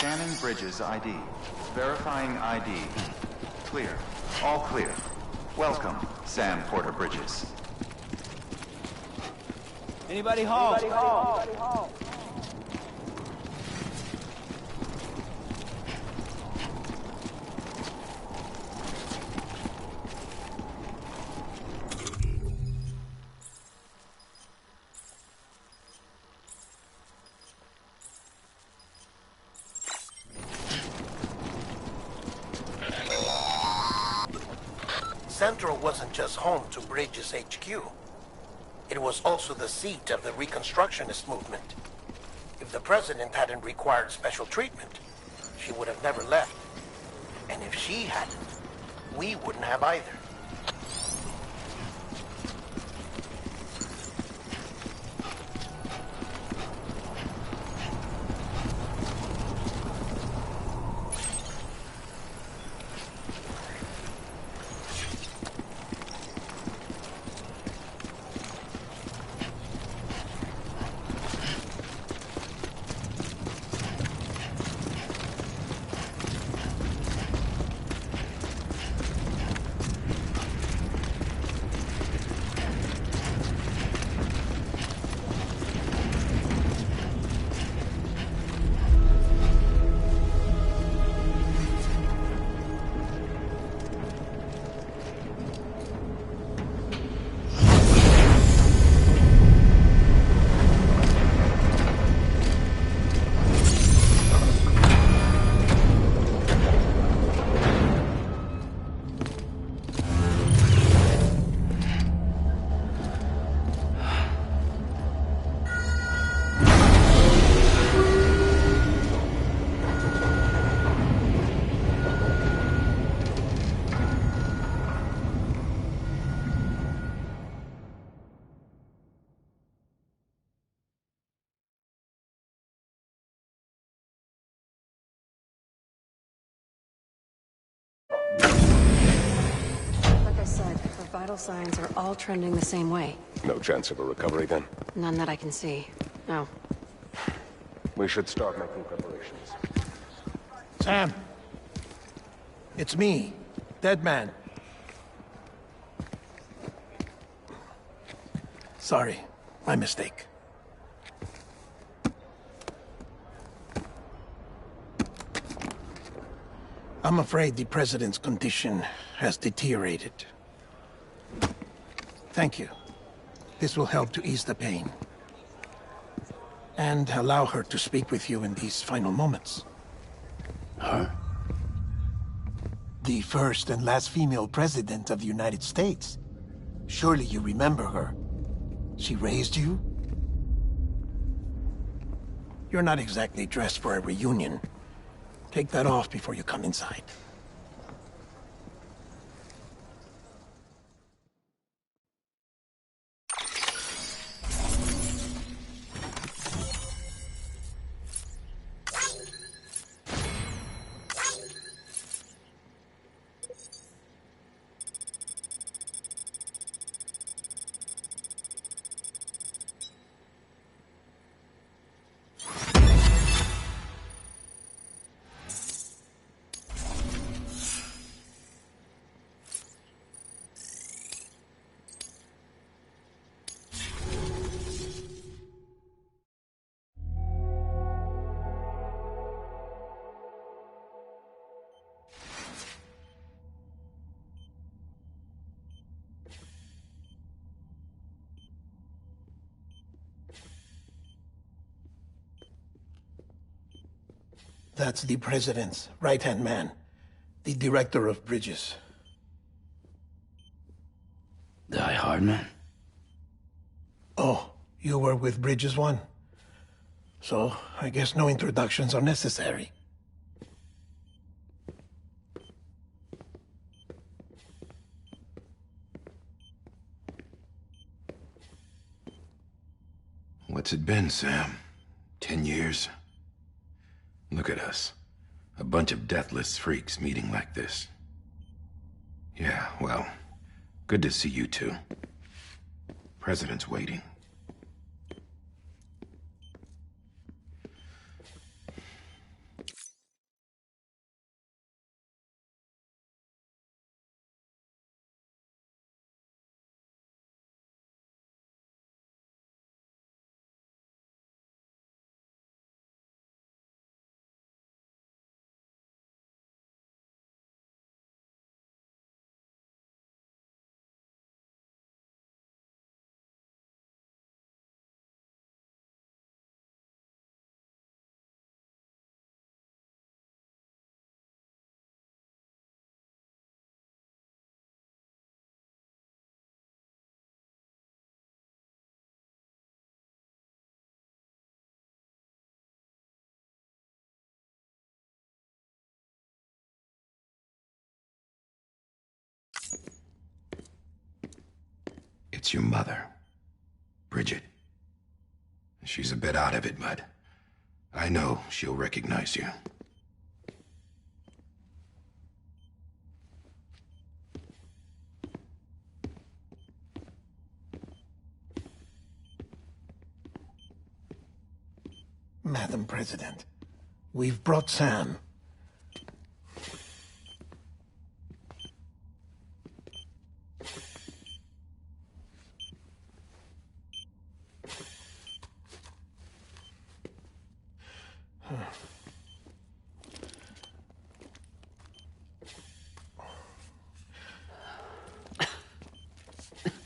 Scanning Bridges ID. Verifying ID. Clear. All clear. Welcome, Sam Porter Bridges. Anybody home? Anybody home? Anybody home? Central wasn't just home to Bridges HQ. It was also the seat of the Reconstructionist movement. If the president hadn't required special treatment, she would have never left. And if she hadn't, we wouldn't have either. Like I said, her vital signs are all trending the same way. No chance of a recovery then? None that I can see. No. We should start making preparations. Sam! It's me, Dead Man. Sorry, my mistake. I'm afraid the president's condition has deteriorated. Thank you. This will help to ease the pain. And allow her to speak with you in these final moments. Her? The first and last female president of the United States. Surely you remember her. She raised you? You're not exactly dressed for a reunion. Take that off before you come inside. That's the president's right-hand man, the director of bridges. Die Hard Man? Oh, you were with Bridges 1? So, I guess no introductions are necessary. What's it been, Sam? 10 years? Look at us. A bunch of deathless freaks meeting like this. Yeah, well, good to see you two. President's waiting. It's your mother, Bridget. She's a bit out of it, but I know she'll recognize you. Madam President, we've brought Sam.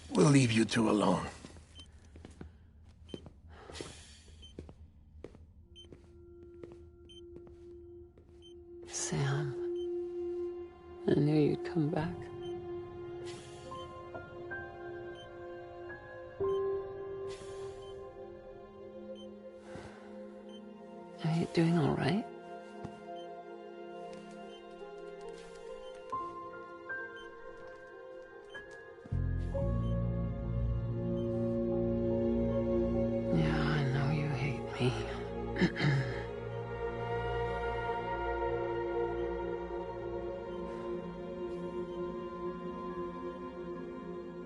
We'll leave you two alone. Sam, I knew you'd come back. Are you doing all right? Yeah, I know you hate me.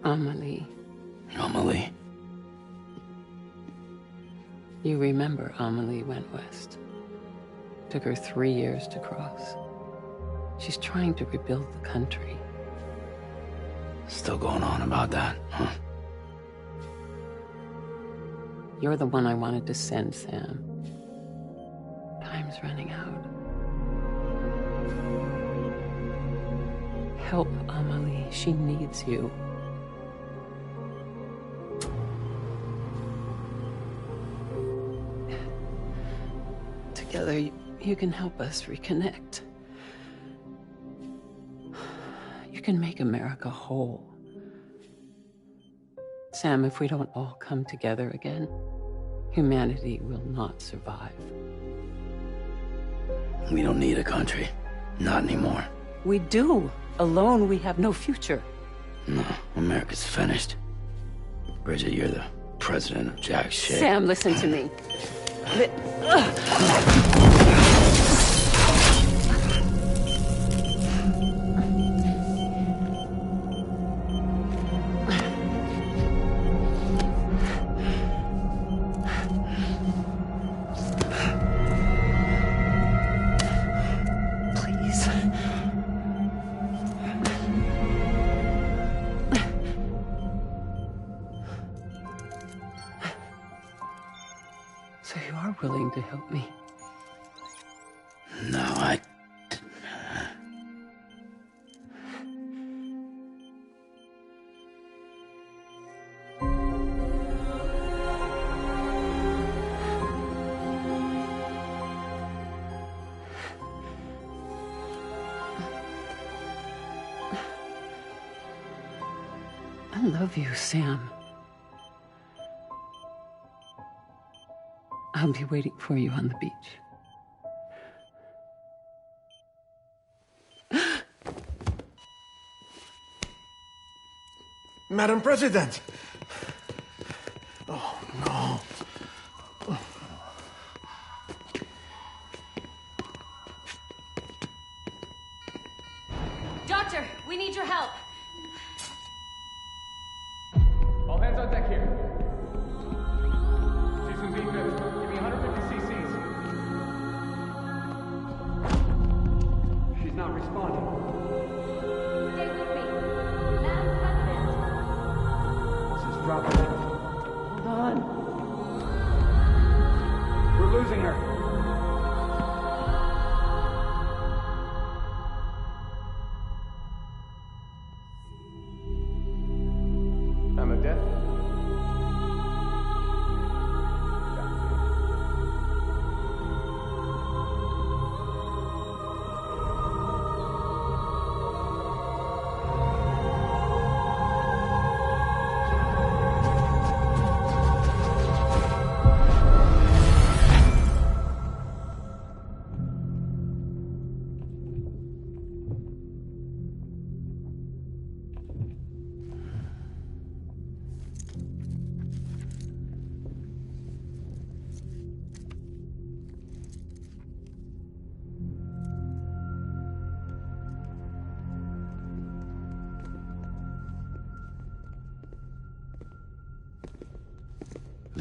Amelie. Amelie? You remember Amelie went west. Took her 3 years to cross. She's trying to rebuild the country. Still going on about that, huh? You're the one I wanted to send, Sam. Time's running out. Help Amelie. She needs you. Together, you can help us reconnect. You can make America whole. Sam, if we don't all come together again, humanity will not survive. We don't need a country. Not anymore. We do. Alone, we have no future. No, America's finished. Bridget, you're the president of jack shit. Sam, listen to me. Please. So you are willing to help me? No, I... I love you, Sam. I'll be waiting for you on the beach. Madam President! Oh, no. Doctor, we need your help. All hands on deck here. She's in deep mid. Give me 150 cc's. She's not responding. Stay with me. Madam President. This is dropping. Hold on. We're losing her. I'm a death.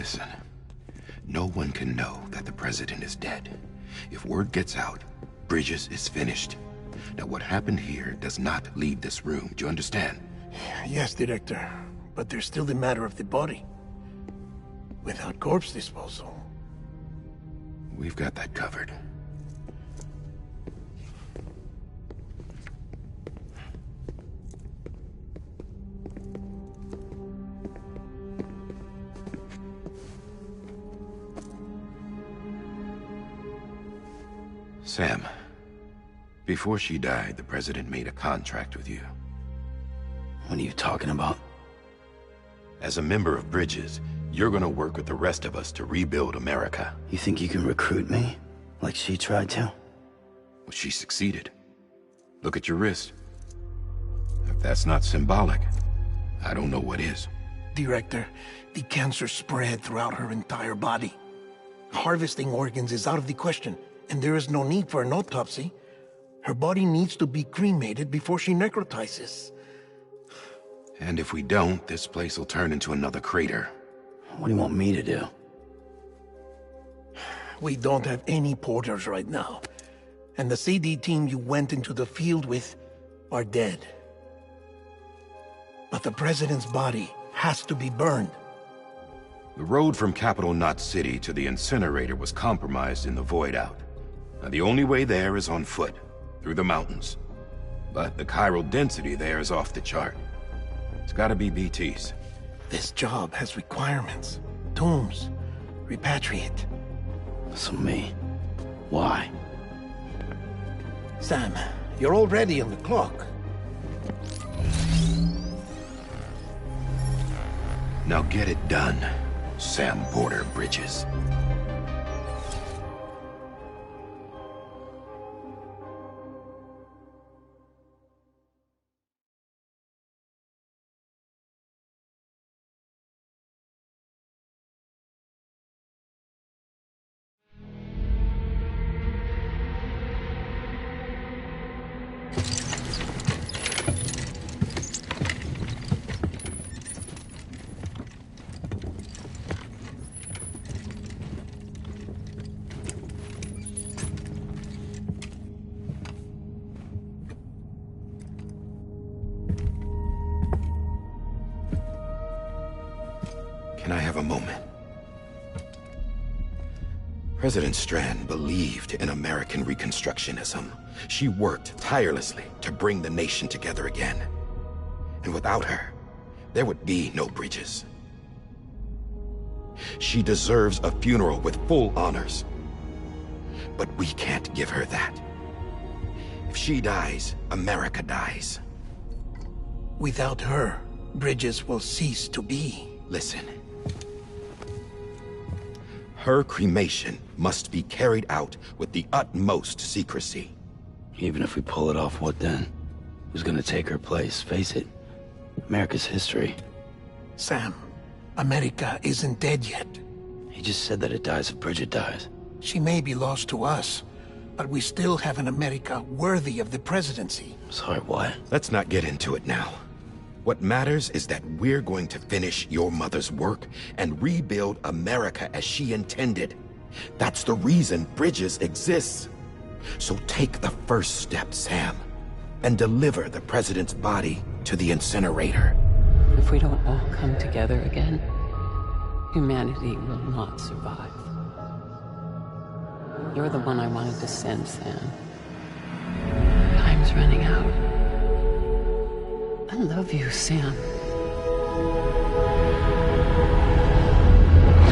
Listen, no one can know that the president is dead. If word gets out, Bridges is finished. Now, what happened here does not leave this room. Do you understand? Yes, Director. But there's still the matter of the body. Without corpse disposal. We've got that covered. Sam, before she died, the president made a contract with you. What are you talking about? As a member of Bridges, you're gonna work with the rest of us to rebuild America. You think you can recruit me? Like she tried to? Well, she succeeded. Look at your wrist. If that's not symbolic, I don't know what is. Director, the cancer spread throughout her entire body. Harvesting organs is out of the question, and there is no need for an autopsy. Her body needs to be cremated before she necrotizes. And if we don't, this place will turn into another crater. What do you want me to do? We don't have any porters right now. And the CD team you went into the field with are dead. But the president's body has to be burned. The road from Capital Knot City to the incinerator was compromised in the void out. Now, the only way there is on foot, through the mountains. But the chiral density there is off the chart. It's gotta be BTs. This job has requirements. Tombs. Repatriate. So me. Why? Sam, you're already on the clock. Now get it done, Sam Porter Bridges. Can I have a moment? President Strand believed in American Reconstructionism. She worked tirelessly to bring the nation together again. And without her, there would be no Bridges. She deserves a funeral with full honors. But we can't give her that. If she dies, America dies. Without her, Bridges will cease to be. Listen. Her cremation must be carried out with the utmost secrecy. Even if we pull it off, what then? Who's gonna take her place? Face it, America's history. Sam, America isn't dead yet. He just said that it dies if Bridget dies. She may be lost to us, but we still have an America worthy of the presidency. Sorry, what? Let's not get into it now. What matters is that we're going to finish your mother's work and rebuild America as she intended. That's the reason Bridges exists. So take the first step, Sam, and deliver the president's body to the incinerator. If we don't all come together again, humanity will not survive. You're the one I wanted to send, Sam. Time's running out. I love you, Sam.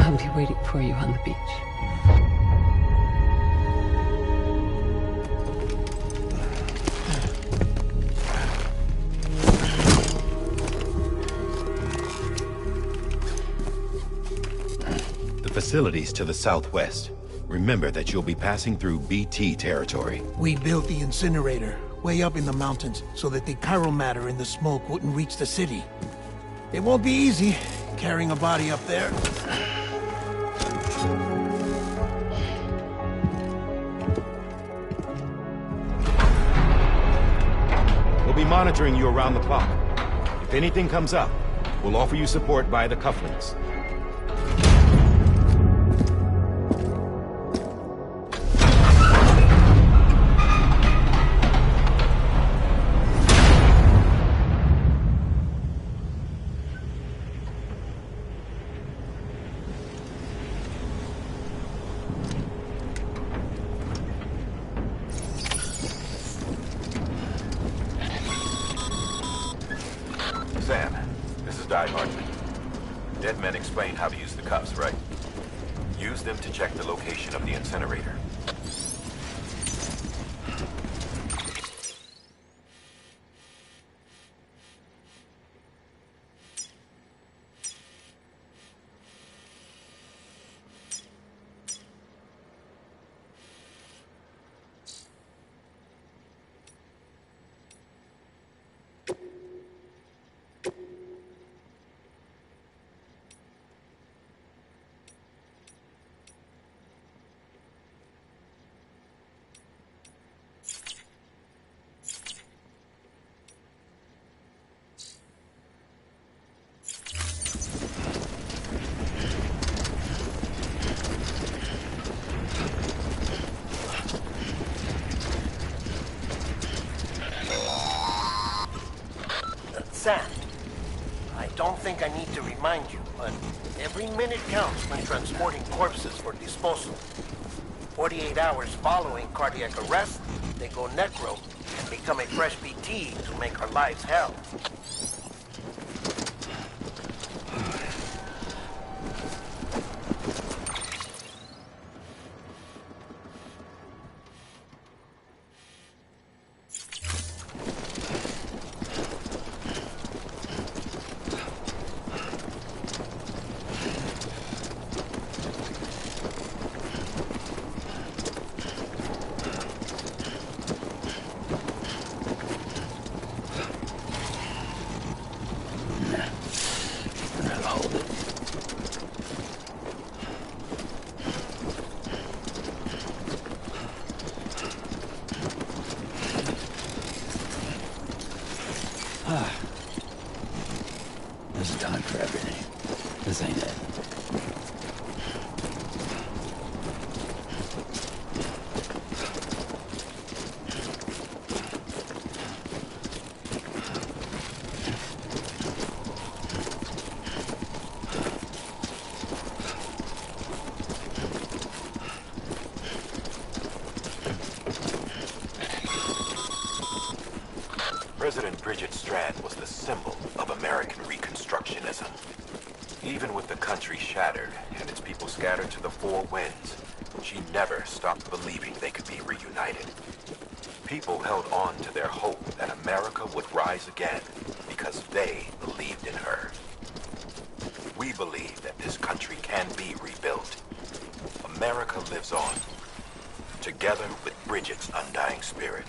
I'll be waiting for you on the beach. The facilities to the southwest. Remember that you'll be passing through BT territory. We built the incinerator way up in the mountains so that the chiral matter in the smoke wouldn't reach the city. It won't be easy carrying a body up there. We'll be monitoring you around the clock. If anything comes up, we'll offer you support via the cufflinks. died, Hartman. Dead men explain how to use the cuffs, right? Use them to check the location of the incinerator. Sam, I don't think I need to remind you, but every minute counts when transporting corpses for disposal. 48 hours following cardiac arrest, they go necro and become a fresh BT to make our lives hell. There's a time for everything. This ain't it. President Bridget Strand was the symbol of American Reconstructionism. Even with the country shattered and its people scattered to the four winds, she never stopped believing they could be reunited. People held on to their hope that America would rise again because they believed in her. We believe that this country can be rebuilt. America lives on, together with Bridget's undying spirit.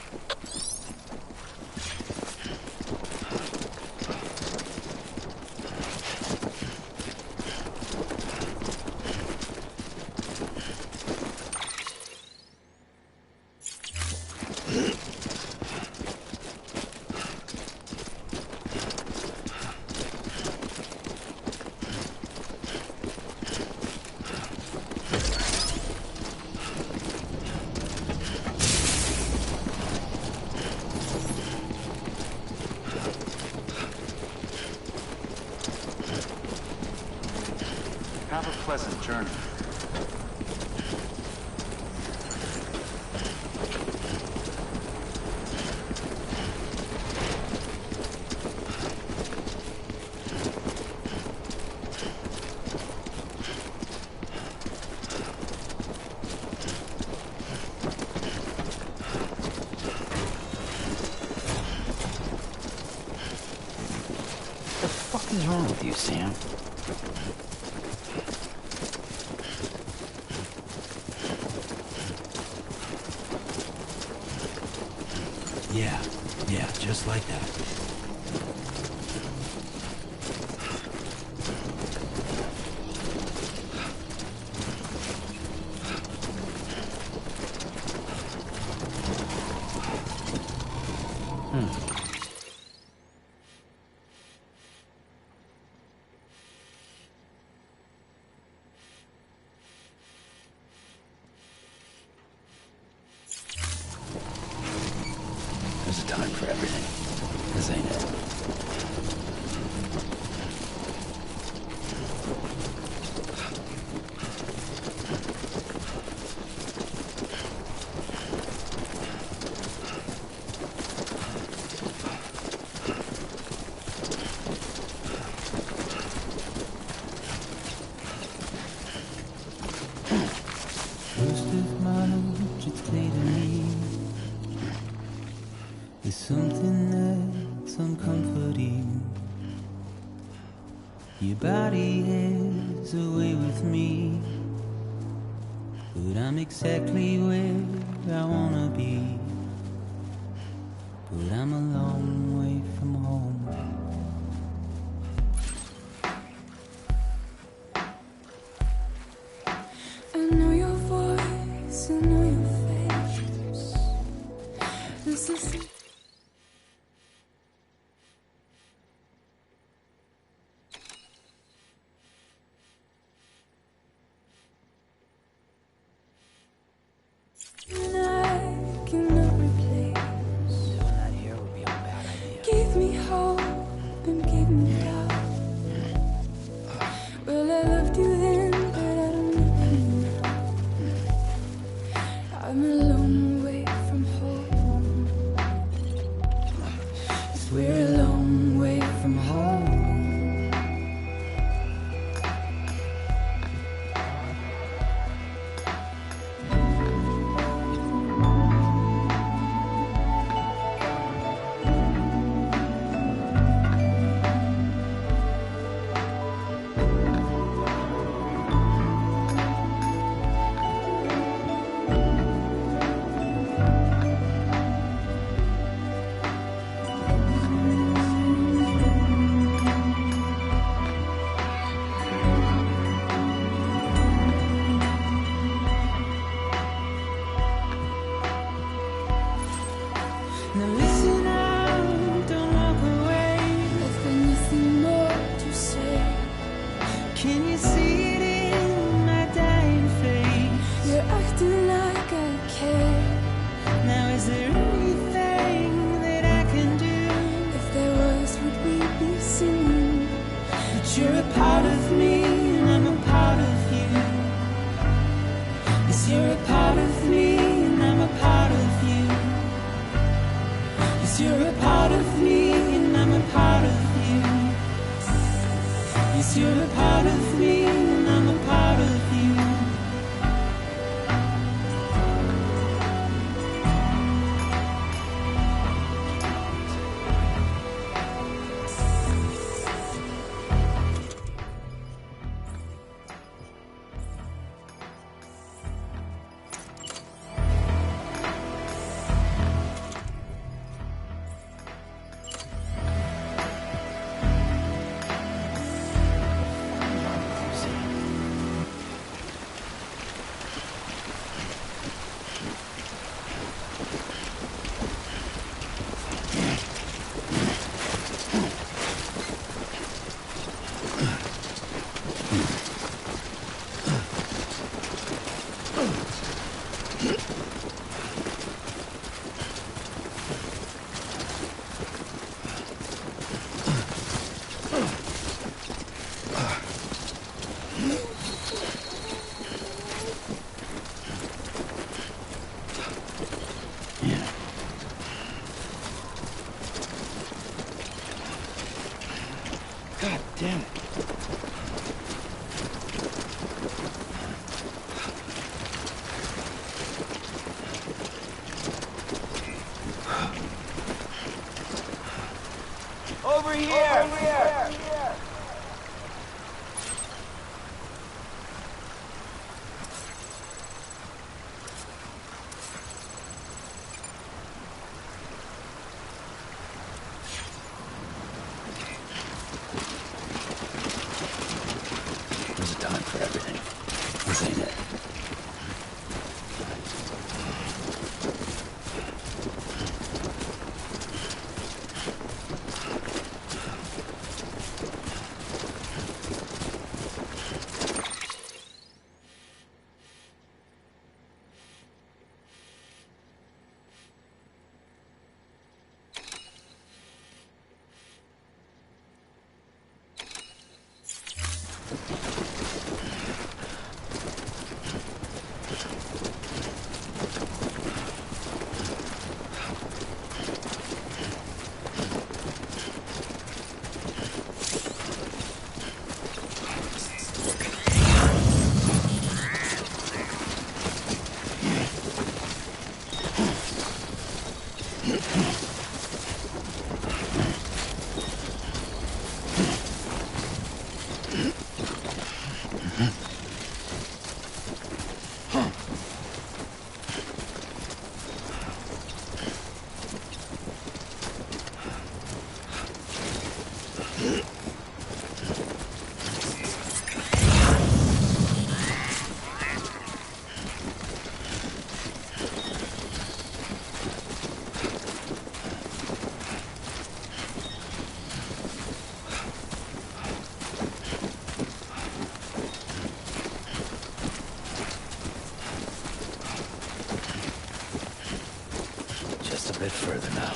Have a pleasant journey. What the fuck is wrong with you, Sam? Yeah, just like that. There's a time for everything. This ain't it. There's something that's uncomforting. Your body is away with me, but I'm exactly where I wanna be. But I'm a long way from home. I know your voice, I know your face. This is and I cannot replace. Doing that here would be a bad idea. Gave me hope and gave me doubt. Well, I loved you then, but I don't love you now. I'm a long way from home. Yes, we're a long way from home. Now listen out, don't walk away. I've got nothing more to say. Can you see it in my dying face? You're acting like I care. Now is there anything that I can do? If there was, would we be singing? But you're a part of me and I'm a part of you. Yes, you're a part of me and I'm a part of you. Yes, you're a part of me and I'm a part of you. Yes, you're a part of me and I'm a part of you. God damn it. Over here! There's a time for everything. This ain't it. A bit further now.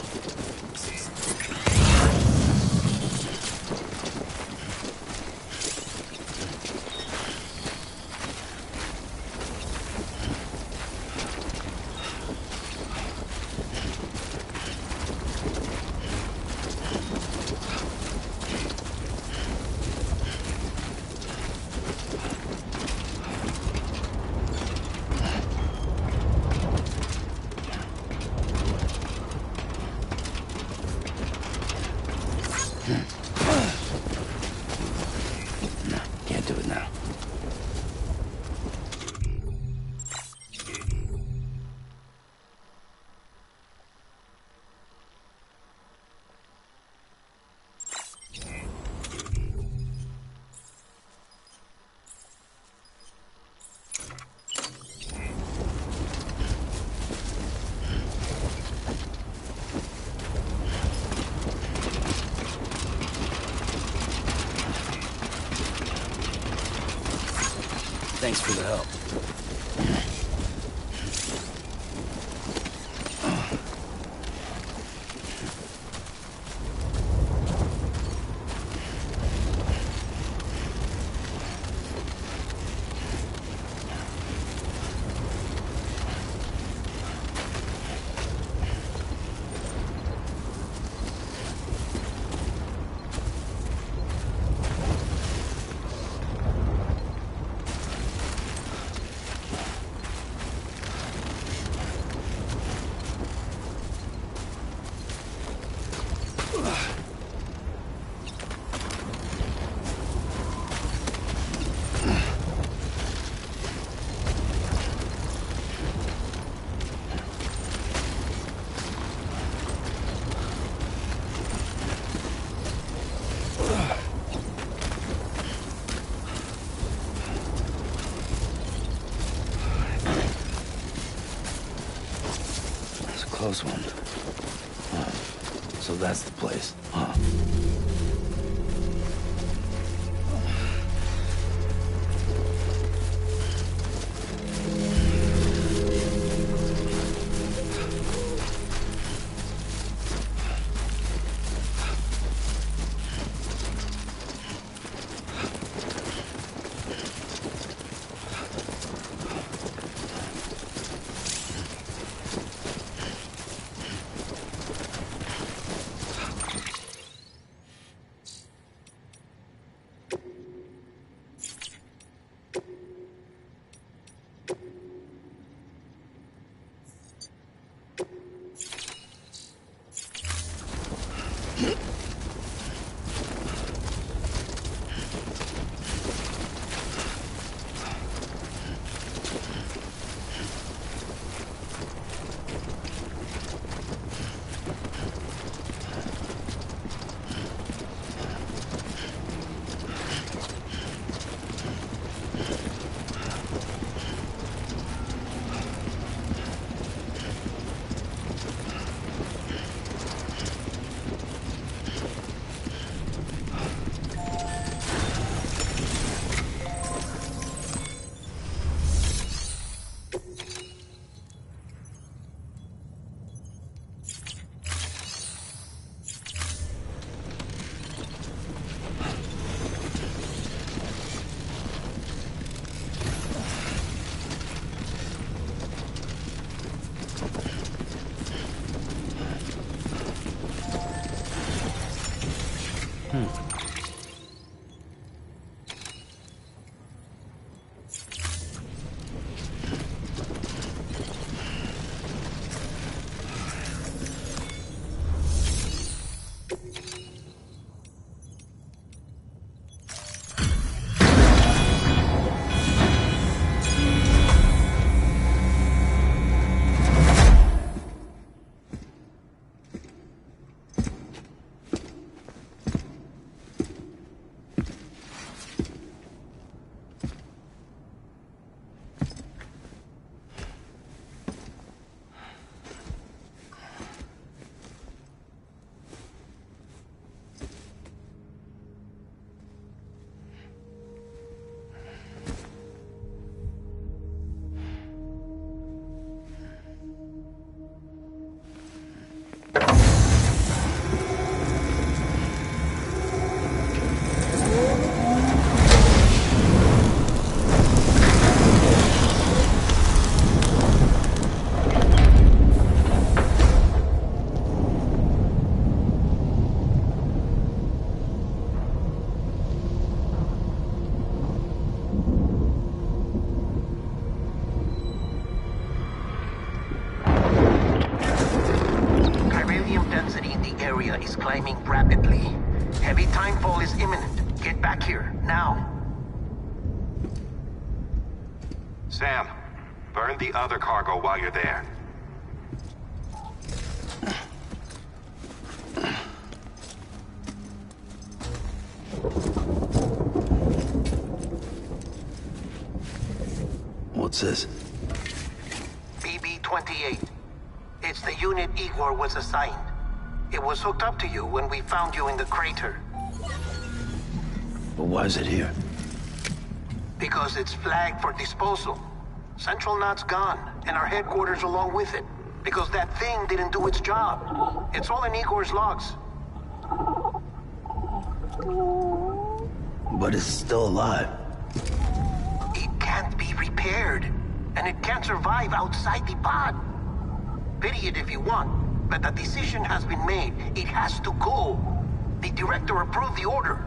No, can't do it now. Thanks for the help. Close one. So that's the place, huh? climbing rapidly. Heavy timefall is imminent. Get back here, now. Sam, burn the other cargo while you're there. What's this? BB-28. It's the unit Igor was assigned. It was hooked up to you when we found you in the crater. But why is it here? Because it's flagged for disposal. Central Knot's gone, and our headquarters along with it. Because that thing didn't do its job. It's all in Igor's logs. But it's still alive. It can't be repaired, and it can't survive outside the pod. Pity it if you want, but the decision has been made. It has to go. The director approved the order.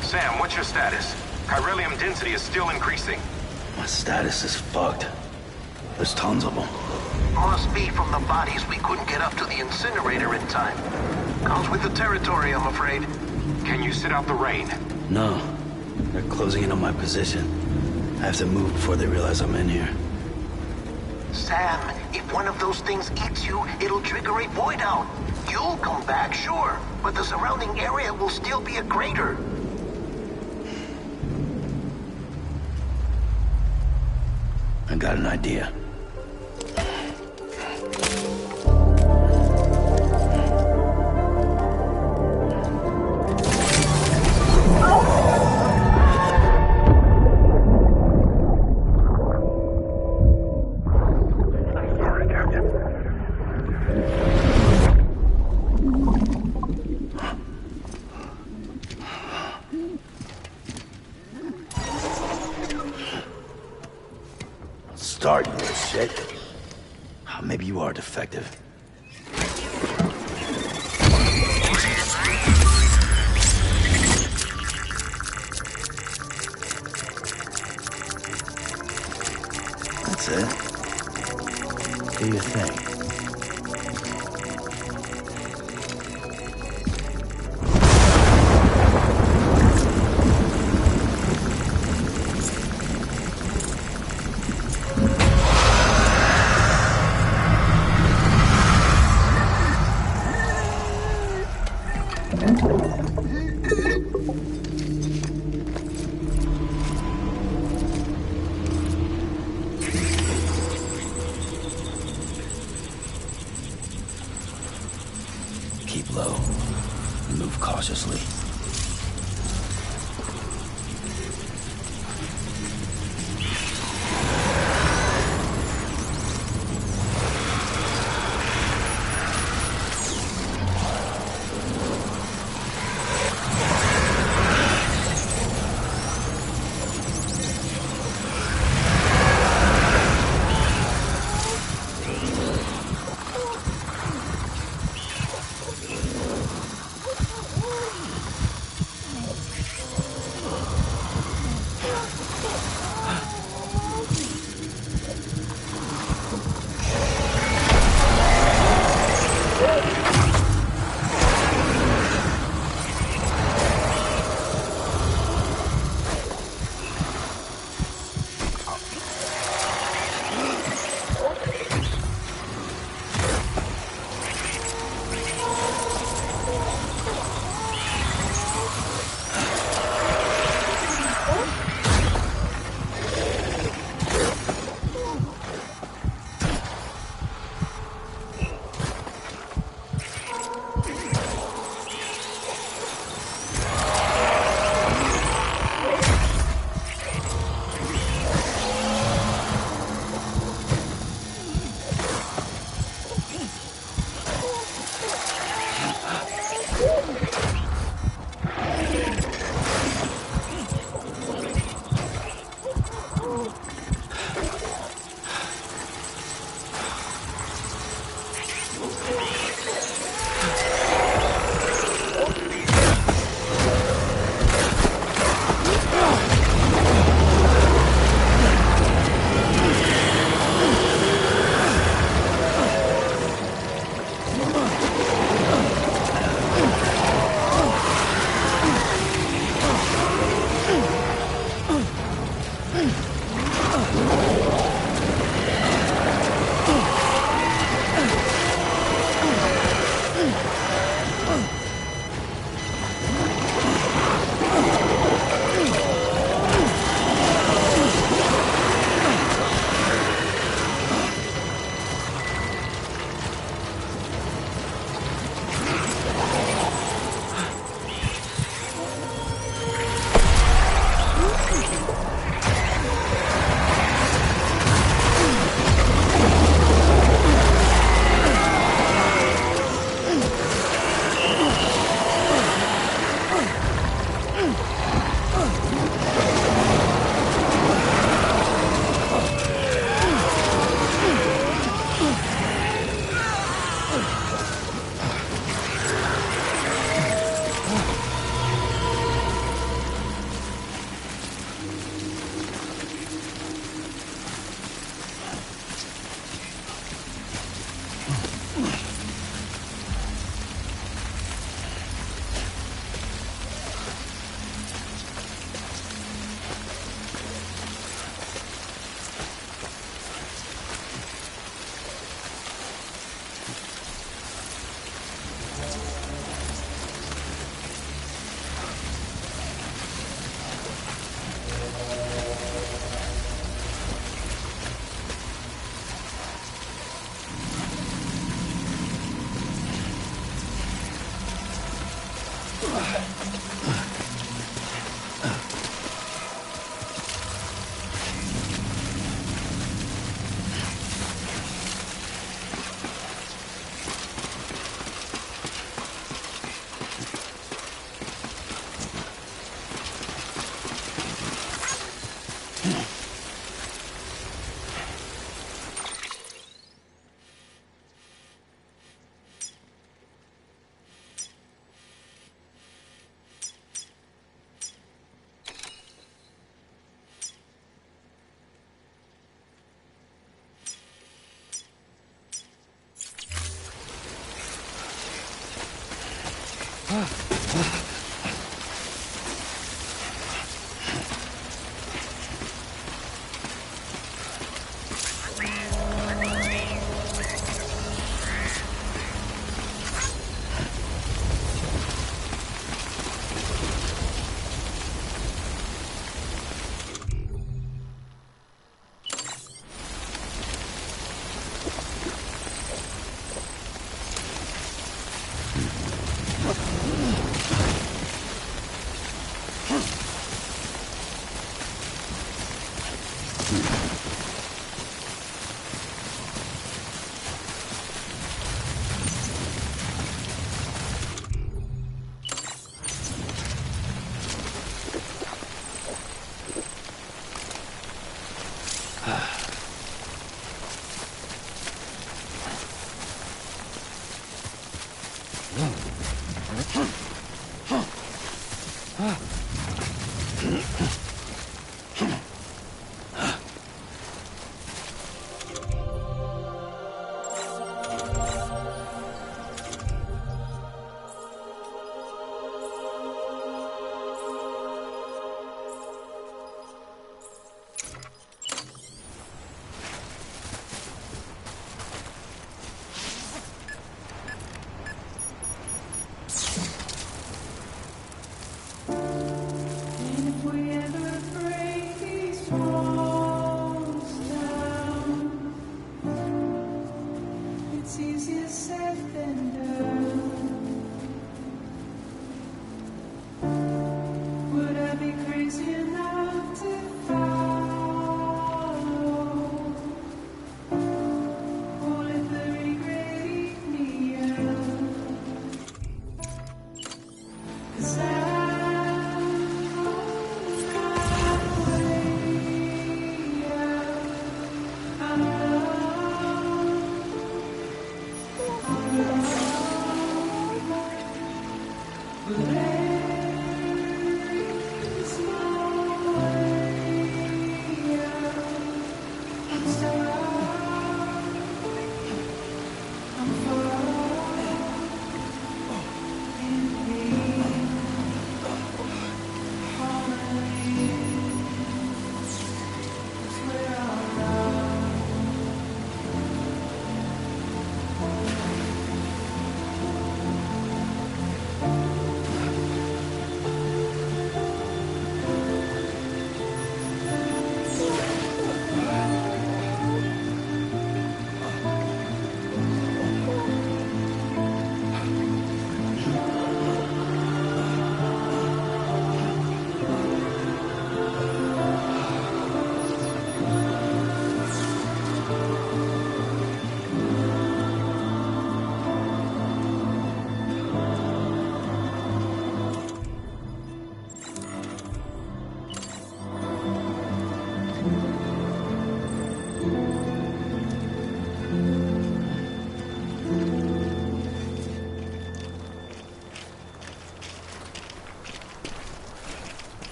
Sam, what's your status? Chiralium density is still increasing. My status is fucked. There's tons of them. Must be from the bodies we couldn't get up to the incinerator in time. Comes with the territory, I'm afraid. Can you sit out the rain? No. They're closing in on my position. I have to move before they realize I'm in here. Sam, if one of those things eats you, it'll trigger a void out. You'll come back, sure, but the surrounding area will still be a crater. I got an idea. Start, you little shit. Maybe you are defective. That's it. Do your thing. Keep low and move cautiously.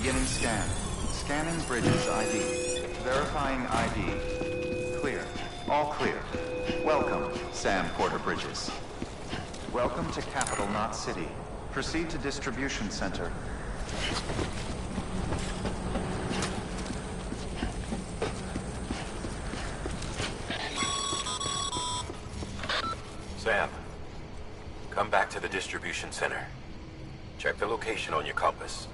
Beginning scan. Scanning Bridges ID. Verifying ID. Clear. All clear. Welcome, Sam Porter Bridges. Welcome to Capital Knot City. Proceed to Distribution Center. Sam, come back to the distribution center. Check the location on your compass.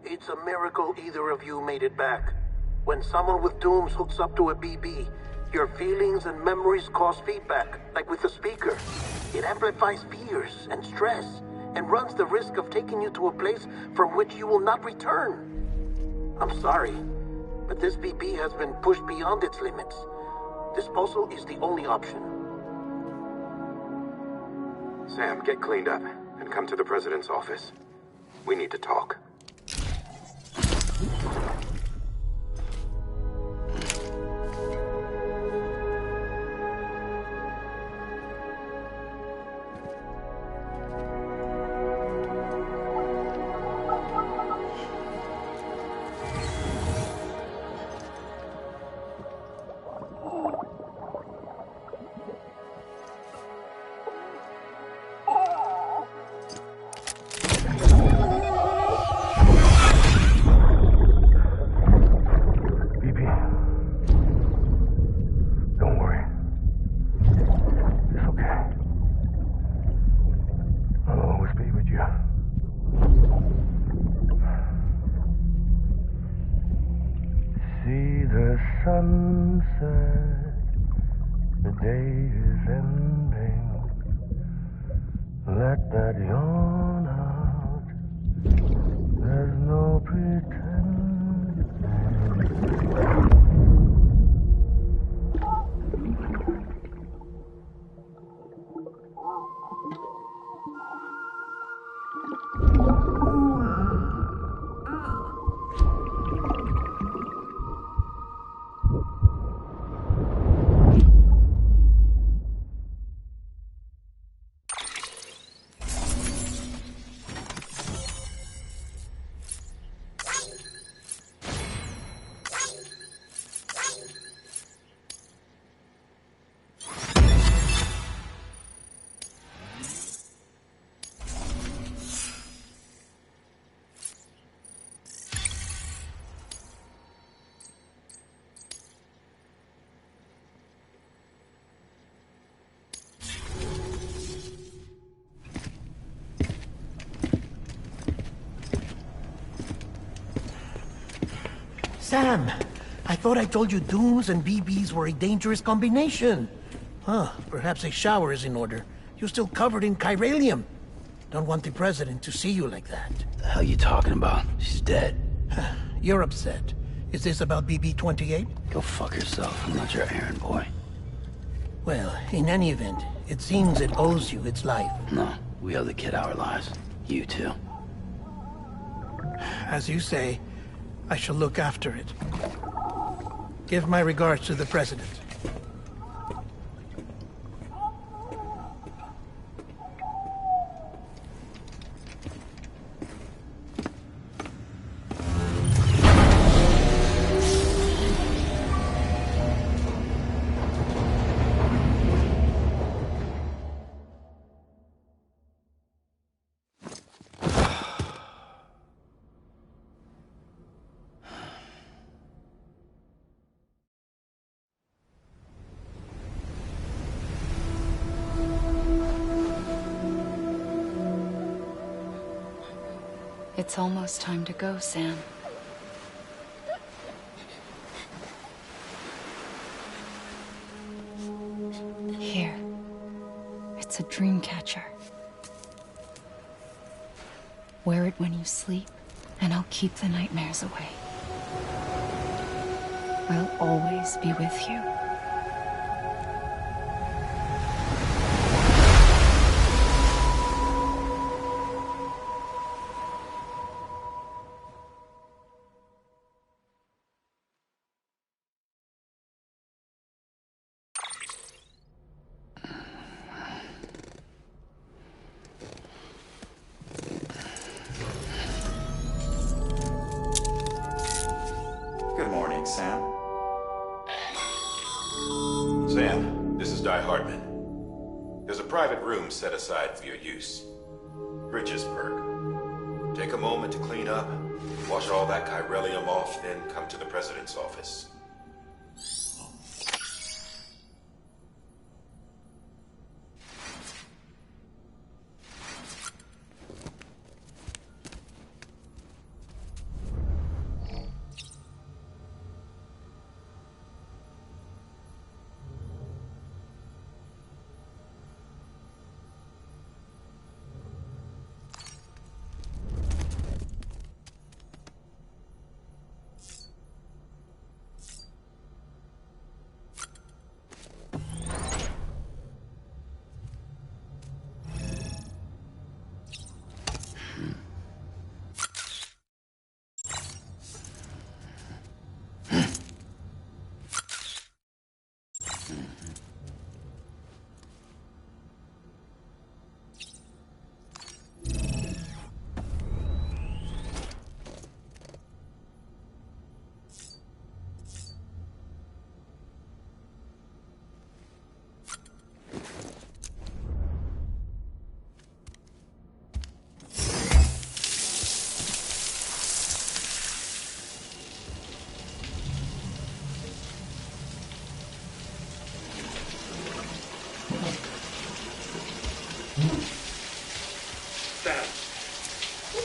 It's a miracle either of you made it back. When someone with dooms hooks up to a BB, your feelings and memories cause feedback, like with the speaker. It amplifies fears and stress, and runs the risk of taking you to a place from which you will not return. I'm sorry, but this BB has been pushed beyond its limits. Disposal is the only option. Sam, get cleaned up and come to the President's office. We need to talk. Sunset, the day is ending. Let that yawn out. There's no pretending. Sam, I thought I told you dooms and BBs were a dangerous combination. Huh, perhaps a shower is in order. You're still covered in chiralium. Don't want the President to see you like that. The hell you talking about? She's dead. You're upset. Is this about BB-28? Go fuck yourself. I'm not your errand boy. Well, in any event, it seems it owes you its life. No, we owe the kid our lives. You too. As you say, I shall look after it. Give my regards to the President. It's almost time to go, Sam. dream catcher. Wear it when you sleep, and I'll keep the nightmares away. I'll always be with you. Good morning, Sam. Sam, this is Di Hartman. There's a private room set aside for your use. Bridgesburg. Take a moment to clean up, wash all that chiralium off, then come to the president's office.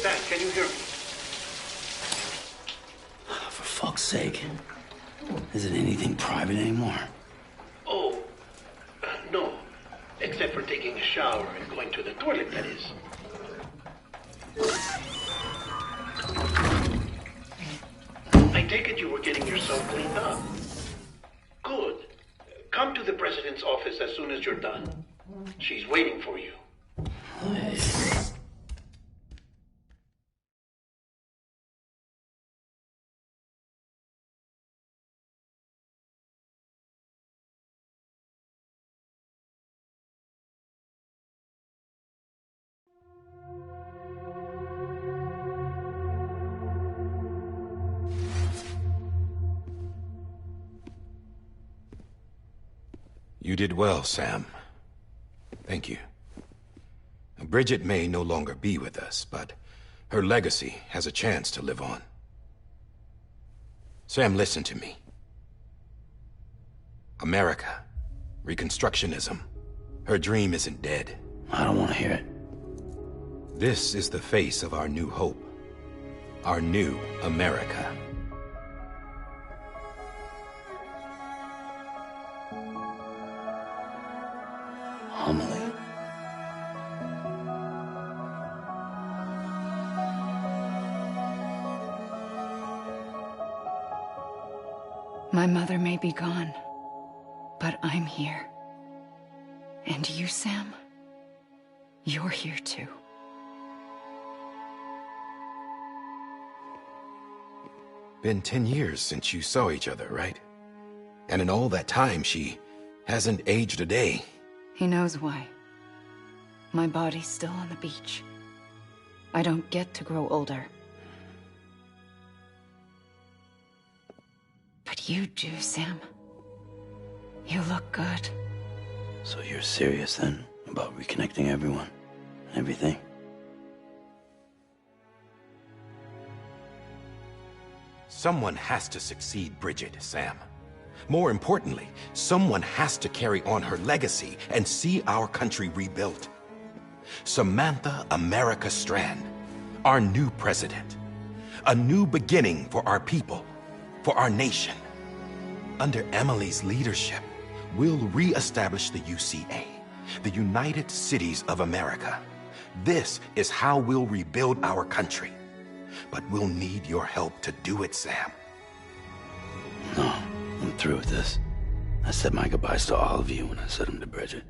Sam, can you hear me? For fuck's sake. Isn't anything private anymore? Oh, no. Except for taking a shower and going to the toilet, that is. I take it you were getting yourself cleaned up. Good. Come to the president's office as soon as you're done. She's waiting for you. You did well, Sam. Thank you. Bridget may no longer be with us, but her legacy has a chance to live on. Sam, listen to me. America, Reconstructionism, her dream isn't dead. I don't want to hear it. This is the face of our new hope. Our new America. Homily. My mother may be gone, but I'm here. And you, Sam, you're here too. Been 10 years since you saw each other, right? And in all that time, she hasn't aged a day. He knows why. My body's still on the beach. I don't get to grow older. But you do, Sam. You look good. So you're serious then about reconnecting everyone and everything? Someone has to succeed Bridget, Sam. More importantly, someone has to carry on her legacy and see our country rebuilt. Samantha America Strand, our new president. A new beginning for our people, for our nation. Under Emily's leadership, we'll re-establish the UCA The United Cities of America. This is how we'll rebuild our country. But we'll need your help to do it, Sam. No, I'm through with this. I said my goodbyes to all of you when I said them to Bridget.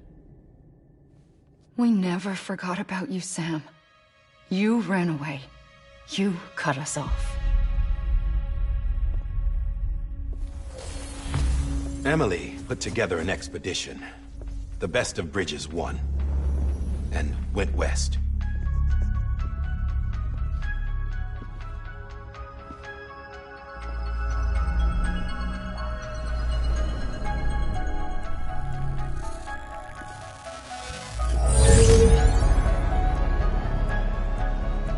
We never forgot about you, Sam. You ran away. You cut us off. Emily put together an expedition. The best of Bridges won. And went west.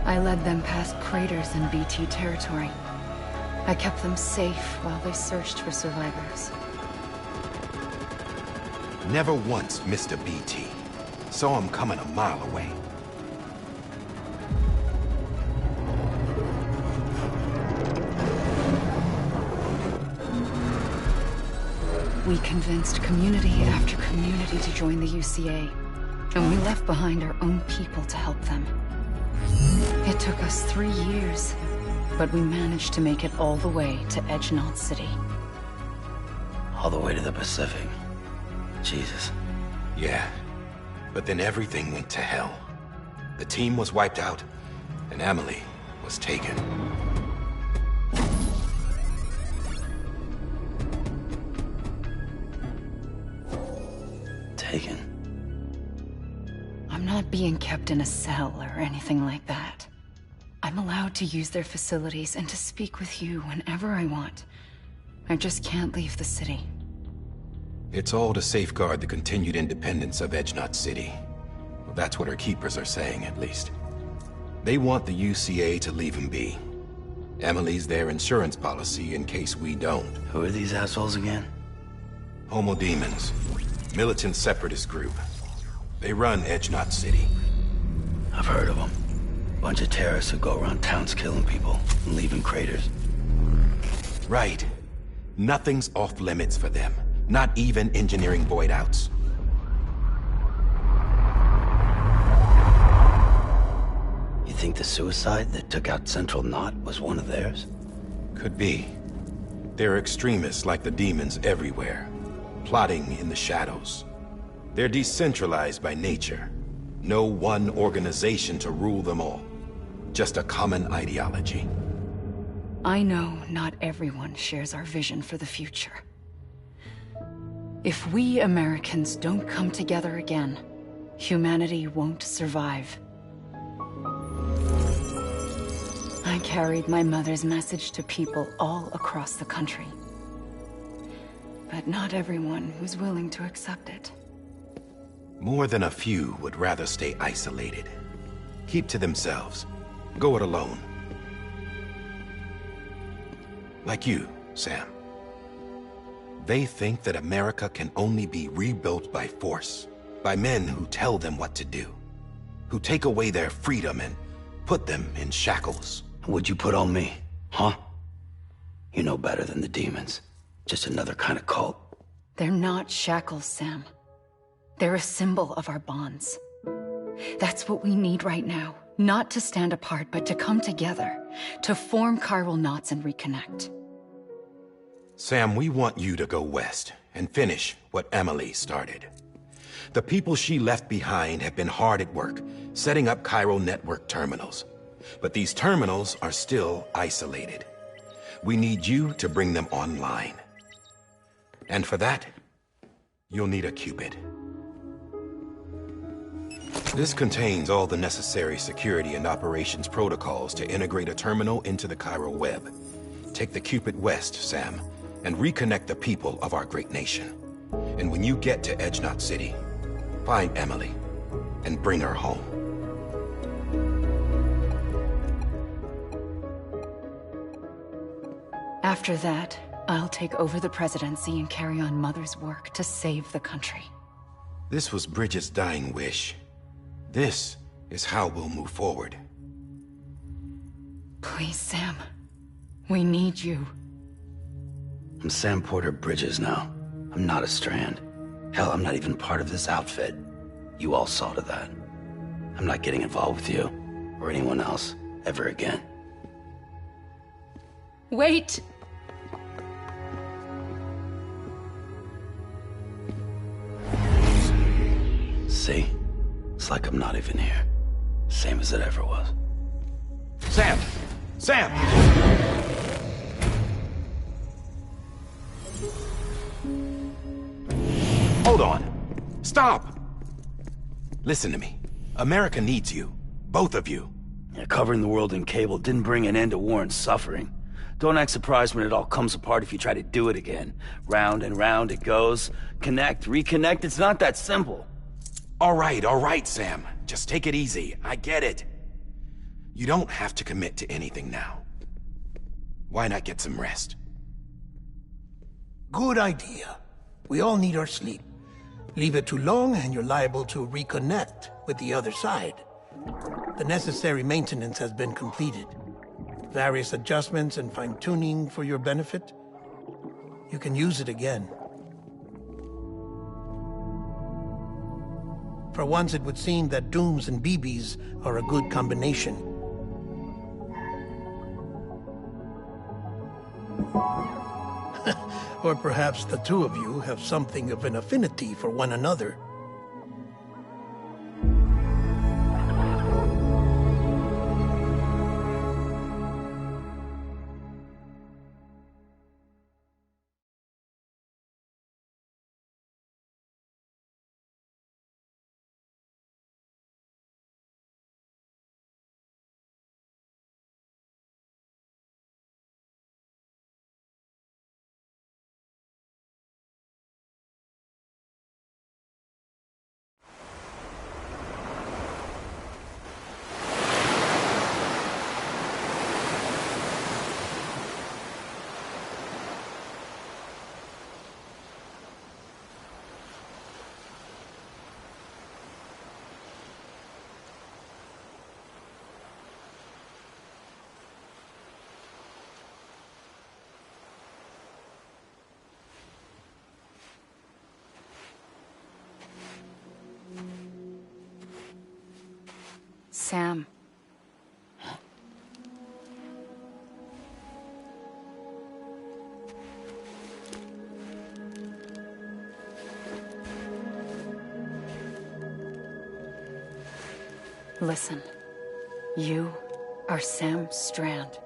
I led them past craters in BT territory. I kept them safe while they searched for survivors. Never once missed a BT. Saw him coming a mile away. We convinced community after community to join the UCA, and we left behind our own people to help them. It took us 3 years, but we managed to make it all the way to Edge-Knot City. All the way to the Pacific. Jesus. Yeah, but then everything went to hell. The team was wiped out, and Emily was taken. Taken? I'm not being kept in a cell or anything like that. I'm allowed to use their facilities and to speak with you whenever I want. I just can't leave the city. It's all to safeguard the continued independence of Edge-Knot City. Well, that's what her keepers are saying, at least. They want the UCA to leave him be. Emily's their insurance policy in case we don't. Who are these assholes again? Homo Demons. Militant separatist group. They run Edge-Knot City. I've heard of them. Bunch of terrorists who go around towns killing people and leaving craters. Right. Nothing's off limits for them. Not even engineering void outs. You think the suicide that took out Central Knot was one of theirs? Could be. There are extremists like the demons everywhere, plotting in the shadows. They're decentralized by nature. No one organization to rule them all. Just a common ideology. I know not everyone shares our vision for the future. If we Americans don't come together again, humanity won't survive. I carried my mother's message to people all across the country. But not everyone was willing to accept it. More than a few would rather stay isolated. Keep to themselves. Go it alone. Like you, Sam. They think that America can only be rebuilt by force, by men who tell them what to do, who take away their freedom and put them in shackles. What'd you put on me, huh? You know better than the demons. Just another kind of cult. They're not shackles, Sam. They're a symbol of our bonds. That's what we need right now. Not to stand apart, but to come together, to form chiral knots and reconnect. Sam, we want you to go west and finish what Emily started. The people she left behind have been hard at work, setting up chiral network terminals. But these terminals are still isolated. We need you to bring them online. And for that, you'll need a Cupid. This contains all the necessary security and operations protocols to integrate a terminal into the chiral web. Take the Cupid west, Sam, and reconnect the people of our great nation. And when you get to Edge-Knot City, find Emily and bring her home. After that, I'll take over the presidency and carry on Mother's work to save the country. This was Bridget's dying wish. This is how we'll move forward. Please, Sam. We need you. I'm Sam Porter Bridges now. I'm not a Strand. Hell, I'm not even part of this outfit. You all saw to that. I'm not getting involved with you, or anyone else, ever again. Wait! See? It's like I'm not even here. Same as it ever was. Sam! Sam! Hold on. Stop! Listen to me. America needs you. Both of you. Yeah, covering the world in cable didn't bring an end to war and suffering. Don't act surprised when it all comes apart if you try to do it again. Round and round it goes. Connect, reconnect, it's not that simple. All right, Sam. Just take it easy. I get it. You don't have to commit to anything now. Why not get some rest? Good idea. We all need our sleep. Leave it too long and you're liable to reconnect with the other side. The necessary maintenance has been completed. Various adjustments and fine-tuning for your benefit. You can use it again. For once, it would seem that Dooms and BBs are a good combination. Or perhaps the two of you have something of an affinity for one another. Sam. Listen. You are Sam Strand.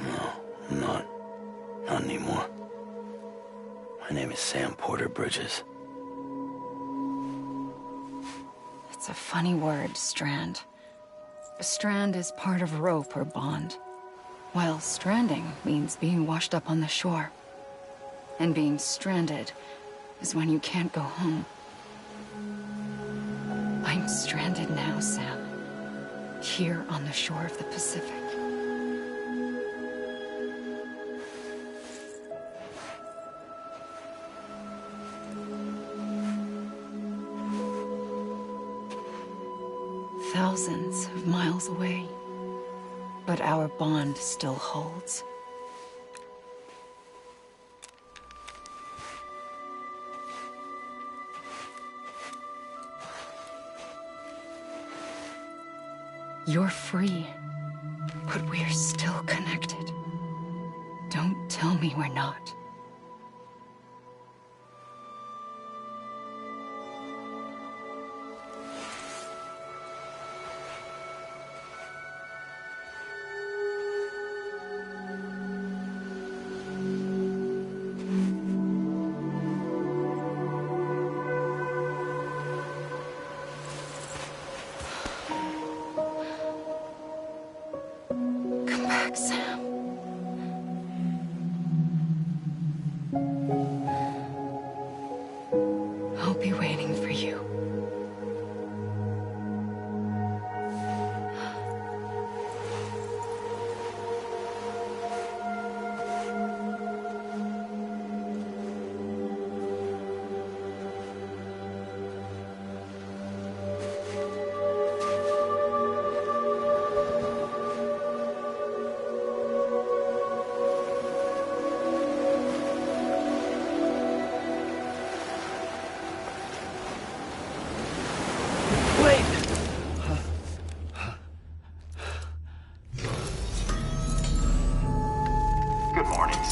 No, I'm not. Not anymore. My name is Sam Porter Bridges. It's a funny word, strand. A strand is part of rope or bond, while stranding means being washed up on the shore. And being stranded is when you can't go home. I'm stranded now, Sam. Here on the shore of the Pacific. Thousands of miles away, but our bond still holds. You're free, but we're still connected. Don't tell me we're not.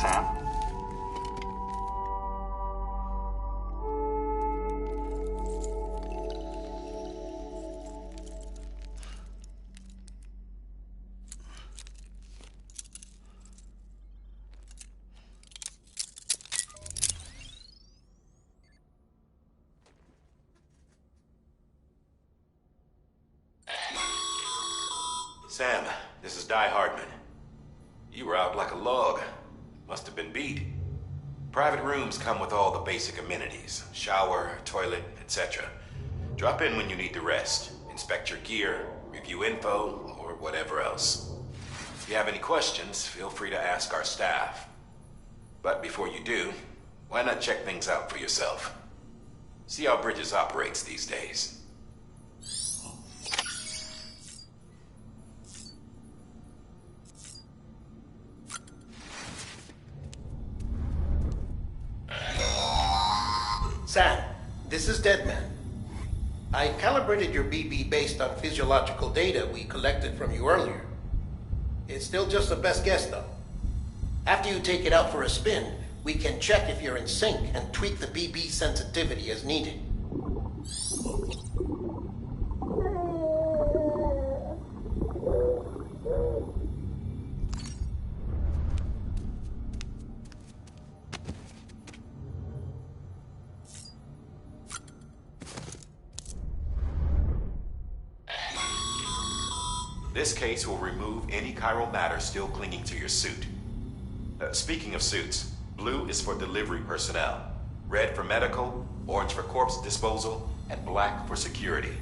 Sam? Sam, this is Di Hardman. You were out like a log. Must have been beat. Private rooms come with all the basic amenities. Shower, toilet, etc. Drop in when you need to rest. Inspect your gear, review info, or whatever else. If you have any questions, feel free to ask our staff. But before you do, why not check things out for yourself? See how Bridges operates these days. Sam, this is Deadman. I calibrated your BB based on physiological data we collected from you earlier. It's still just a best guess, though. After you take it out for a spin, we can check if you're in sync and tweak the BB sensitivity as needed. This case will remove any chiral matter still clinging to your suit. Speaking of suits, blue is for delivery personnel, red for medical, orange for corpse disposal, and black for security.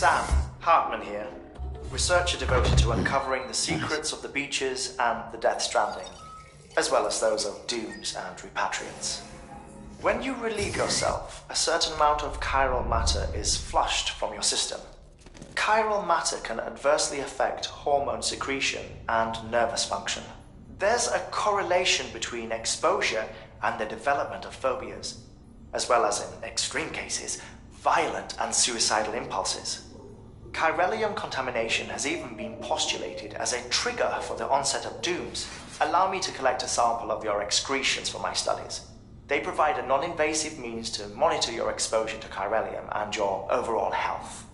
Sam, Hartman here. Researcher devoted to uncovering the secrets of the beaches and the Death Stranding, as well as those of dooms and repatriants. When you relieve yourself, a certain amount of chiral matter is flushed from your system. Chiral matter can adversely affect hormone secretion and nervous function. There's a correlation between exposure and the development of phobias, as well as, in extreme cases, violent and suicidal impulses. Chiralium contamination has even been postulated as a trigger for the onset of dooms. Allow me to collect a sample of your excretions for my studies. They provide a non-invasive means to monitor your exposure to chiralium and your overall health.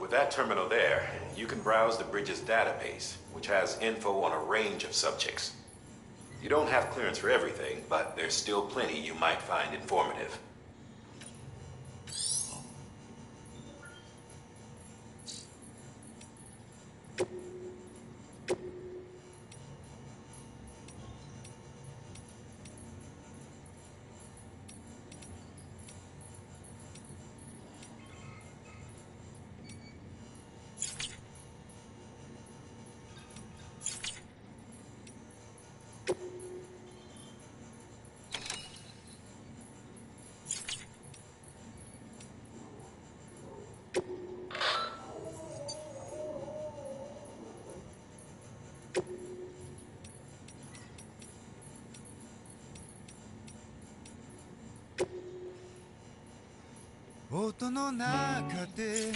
With that terminal there, you can browse the bridge's database, which has info on a range of subjects. You don't have clearance for everything, but there's still plenty you might find informative.音の中で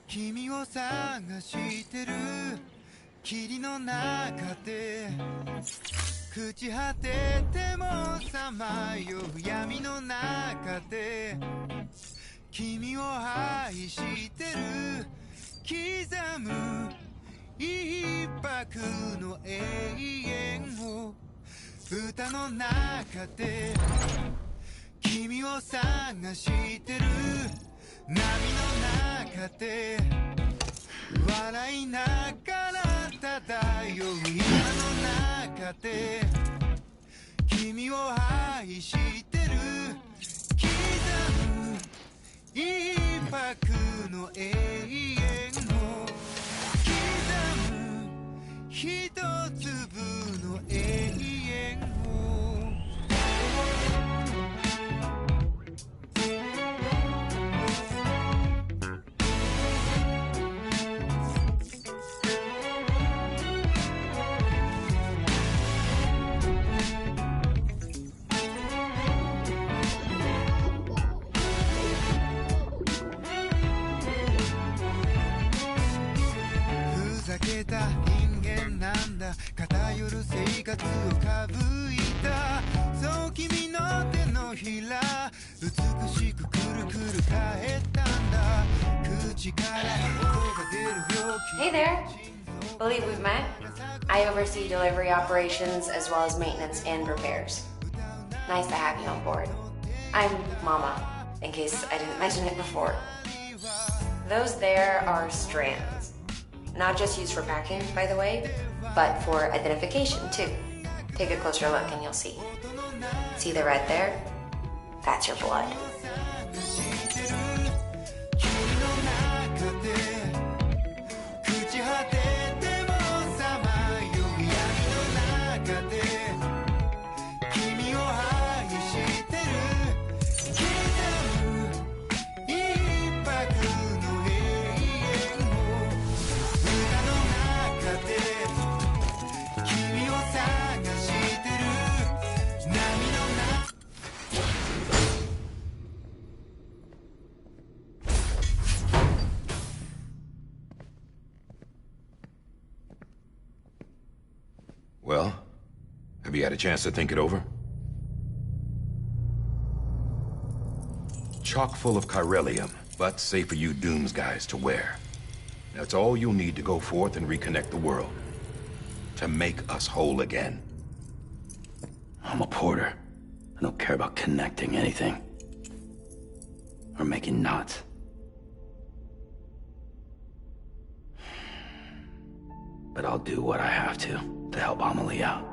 君を探してる霧の中で朽ち果ててもさまよう闇の中で君を愛してる刻む一拍の永遠を歌の中で君を探してる波の中で笑いながら漂う今の中で君を愛してる刻む一拍の永遠を刻む一粒の永遠を人間なんだ偏る生活をかぶいたそう君の手のひら美しくくるくる返ったんだ口から音が出る病気 Hey there! Believe we've met? I oversee delivery operations as well as maintenance and repairs. Nice to have you on board. I'm Mama, in case I didn't mention it before. Those there are strands. Not just used for packing, by the way, but for identification, too. Take a closer look and you'll see. See the red there? That's your blood. Well, have you had a chance to think it over? Chock full of chiralium, but safe for you Dooms guys to wear. That's all you'll need to go forth and reconnect the world. To make us whole again. I'm a porter. I don't care about connecting anything. Or making knots. But I'll do what I have to help Amelie out.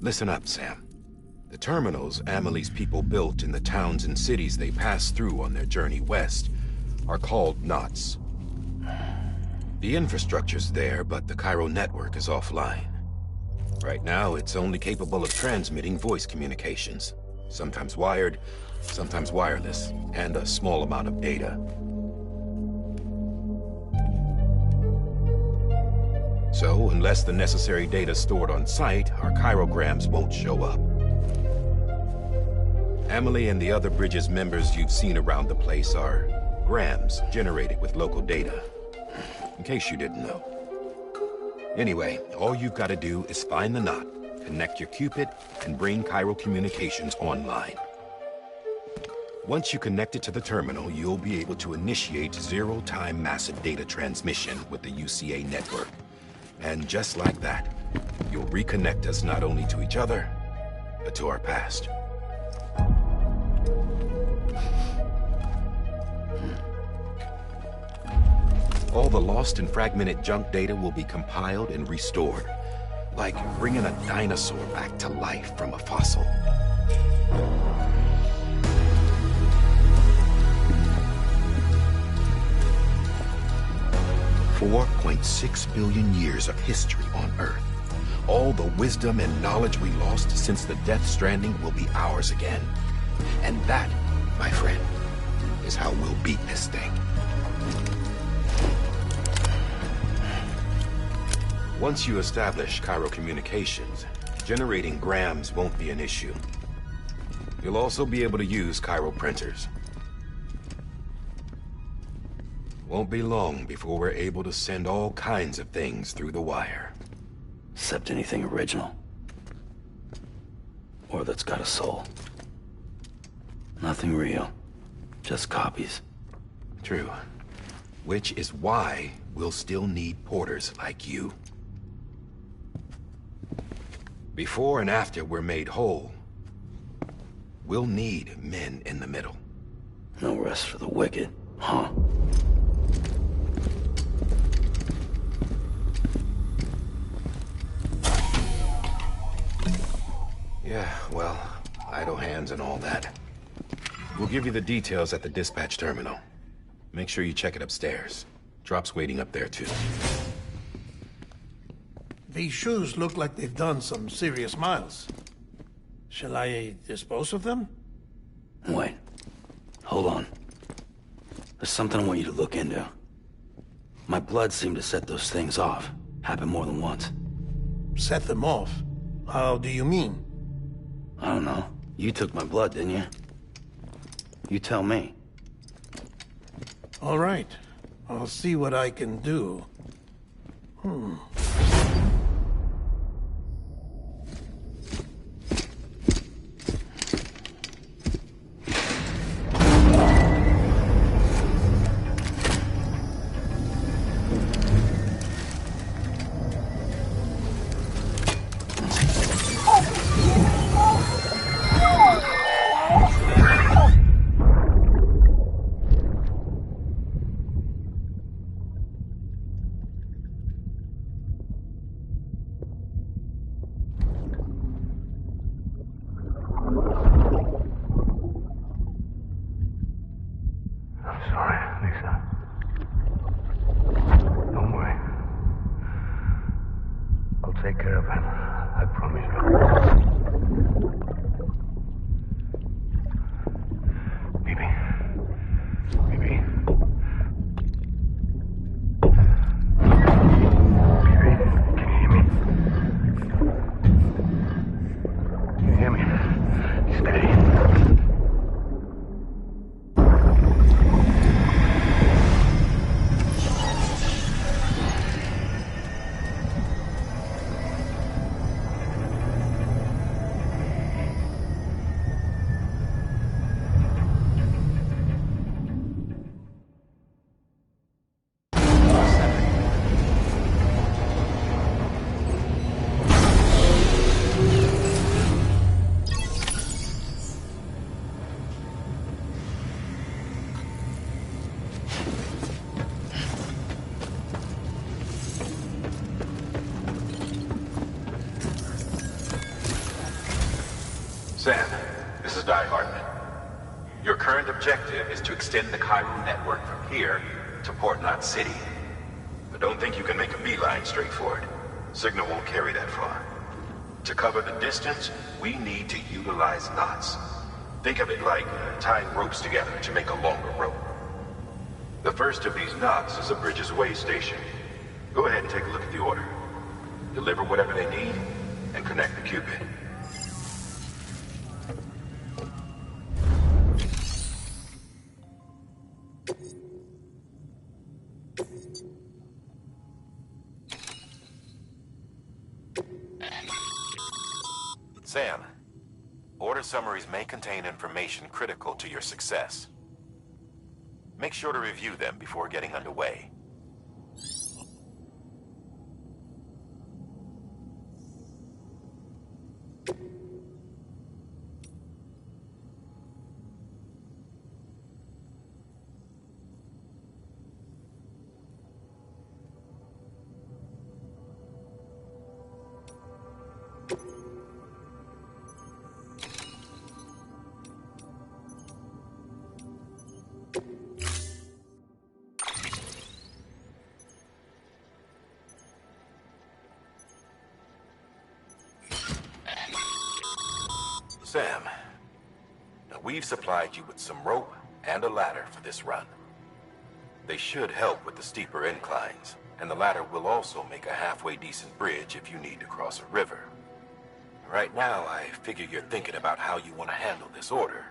Listen up, Sam. The terminals Amelie's people built in the towns and cities they passed through on their journey west are called knots. The infrastructure's there, but the Cairo network is offline. Right now, it's only capable of transmitting voice communications. Sometimes wired, sometimes wireless, and a small amount of data. So, unless the necessary data's stored on site, our chirograms won't show up. Amelie and the other Bridges members you've seen around the place are grams generated with local data. In case you didn't know. Anyway, all you've got to do is find the knot, connect your Cupid, and bring Cairo communications online. Once you connect it to the terminal, you'll be able to initiate zero-time massive data transmission with the UCA network. And just like that, you'll reconnect us not only to each other, but to our past. All the lost and fragmented junk data will be compiled and restored, like bringing a dinosaur back to life from a fossil. $4.6 billion years of history on Earth. All the wisdom and knowledge we lost since the Death Stranding will be ours again. And that, my friend, is how we'll beat this thing. Once you establish Cairo communications, generating grams won't be an issue. You'll also be able to use Cairo printers. Won't be long before we're able to send all kinds of things through the wire. Except anything original. Or that's got a soul. Nothing real. Just copies. True. Which is why we'll still need porters like you. Before and after we're made whole, we'll need men in the middle. No rest for the wicked, huh? Yeah, well, idle hands and all that. We'll give you the details at the dispatch terminal. Make sure you check it upstairs. Drop's waiting up there, too. These shoes look like they've done some serious miles. Shall I dispose of them? Wait. Hold on. There's something I want you to look into. My blood seemed to set those things off. Happened more than once. Set them off? How do you mean? I don't know. You took my blood, didn't you? You tell me. All right. I'll see what I can do. Sam, this is Di Hartman. Your current objective is to extend the Cairo network from here to Port Knot City. But don't think you can make a beeline straight for it. Signal won't carry that far. To cover the distance, we need to utilize knots. Think of it like tying ropes together to make a longer rope. The first of these knots is a Bridges way station. Go ahead and take a look at the order. Deliver whatever they need, and connect the Cupid. Sam, order summaries may contain information critical to your success. Make sure to review them before getting underway. Sam, now we've supplied you with some rope and a ladder for this run. They should help with the steeper inclines, and the ladder will also make a halfway decent bridge if you need to cross a river. Right now, I figure you're thinking about how you want to handle this order.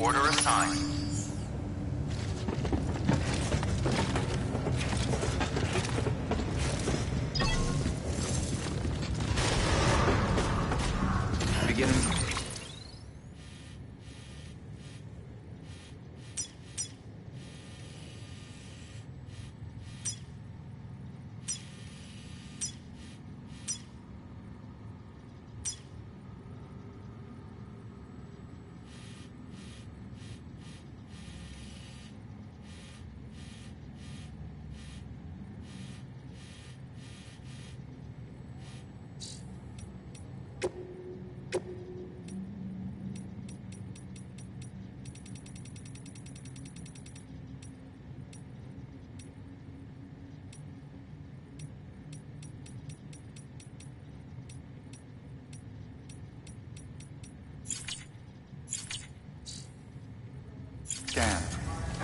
Order assigned. Beginning.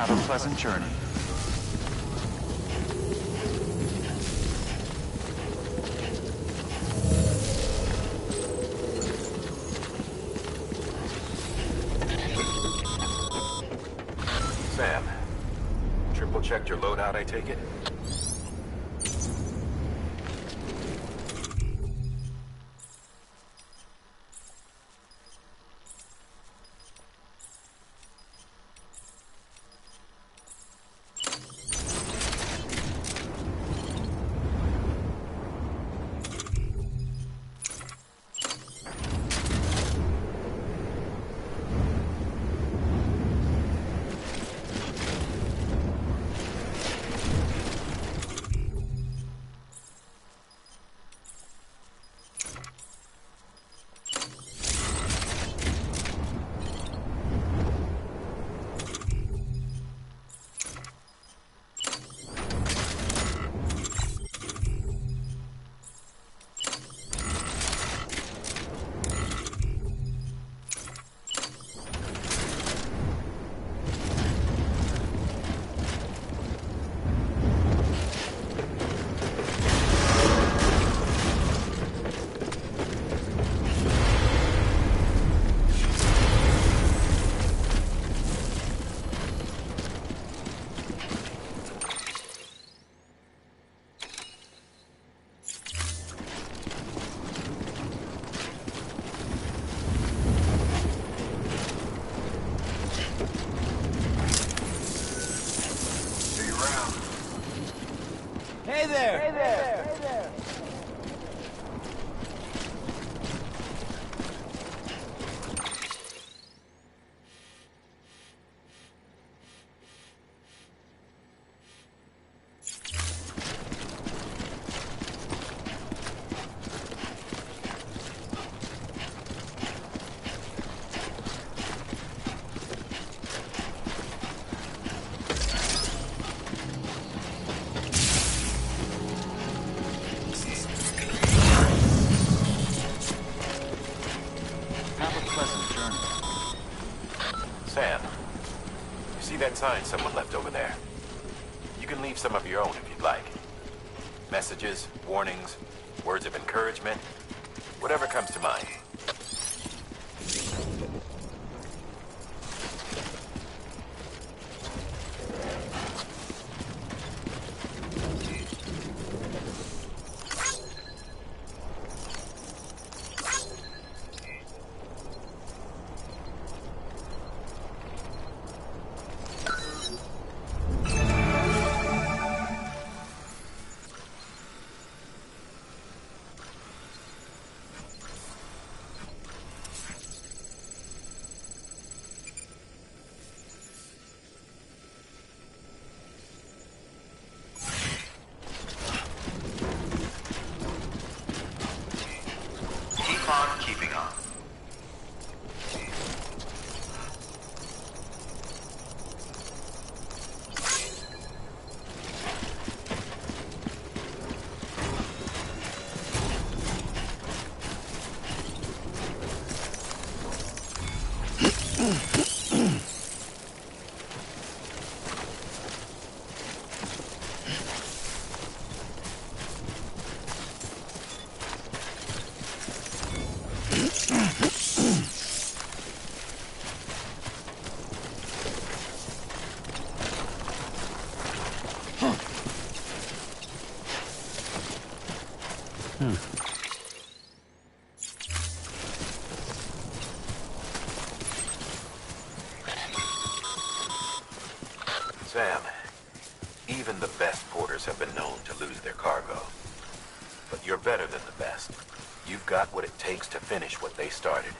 Have a pleasant journey. Sam, triple checked your loadout, I take it? Hey there! Hey there! Hey there! Sam, you see that sign someone left over there? You can leave some of your own if you'd like. Messages, warnings, words of encouragement, whatever comes to mind. Keep on keeping on. Sam, even the best porters have been known to lose their cargo. But you're better than the best. You've got what it takes to finish what they started.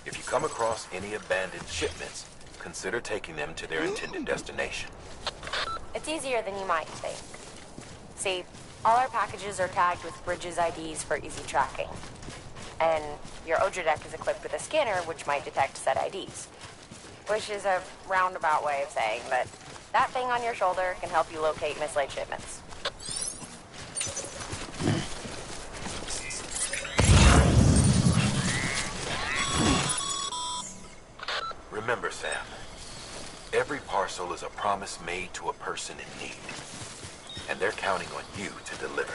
If you come across any abandoned shipments, consider taking them to their intended destination. It's easier than you might think. See, all our packages are tagged with Bridges IDs for easy tracking. And your Odra deck is equipped with a scanner which might detect said IDs. Which is a roundabout way of saying that that thing on your shoulder can help you locate mislaid shipments. Remember, Sam, every parcel parcel is a promise made to a person in need. And they're counting on you to deliver.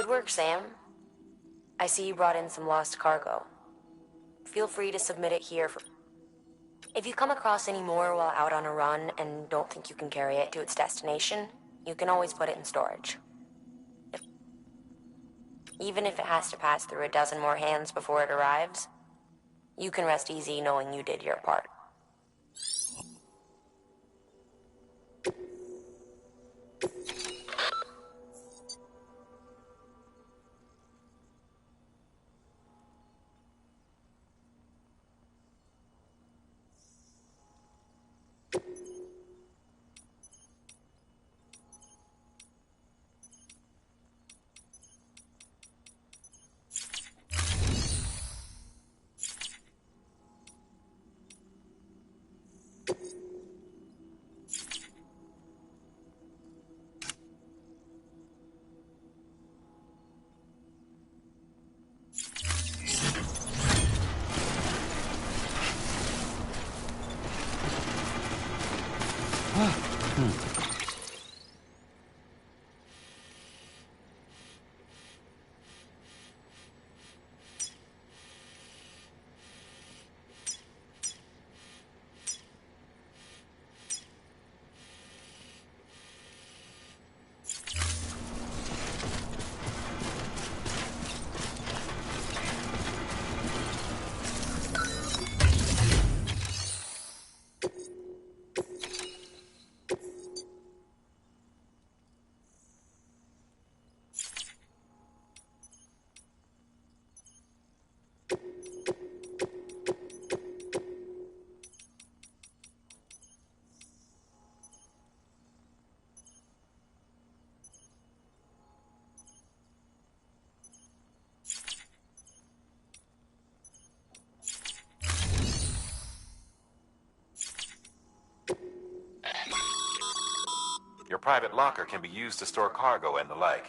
Good work, Sam. I see you brought in some lost cargo. Feel free to submit it here for... If you come across any more while out on a run and don't think you can carry it to its destination, you can always put it in storage. Even if it has to pass through a dozen more hands before it arrives, you can rest easy knowing you did your part. Your private locker can be used to store cargo and the like.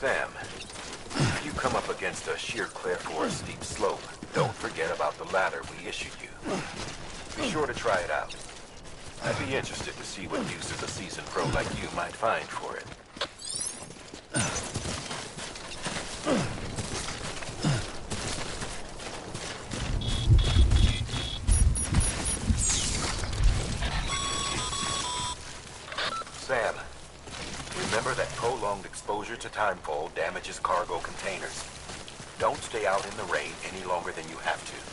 Sam, if you come up against a sheer cliff or a steep slope, don't forget about the ladder we issued you. Be sure to try it out. I'd be interested to see what uses a seasoned pro like you might find for it. Sam, remember that prolonged exposure to timefall damages cargo containers. Don't stay out in the rain any longer than you have to.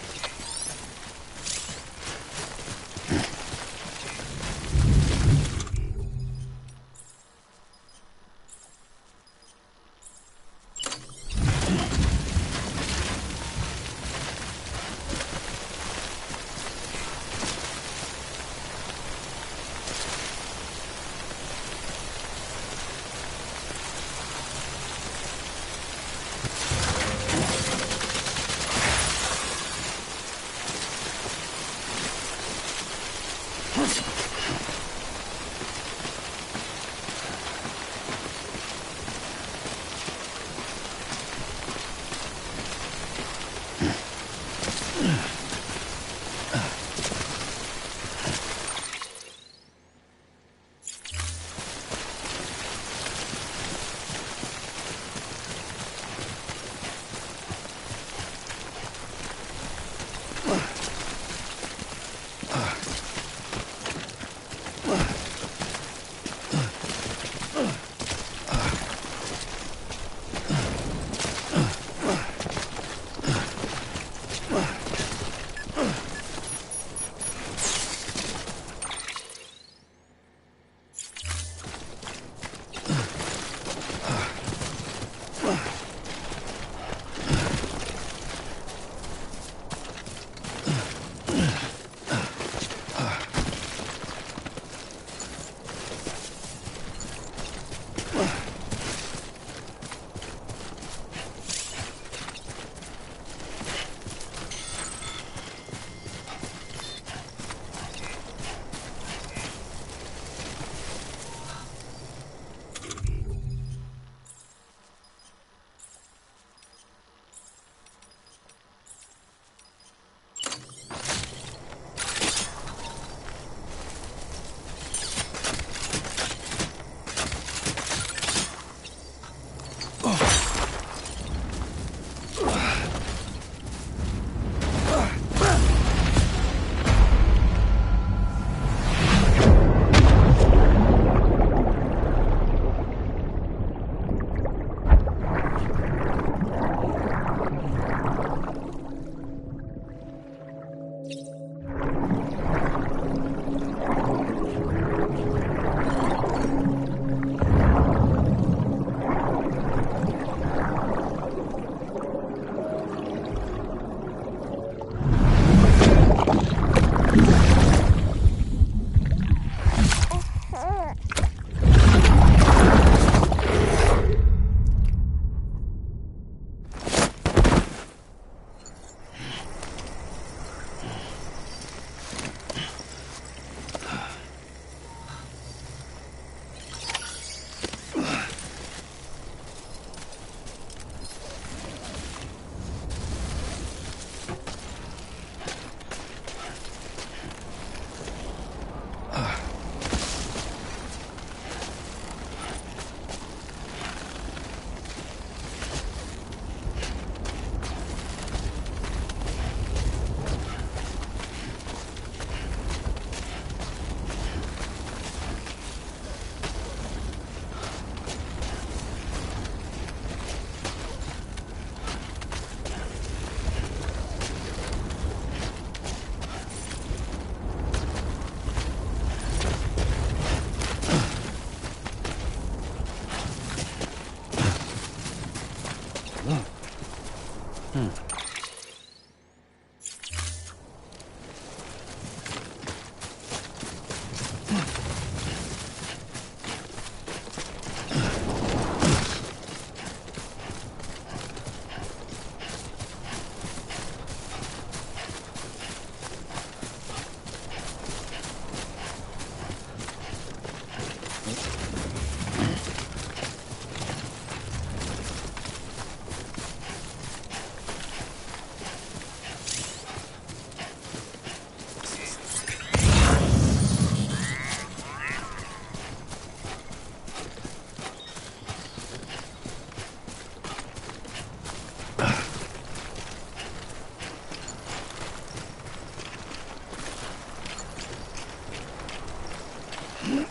God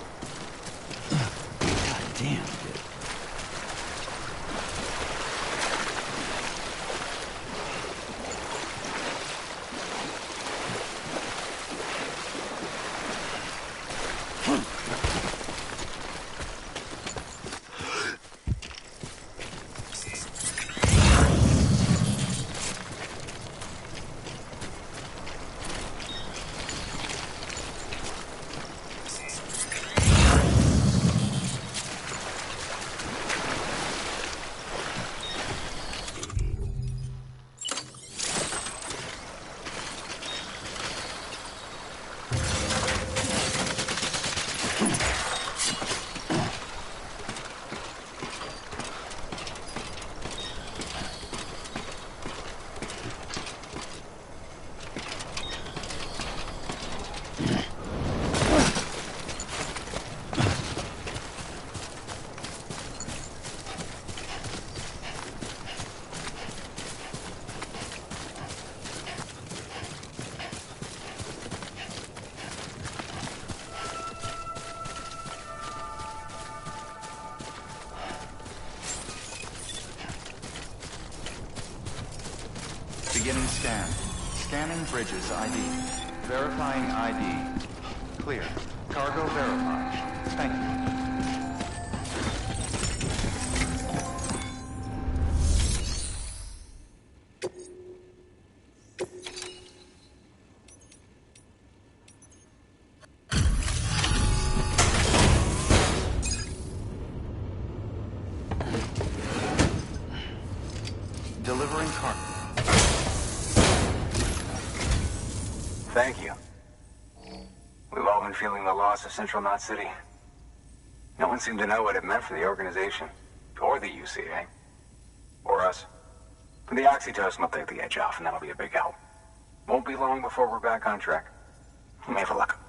damn, dude. Beginning scan. Scanning bridges ID. Verifying ID. Clear. Cargo verified. Thank you. Delivering cargo. Thank you. We've all been feeling the loss of Central Knot City. No one seemed to know what it meant for the organization, or the UCA, or us. But the oxytocin will take the edge off, and that'll be a big help. Won't be long before we're back on track. You may have luck.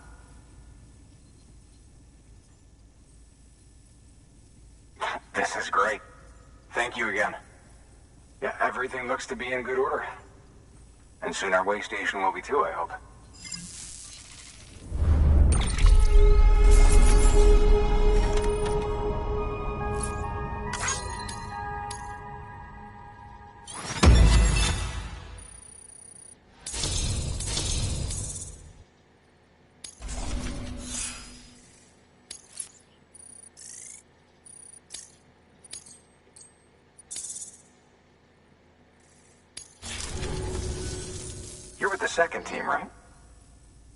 This is great. Thank you again. Yeah, everything looks to be in good order. And soon our way station will be too, I hope. You're with the second team, right?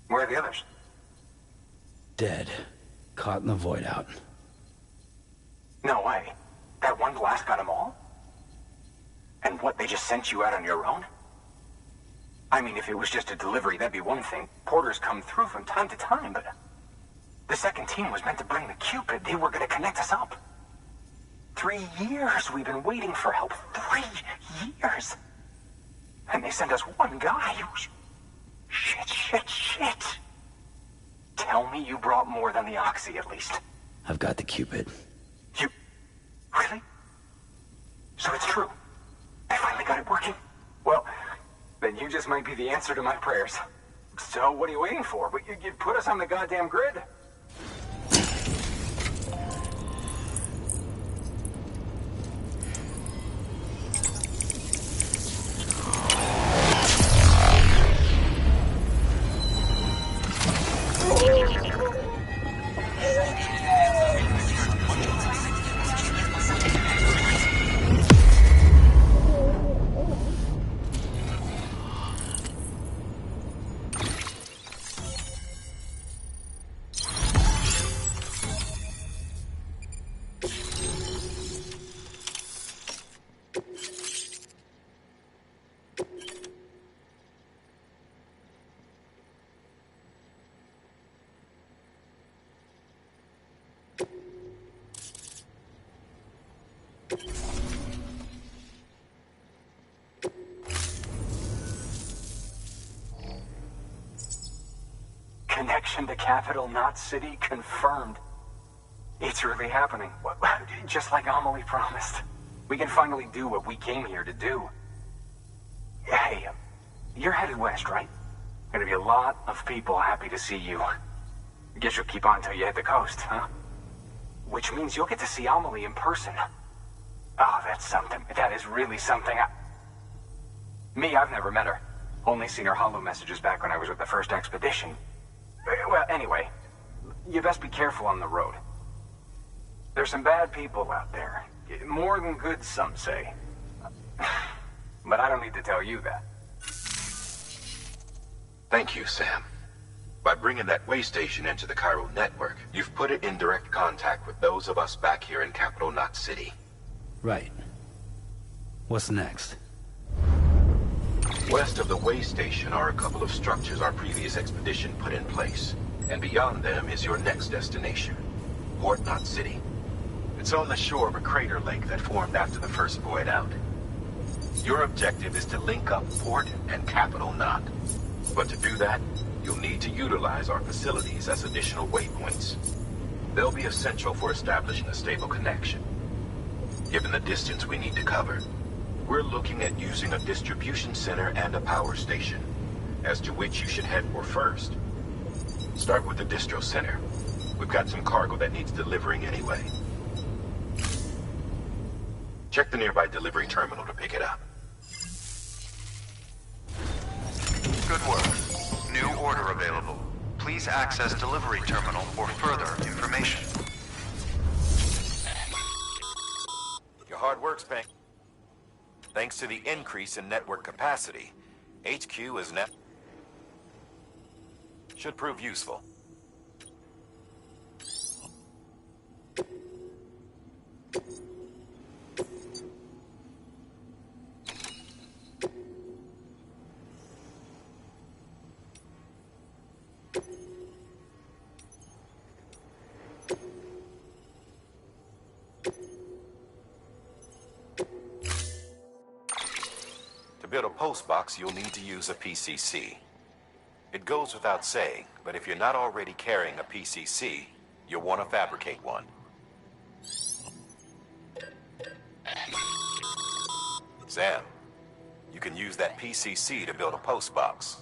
Where are the others? Dead. Caught in the void out. No way. That one blast got them all? And what, they just sent you out on your own? I mean, if it was just a delivery, that'd be one thing. Porters come through from time to time, but... The second team was meant to bring the Cupid. They were gonna connect us up. 3 years we've been waiting for help. 3 years! And they sent us one guy. Shit. Tell me you brought more than the Oxy, at least. I've got the Cupid. You... Really? So it's true. I finally got it working. Well, then you just might be the answer to my prayers. So what are you waiting for? You put us on the goddamn grid. Connection to Capital Knot City confirmed. It's really happening. Just like Amelie promised. We can finally do what we came here to do. Hey, you're headed west, right? Gonna be a lot of people happy to see you. Guess you'll keep on till you hit the coast, huh? Which means you'll get to see Amelie in person. Oh, that's something. That is really something. Me, I've never met her. Only seen her holo messages back when I was with the first expedition. Well, anyway, you best be careful on the road. There's some bad people out there. More than good, some say. But I don't need to tell you that. Thank you, Sam. By bringing that way station into the Cairo network, you've put it in direct contact with those of us back here in Capital Knot City. Right. What's next? West of the way station are a couple of structures our previous expedition put in place. And beyond them is your next destination, Port Knot City. It's on the shore of a crater lake that formed after the first void out. Your objective is to link up Port and Capital Knot. But to do that, you'll need to utilize our facilities as additional waypoints. They'll be essential for establishing a stable connection. Given the distance we need to cover, we're looking at using a distribution center and a power station, as to which you should head for first. Start with the distro center. We've got some cargo that needs delivering anyway. Check the nearby delivery terminal to pick it up. Good work. New order available. Please access delivery terminal for further information. Your hard work's paying. Thanks to the increase in network capacity, HQ is now... should prove useful. To build a post box, you'll need to use a PCC. It goes without saying, but if you're not already carrying a PCC, you'll want to fabricate one. Sam, you can use that PCC to build a post box.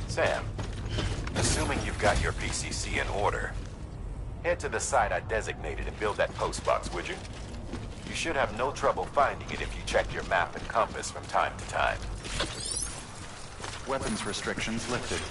Sam, assuming you've got your PCC in order, head to the site I designated and build that post box, would you? You should have no trouble finding it if you check your map and compass from time to time. Weapons restrictions lifted.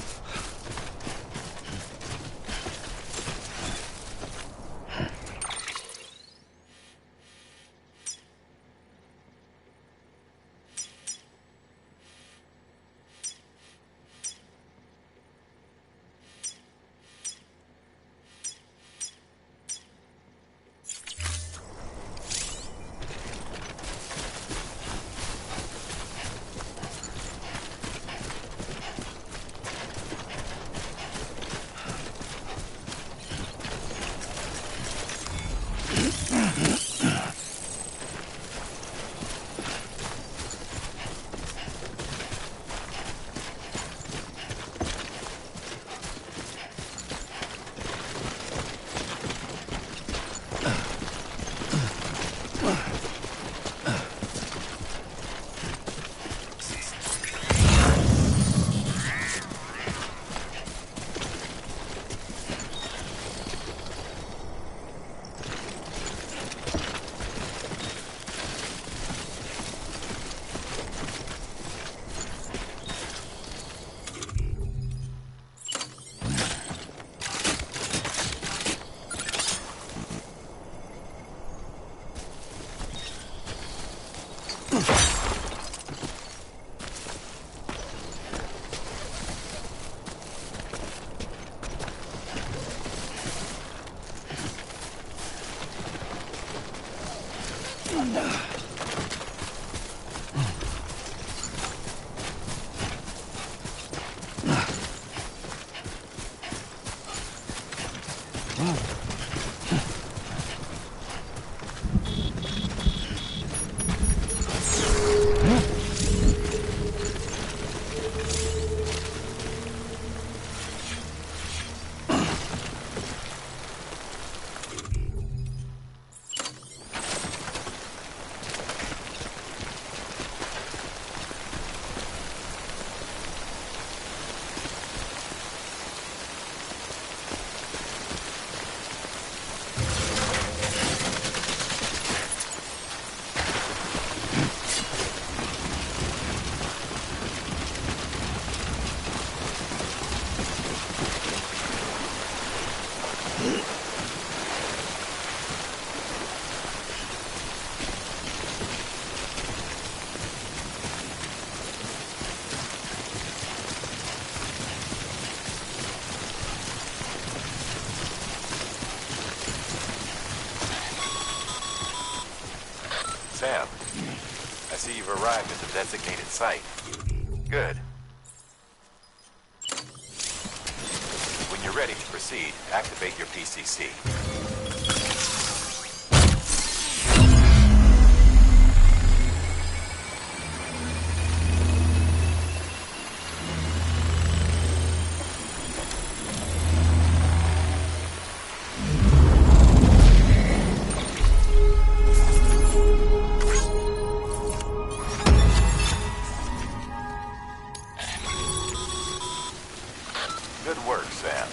Sam, I see you've arrived at the designated site. Good. When you're ready to proceed, activate your PCC. Good work, Sam.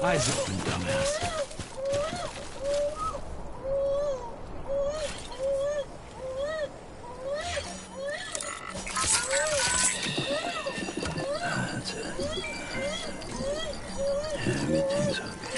Eyes open, dumbass. That's it. Everything's okay.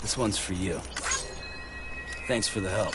This one's for you. Thanks for the help.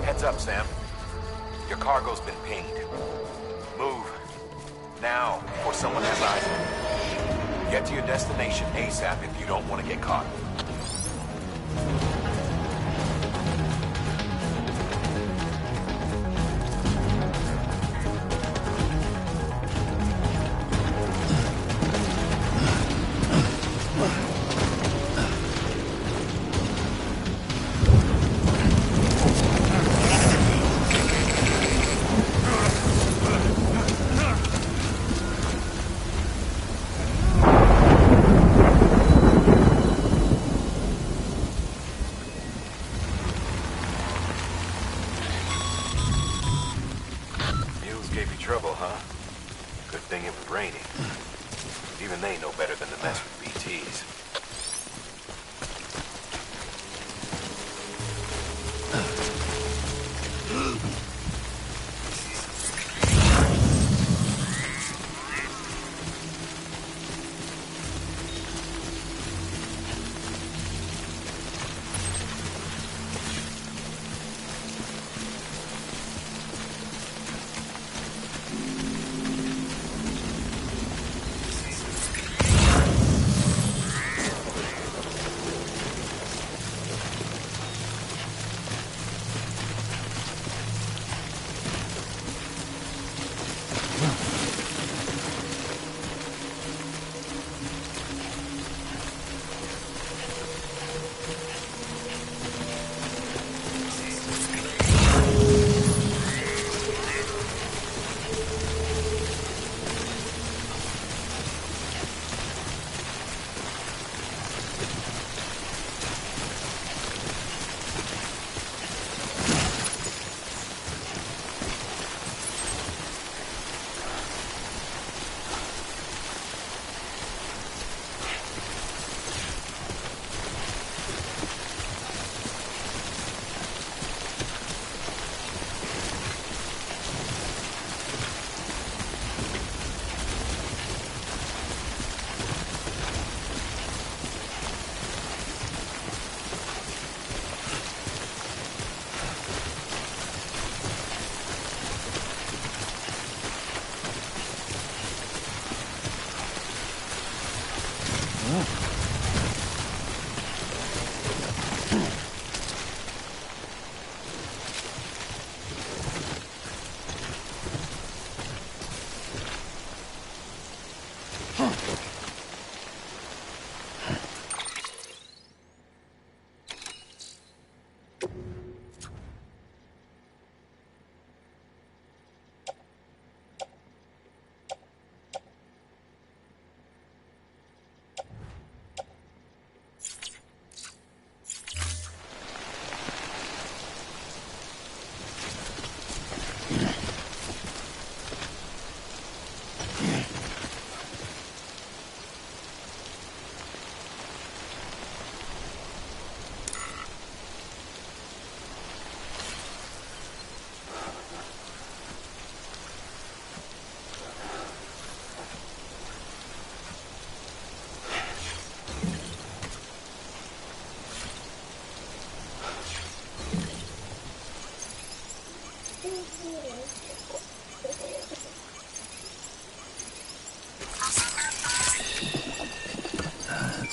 Heads up, Sam. Your cargo's been pinged. Move. Now, before someone has eyes on you. Get to your destination ASAP if you don't want to get caught. Gave you trouble, huh? Good thing it was raining. Even they know better than to mess with BTs. That's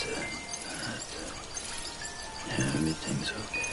it. Yeah, everything's okay.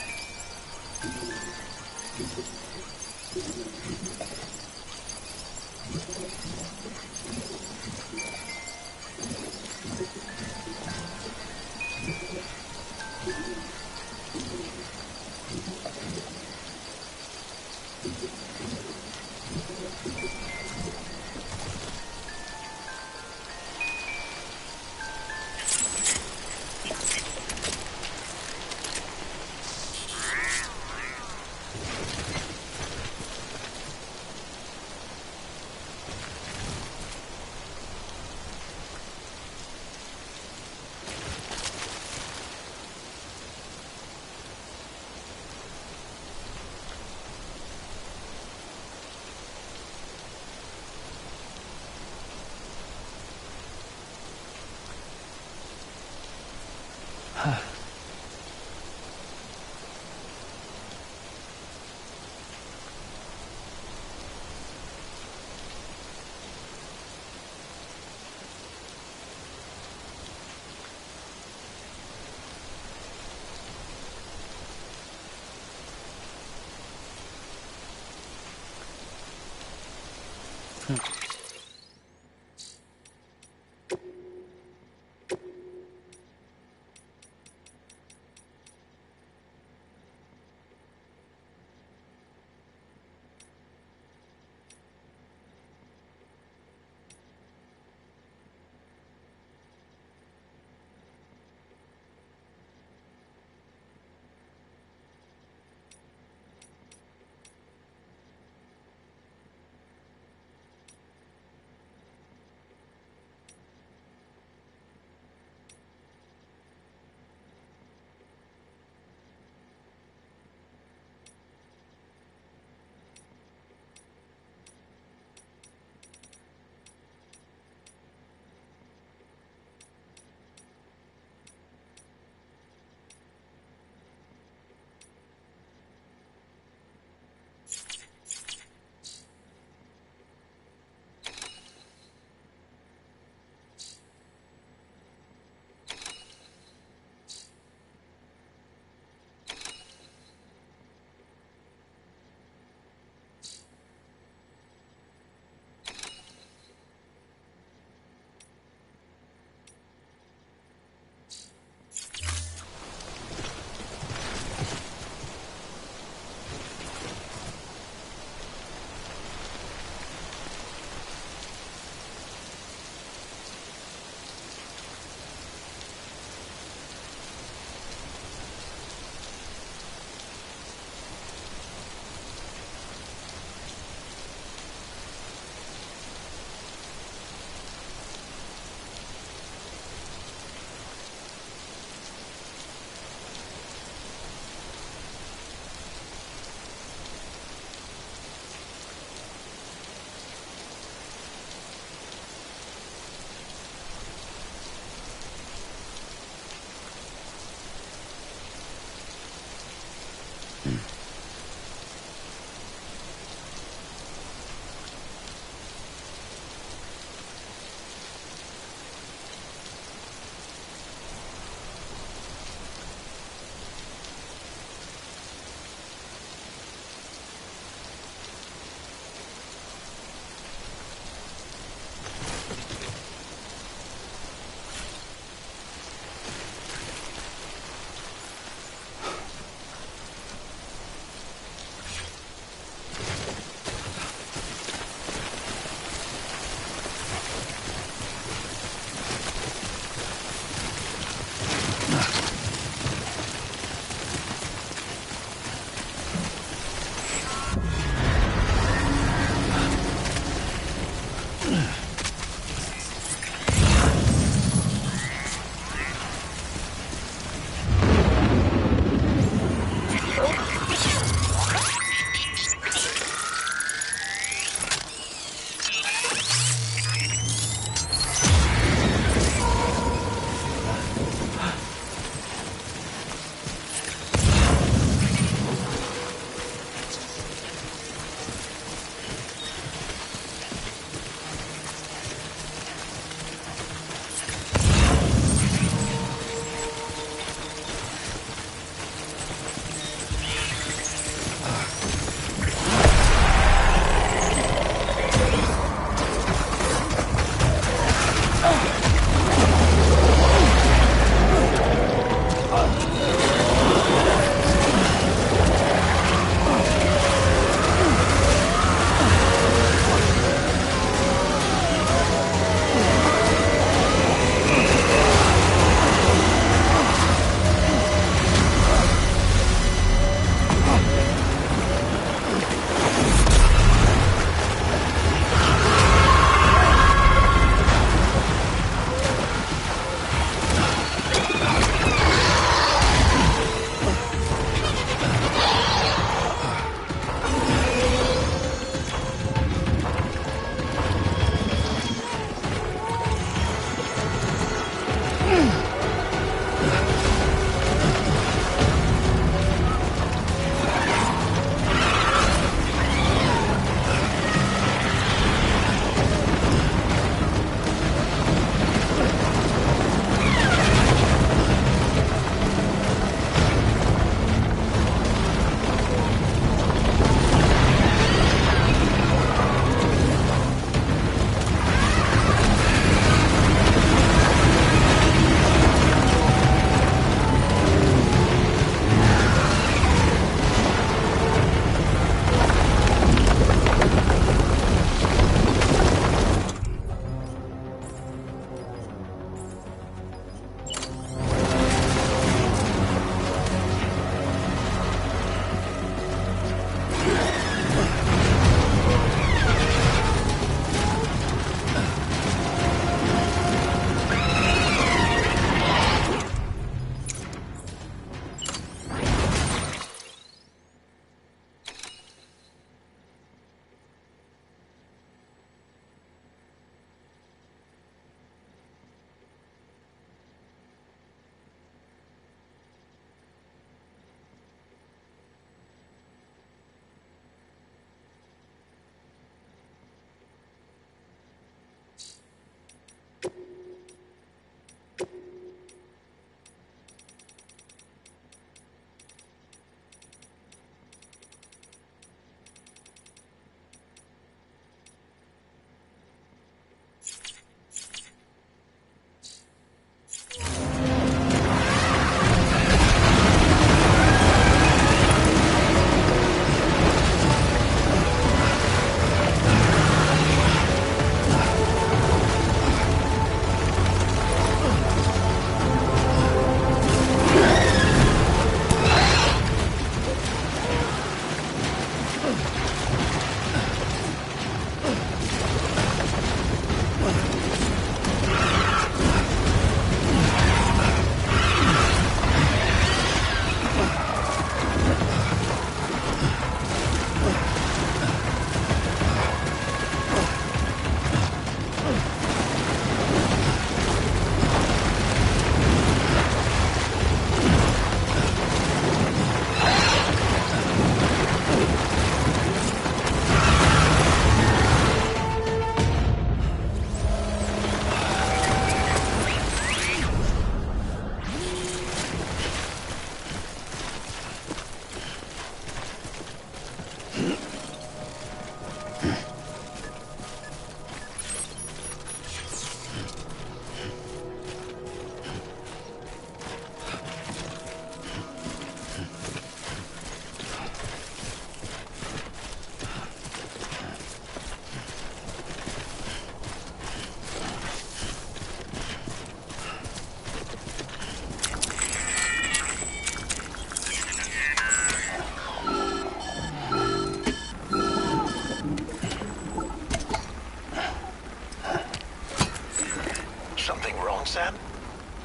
Something wrong, Sam?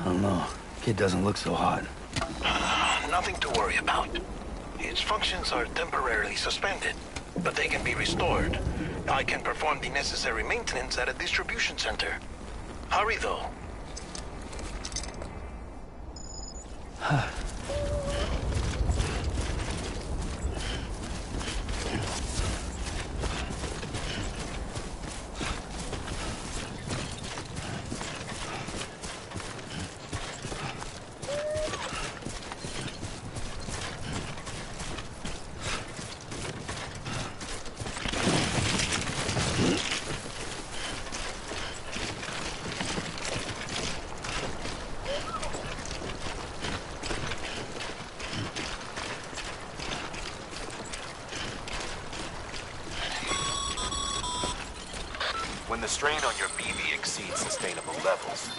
I don't know. Kid doesn't look so hot. Nothing to worry about. Its functions are temporarily suspended, but they can be restored. I can perform the necessary maintenance at a distribution center. Hurry, though. When the strain on your BB exceeds sustainable levels,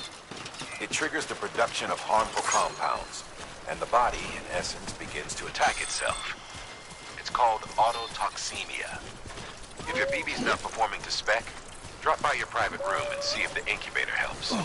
it triggers the production of harmful compounds, and the body, in essence, begins to attack itself. It's called autotoxemia. If your BB's not performing to spec, drop by your private room and see if the incubator helps.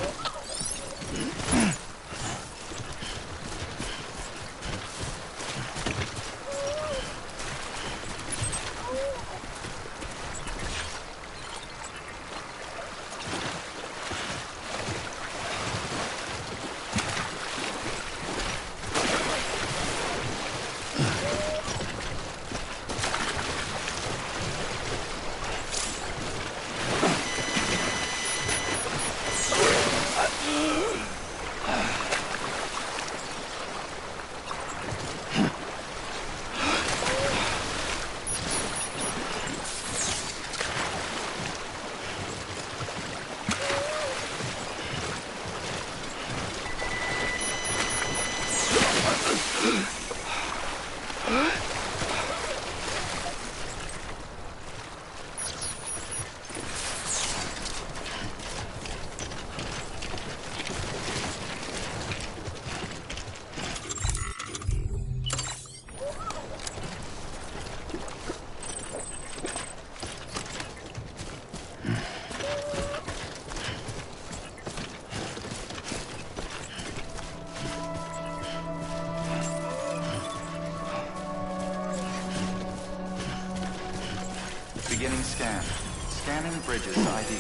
Beginning scan. Scanning bridges ID.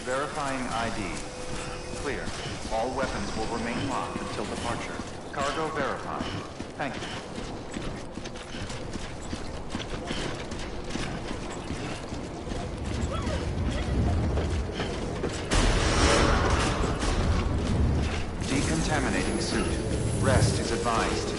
Verifying ID. Clear. All weapons will remain locked until departure. Cargo verified. Thank you. Decontaminating suit. Rest is advised.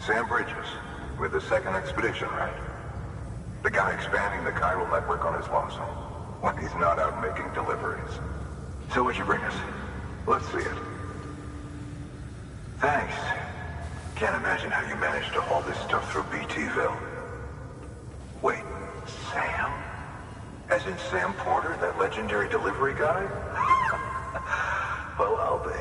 Sam Bridges, with the second expedition, right? The guy expanding the chiral network on his lonesome, when he's not out making deliveries. So what'd you bring us? Let's see it. Thanks. Can't imagine how you managed to haul this stuff through BTville. Wait, Sam? As in Sam Porter, that legendary delivery guy? Well, I'll be.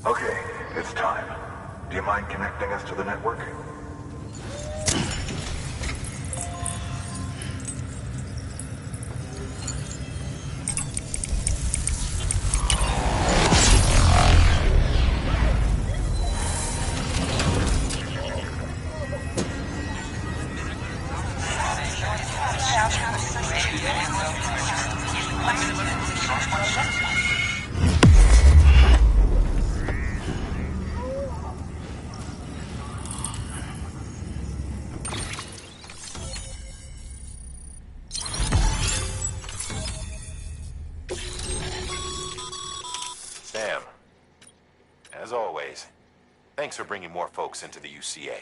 Okay, it's time. Do you mind connecting us to the network? Sam, as always, thanks for bringing more folks into the UCA.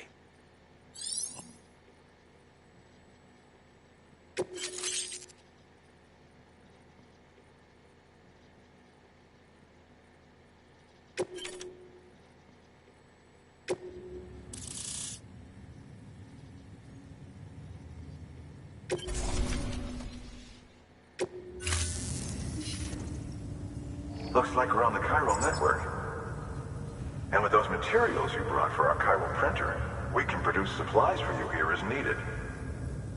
Looks like we're on the chiral network. And with those materials you brought for our chiral printer, we can produce supplies for you here as needed.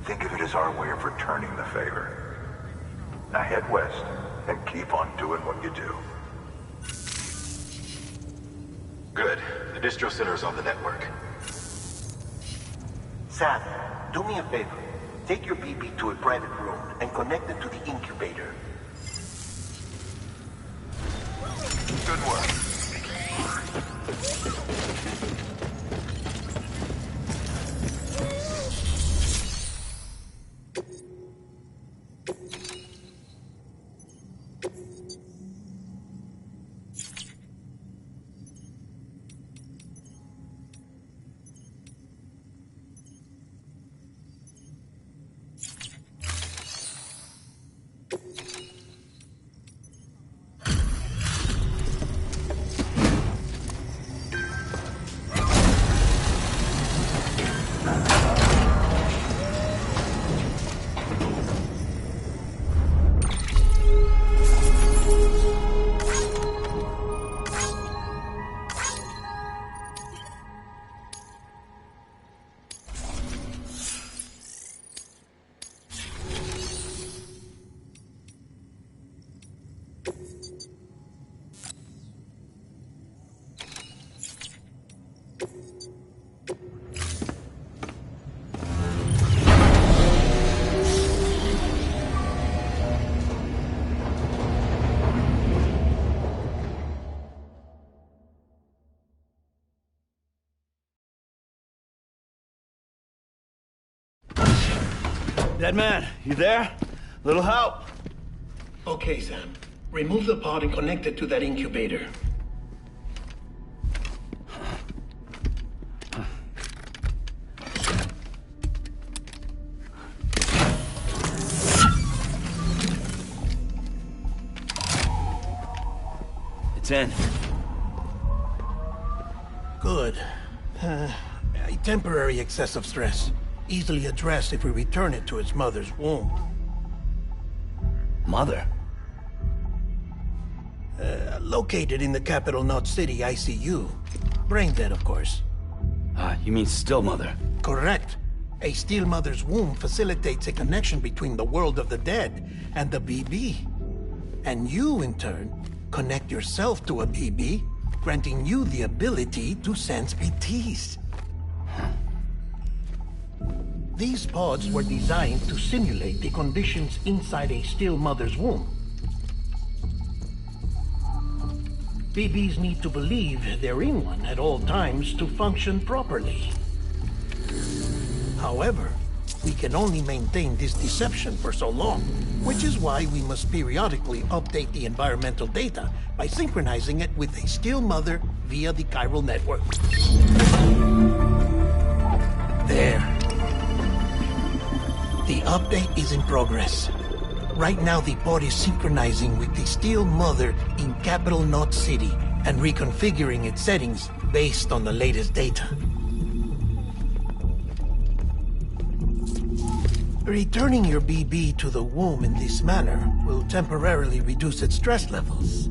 Think of it as our way of returning the favor. Now head west and keep on doing what you do. Good. The distro center is on the network. Sam, do me a favor. Take your BB to a private room and connect it to the incubator. Good work. Dead man, you there? Little help? Okay, Sam. Remove the pod and connect it to that incubator. It's in. Good. A temporary excessive stress. Easily addressed if we return it to its mother's womb. Mother? Located in the capital Knot City ICU. Brain dead, of course. You mean still mother? Correct. A still mother's womb facilitates a connection between the world of the dead and the BB. And you, in turn, connect yourself to a BB, granting you the ability to sense BTs. These pods were designed to simulate the conditions inside a still mother's womb. BBs need to believe they're in one at all times to function properly. However, we can only maintain this deception for so long, which is why we must periodically update the environmental data by synchronizing it with a still mother via the chiral network. There. The update is in progress. Right now, the pod is synchronizing with the still mother in capital Knot City and reconfiguring its settings based on the latest data. Returning your BB to the womb in this manner will temporarily reduce its stress levels.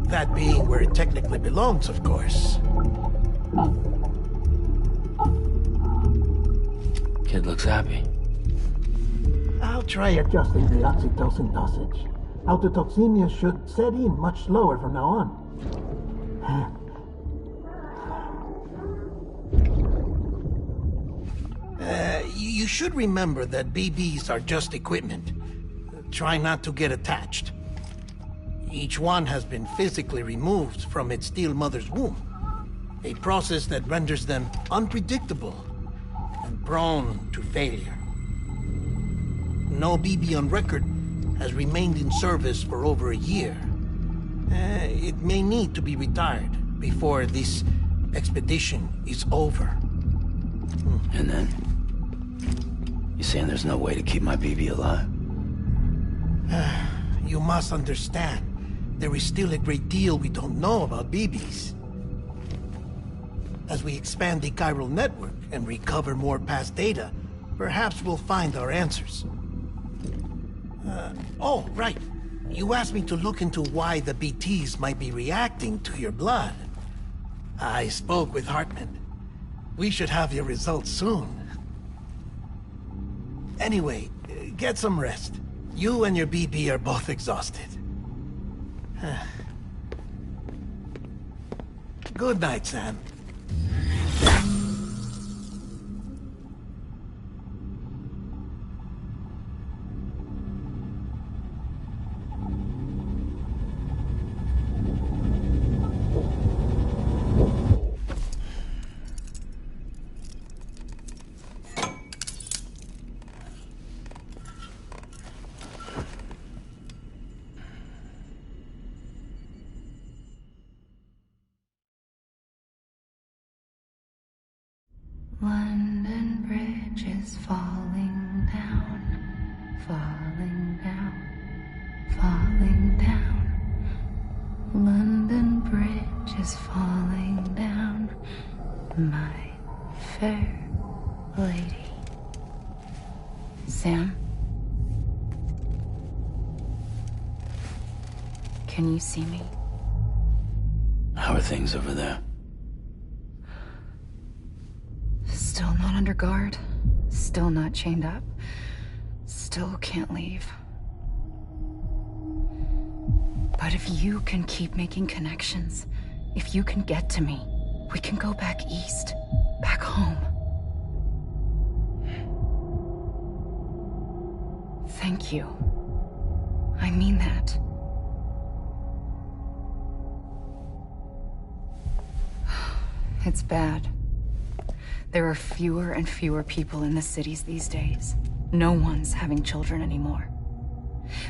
That being where it technically belongs, of course. Kid looks happy. I'll try adjusting the oxytocin dosage. Autotoxemia should set in much slower from now on. You should remember that BBs are just equipment. try not to get attached. Each one has been physically removed from its steel mother's womb. A process that renders them unpredictable and prone to failure. No BB on record has remained in service for over a year. It may need to be retired before this expedition is over. And then? You saying there's no way to keep my BB alive? You must understand, there is still a great deal we don't know about BBs. As we expand the chiral network and recover more past data, perhaps we'll find our answers. Oh, right. You asked me to look into why the BTs might be reacting to your blood. I spoke with Hartman. We should have your results soon. Anyway, get some rest. You and your BB are both exhausted. Good night, Sam. London Bridge is falling down, falling down, falling down. London Bridge is falling down, my fair lady. Sam? Can you see me? How are things over there? Still not under guard, still not chained up, still can't leave. But if you can keep making connections, if you can get to me, we can go back east, back home. Thank you. I mean that. It's bad. There are fewer and fewer people in the cities these days. No one's having children anymore.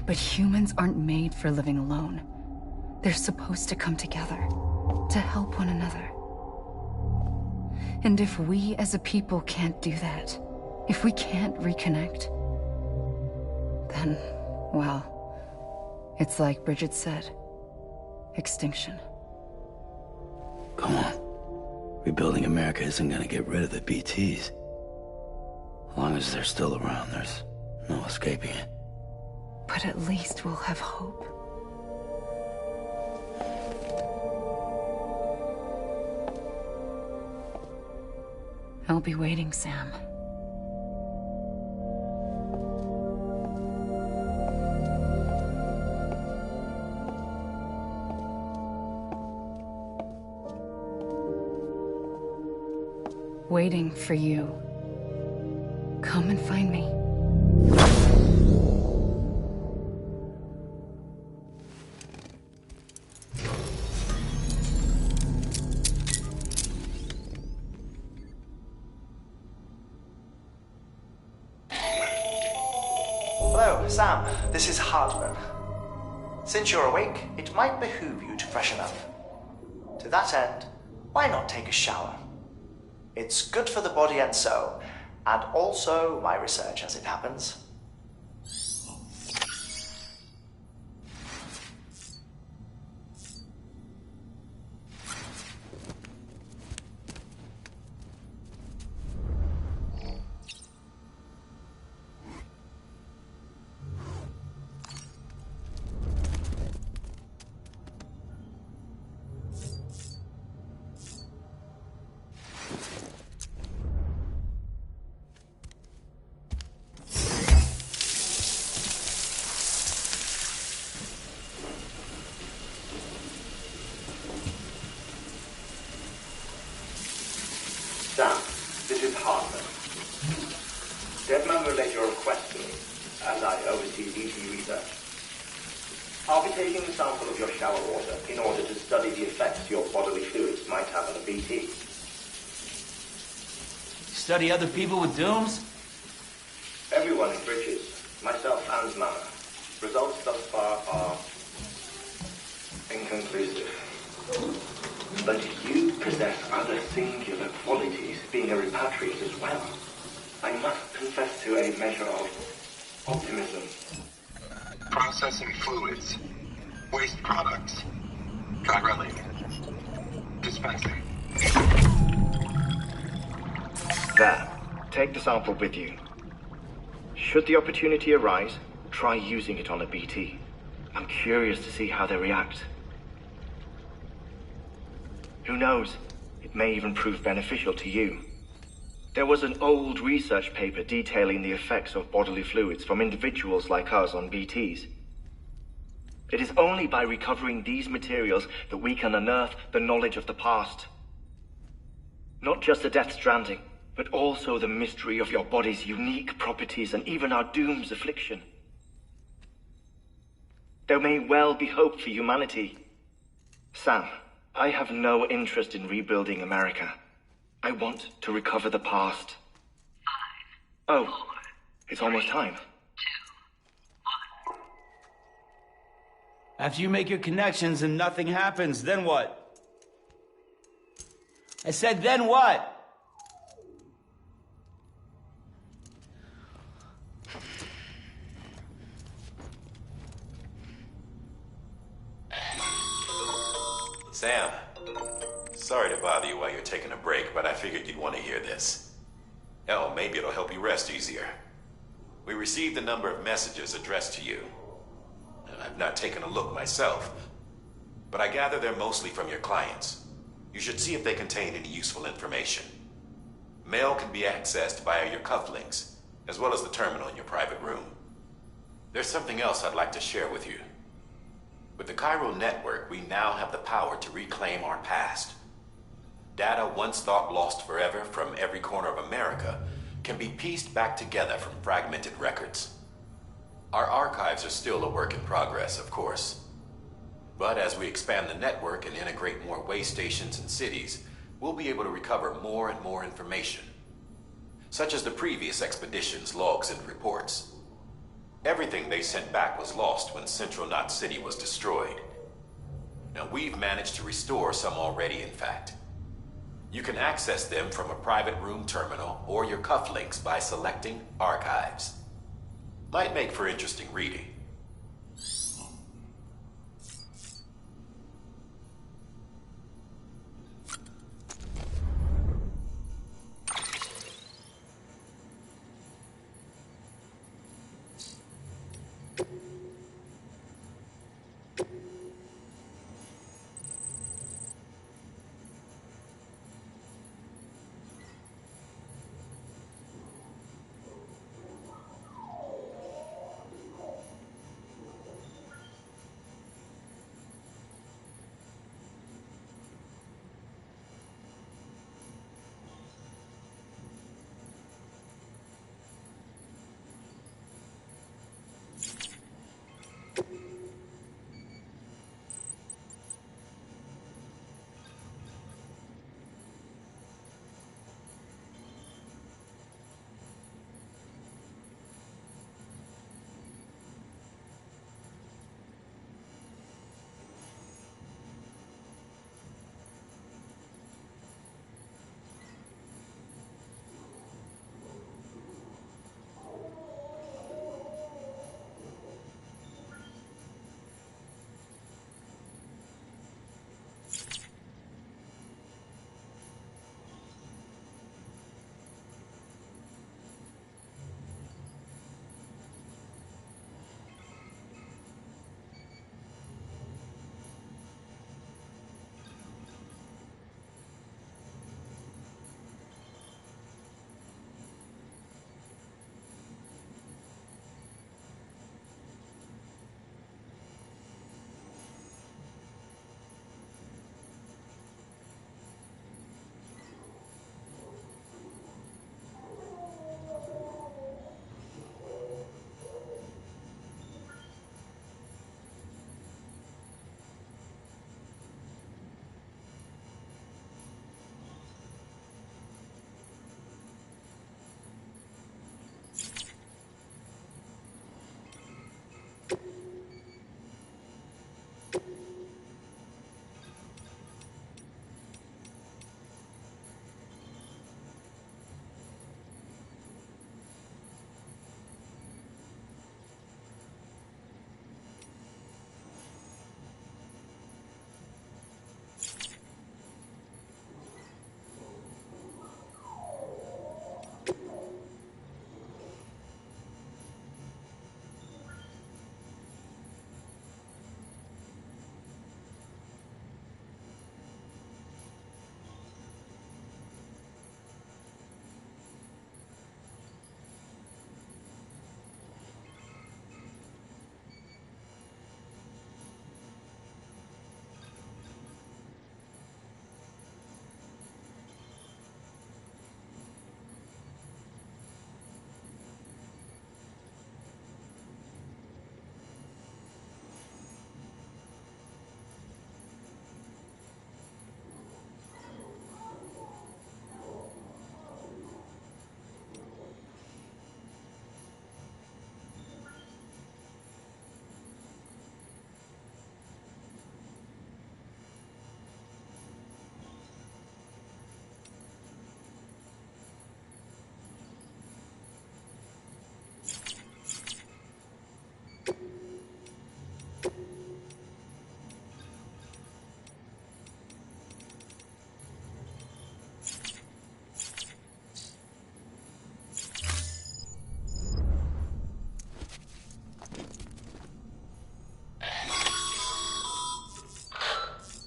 But humans aren't made for living alone. They're supposed to come together, to help one another. And if we as a people can't do that, if we can't reconnect, then, well, it's like Bridget said, extinction. Come on. Rebuilding America isn't gonna get rid of the BTs. As long as they're still around, there's no escaping it. But at least we'll have hope. I'll be waiting, Sam. Waiting for you. Come and find me. Hello, Sam. This is Hartman. Since you're awake, it might behoove you to freshen up. To that end, why not take a shower? It's good for the body and soul, and also my research as it happens. Sam, this is Hartman. Deadman relayed your request to me. as I oversee BT research. I'll be taking a sample of your shower water in order to study the effects your bodily fluids might have on a BT. Study other people with dooms? Everyone in Bridges, myself and Mama. Results thus far are inconclusive. But you possess other singular qualities, being a repatriate as well. I must confess to a measure of optimism. Processing fluids. Waste products. Dry dispensing. There. Take the sample with you. Should the opportunity arise, try using it on a BT. I'm curious to see how they react. Who knows? It may even prove beneficial to you. There was an old research paper detailing the effects of bodily fluids from individuals like us on BTs. It is only by recovering these materials that we can unearth the knowledge of the past. Not just the Death Stranding, but also the mystery of your body's unique properties and even our doom's affliction. There may well be hope for humanity. Sam, I have no interest in rebuilding America. I want to recover the past. 5, 4, it's almost time. 2, 1. After you make your connections and nothing happens, then what? I said, then what? Sam, sorry to bother you while you're taking a break, but I figured you'd want to hear this. Hell, maybe it'll help you rest easier. We received a number of messages addressed to you. I've not taken a look myself, but I gather they're mostly from your clients. You should see if they contain any useful information. Mail can be accessed via your cufflinks, as well as the terminal in your private room. There's something else I'd like to share with you. With the Cairo network, we now have the power to reclaim our past. Data once thought lost forever from every corner of America can be pieced back together from fragmented records. Our archives are still a work in progress, of course. But as we expand the network and integrate more way stations and cities, we'll be able to recover more and more information, such as the previous expedition's logs and reports. Everything they sent back was lost when Central Knot City was destroyed. Now, we've managed to restore some already, in fact. You can access them from a private room terminal or your cufflinks by selecting Archives. Might make for interesting reading.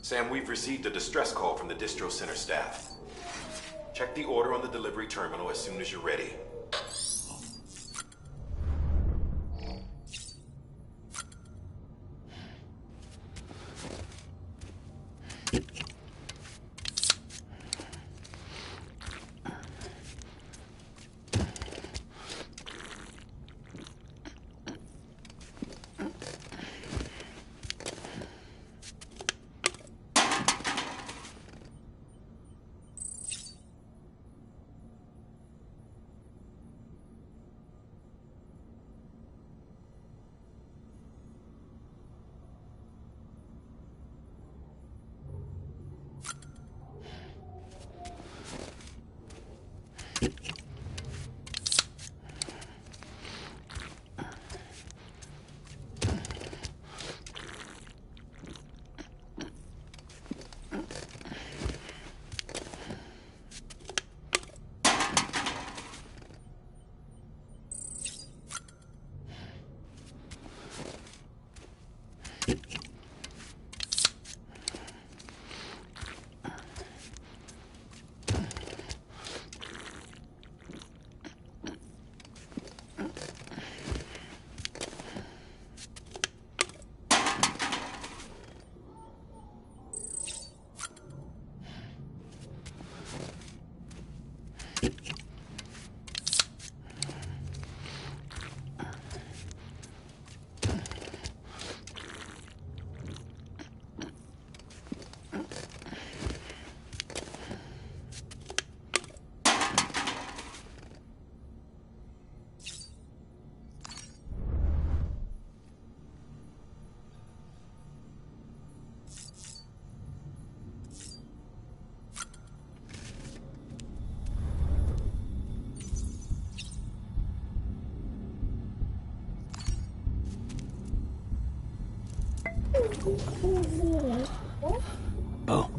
Sam, we've received a distress call from the distro center staff. Check the order on the delivery terminal as soon as you're ready. Bo.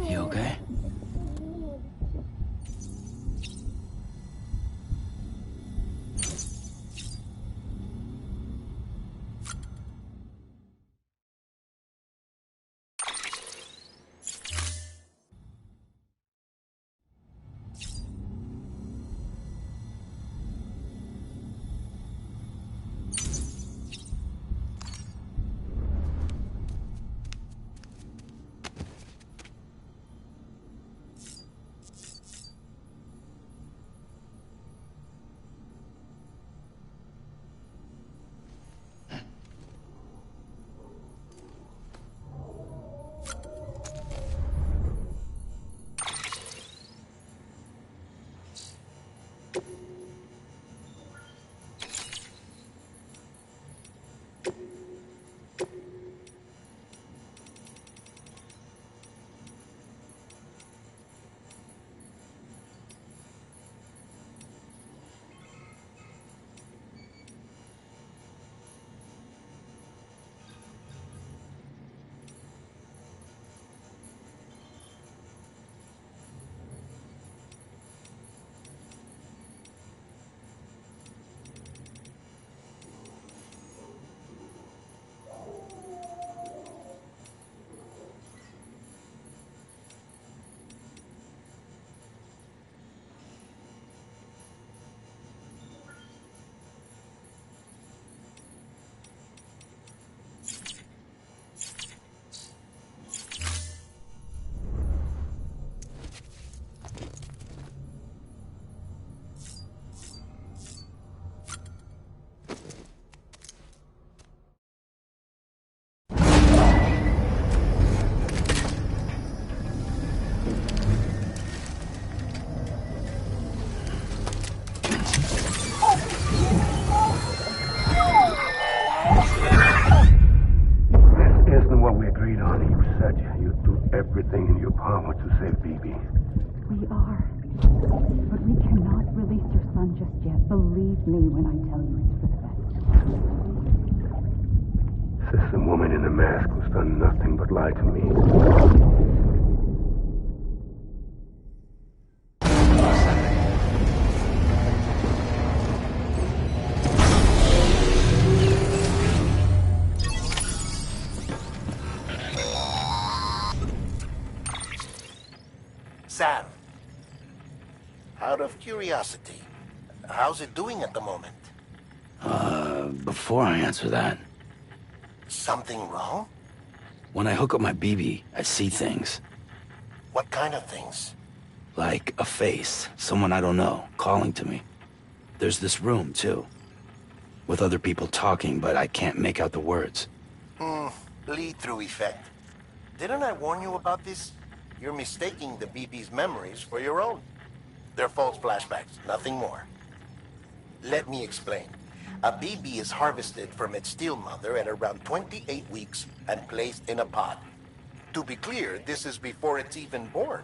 You okay? Everything in your power to save BB. We are. Trust me when I tell you it's for the best. Says the woman in the mask who's done nothing but lie to me. Sam, out of curiosity, how's it doing at the moment? Before I answer that, Something wrong? when I hook up my BB, I see things. What kind of things? Like a face, someone I don't know, calling to me. There's this room, too. With other people talking, but I can't make out the words. Lead-through effect. Didn't I warn you about this? You're mistaking the BB's memories for your own. They're false flashbacks, nothing more. Let me explain. A BB is harvested from its steel mother at around 28 weeks and placed in a pod. To be clear, this is before it's even born.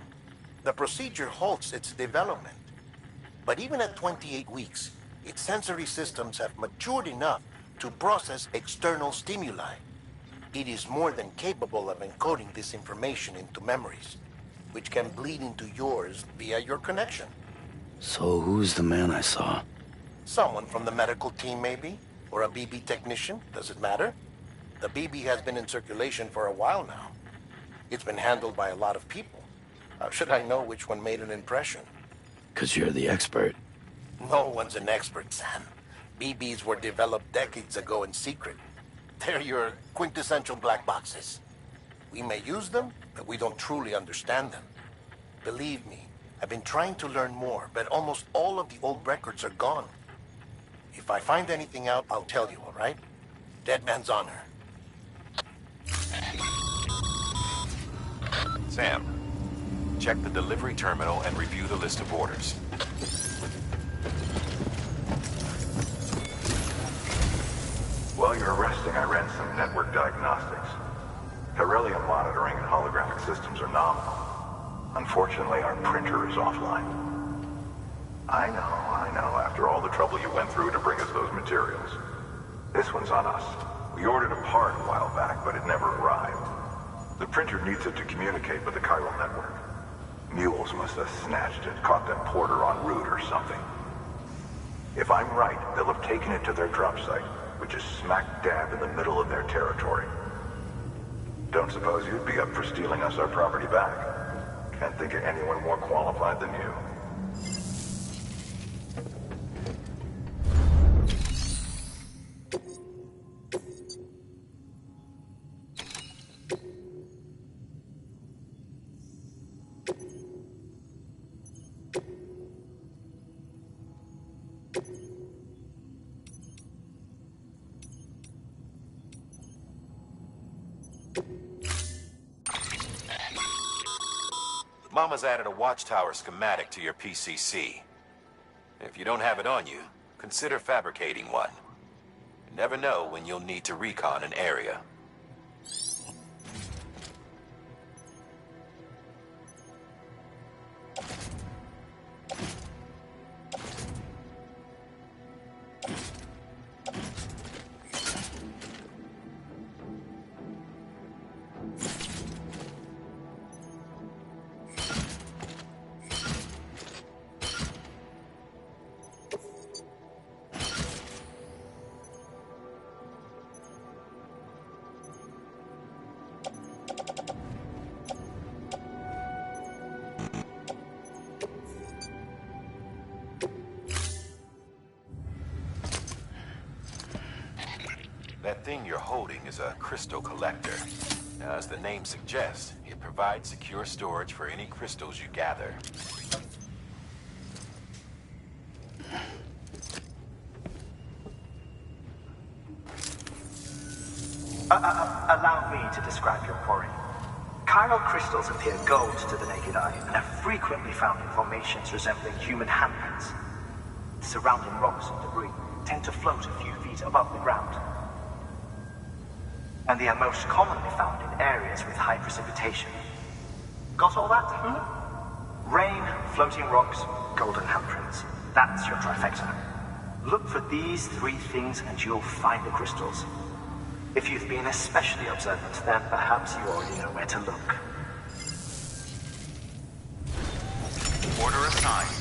The procedure halts its development. But even at 28 weeks, its sensory systems have matured enough to process external stimuli. It is more than capable of encoding this information into memories, which can bleed into yours via your connection. So who's the man I saw? Someone from the medical team, maybe? Or a BB technician? Does it matter? The BB has been in circulation for a while now. It's been handled by a lot of people. How should I know which one made an impression? 'Cause you're the expert. No one's an expert, Sam. BBs were developed decades ago in secret. They're your quintessential black boxes. We may use them, but we don't truly understand them. Believe me, I've been trying to learn more, but almost all of the old records are gone. If I find anything out, I'll tell you, all right? Dead man's honor. Sam, check the delivery terminal and review the list of orders. While you're resting, I ran some network diagnostics. Beryllium monitoring and holographic systems are nominal. Unfortunately, our printer is offline. I know. After all the trouble you went through to bring us those materials. This one's on us. We ordered a part a while back, but it never arrived. The printer needs it to communicate with the chiral network. Mules must have snatched it, caught that porter en route or something. If I'm right, they'll have taken it to their drop site, which is smack dab in the middle of their territory. Don't suppose you'd be up for stealing us our property back? Can't think of anyone more qualified than you. Mama's added a watchtower schematic to your PCC. If you don't have it on you, consider fabricating one. You never know when you'll need to recon an area. That thing you're holding is a crystal collector. Now, as the name suggests, it provides secure storage for any crystals you gather. Allow me to describe your quarry. Chiral crystals appear gold to the naked eye and are frequently found in formations resembling human handprints. The surrounding rocks and debris tend to float a few feet above the ground. And they are most commonly found in areas with high precipitation. Got all that? Rain, floating rocks, golden handprints. That's your trifecta. Look for these 3 things and you'll find the crystals. If you've been especially observant, then perhaps you already know where to look. Order assigned.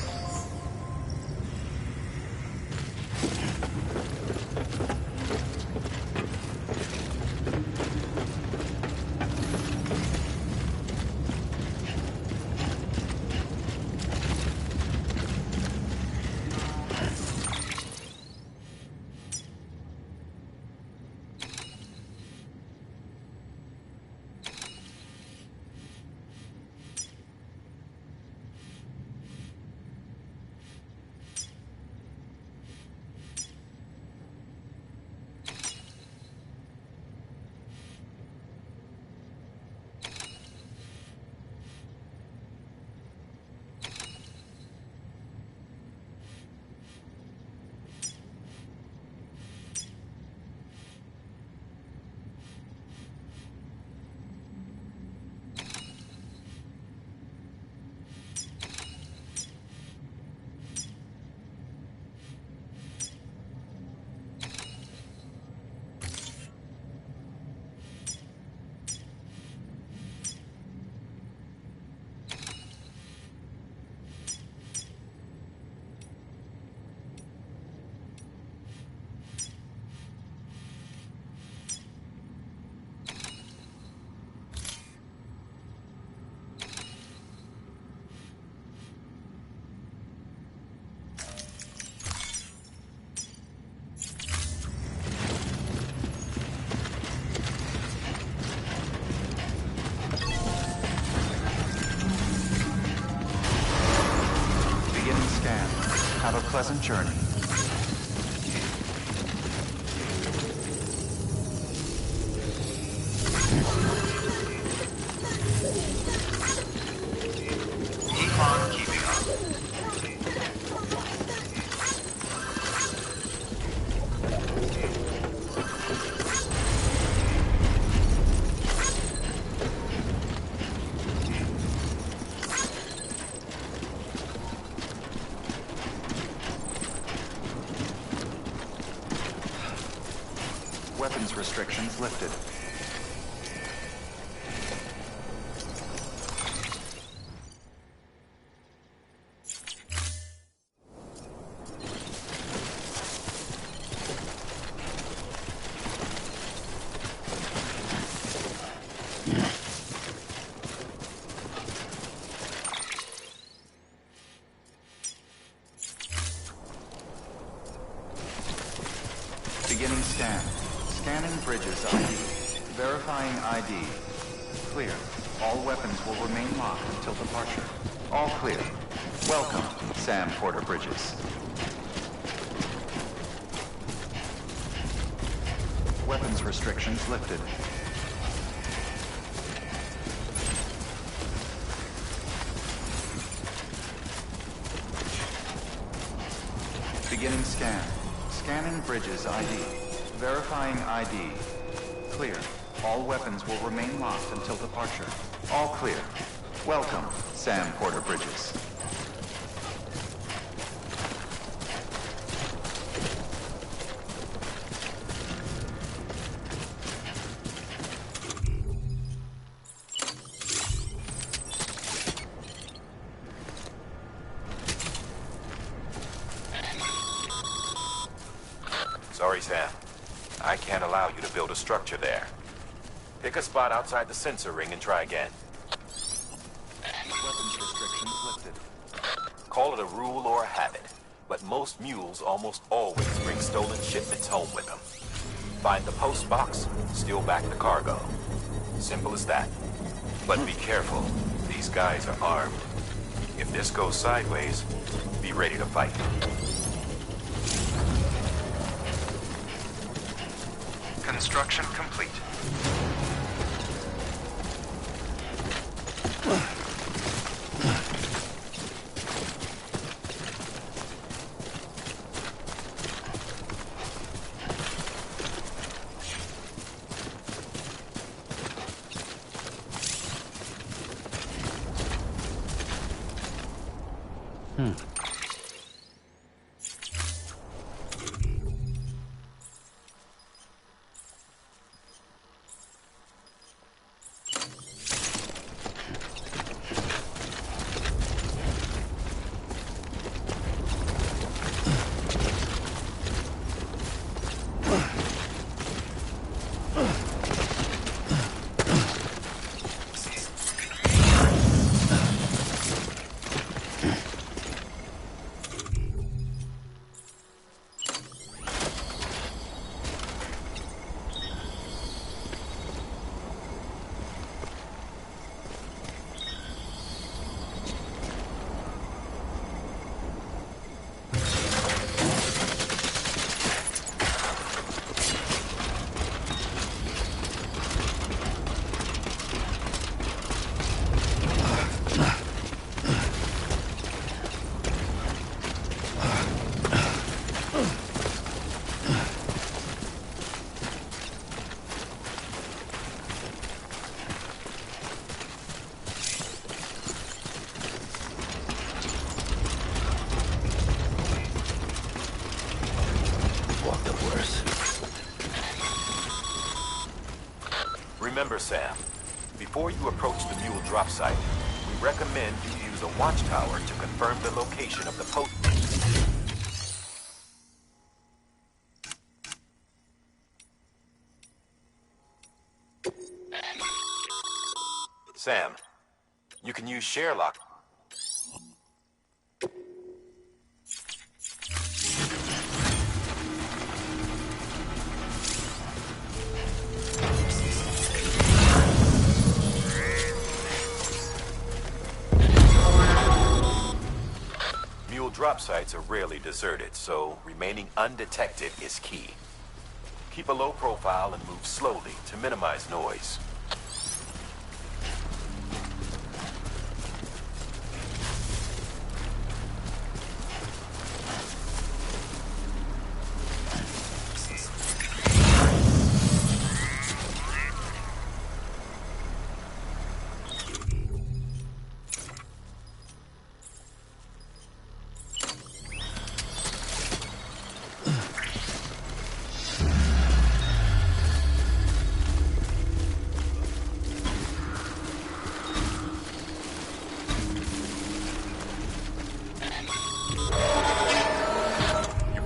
Have a pleasant journey. Keep on keeping up. Weapons restrictions lifted. Beginning scan. Scanning bridges ID. Verifying ID. Clear. All weapons will remain locked until departure. All clear. Welcome, Sam Porter Bridges. Weapons restrictions lifted. Beginning scan. Scanning bridges ID. Verifying ID. Clear. All weapons will remain locked until departure. All clear. Welcome, Sam Porter Bridges. Sorry, Sam. I can't allow you to build a structure there. Pick a spot outside the sensor ring and try again. Weapons restrictions lifted. Call it a rule or a habit, but most mules almost always bring stolen shipments home with them. Find the post box, steal back the cargo. Simple as that. But be careful. These guys are armed. If this goes sideways, be ready to fight. Construction complete. Remember, Sam, before you approach the mule drop site, we recommend you use a watchtower to confirm the location of the post. Sam, you can use share lock. Mule drop sites are rarely deserted, so remaining undetected is key. Keep a low profile and move slowly to minimize noise.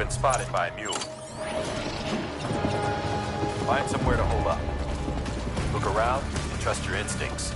Spotted by a mule. Find somewhere to hold up. Look around and trust your instincts.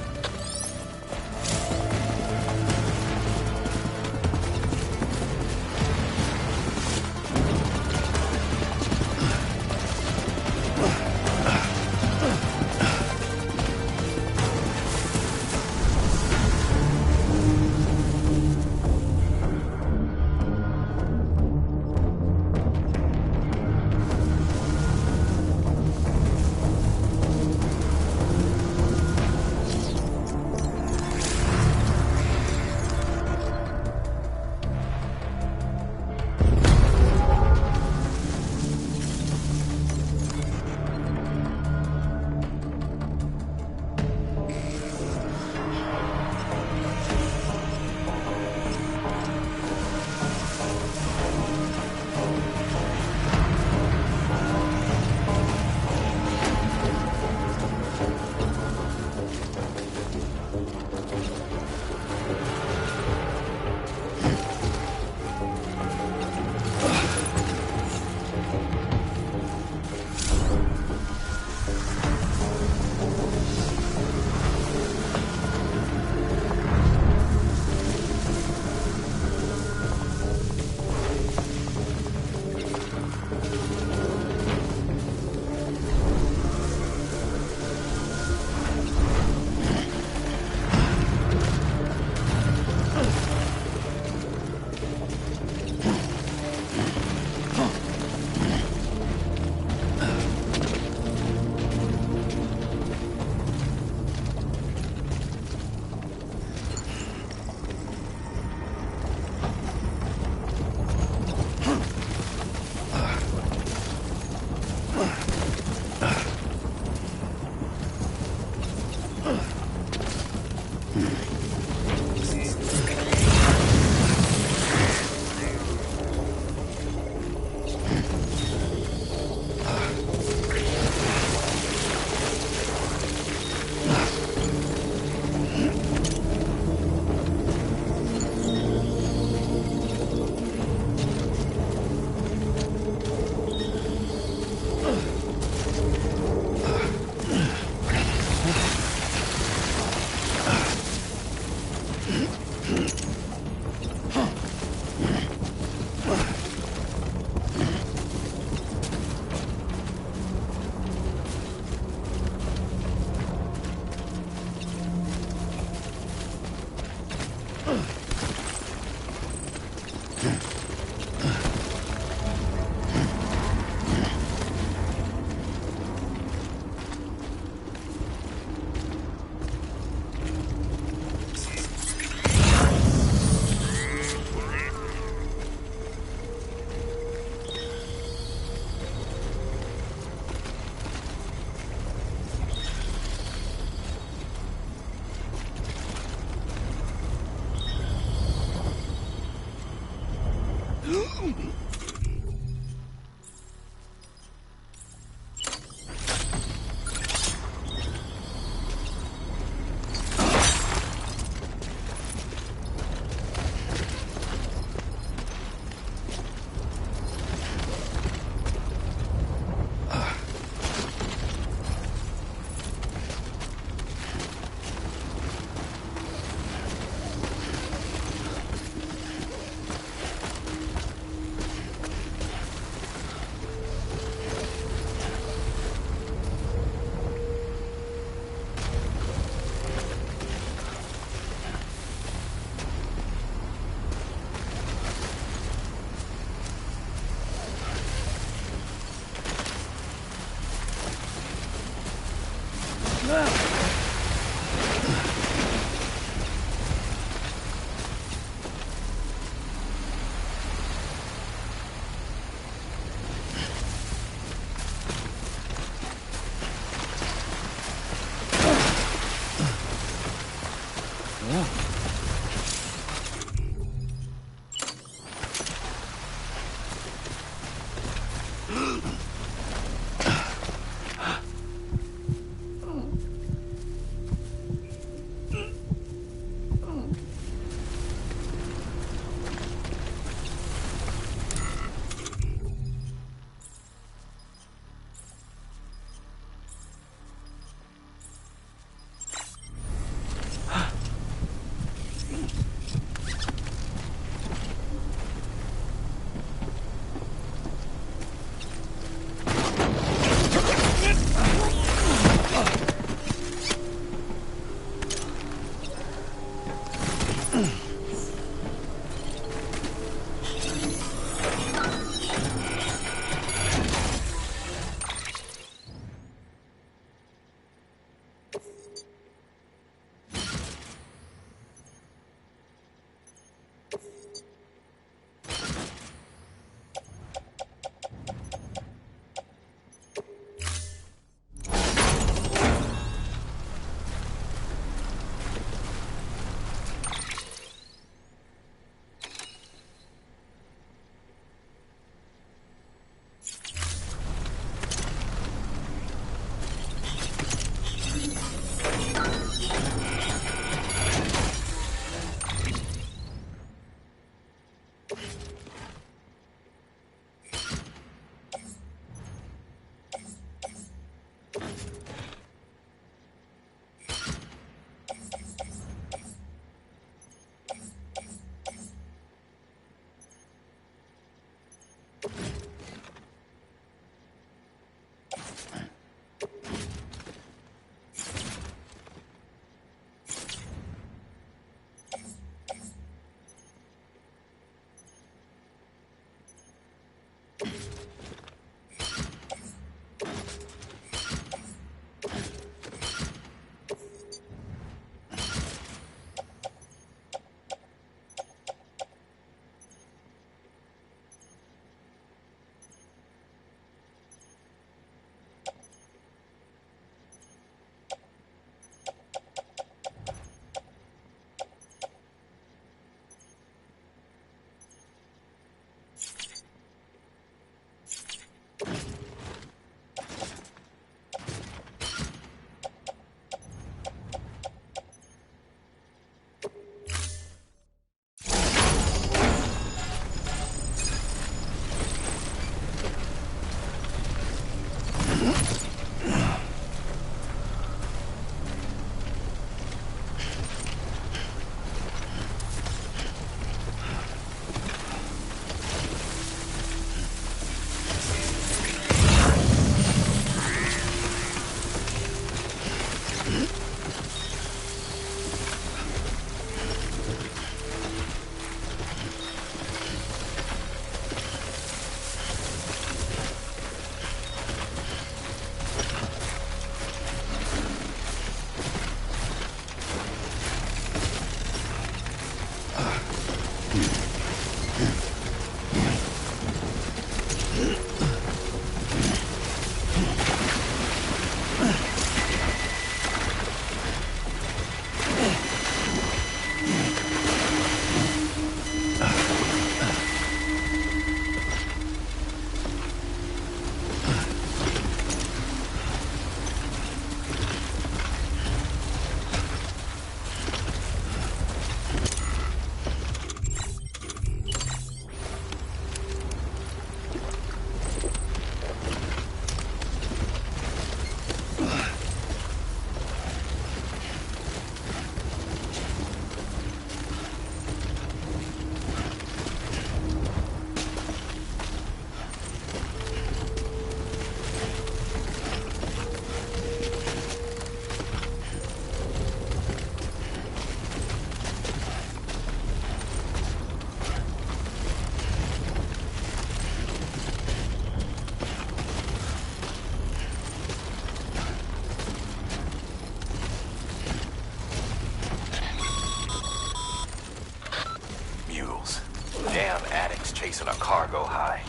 Chasing a cargo high.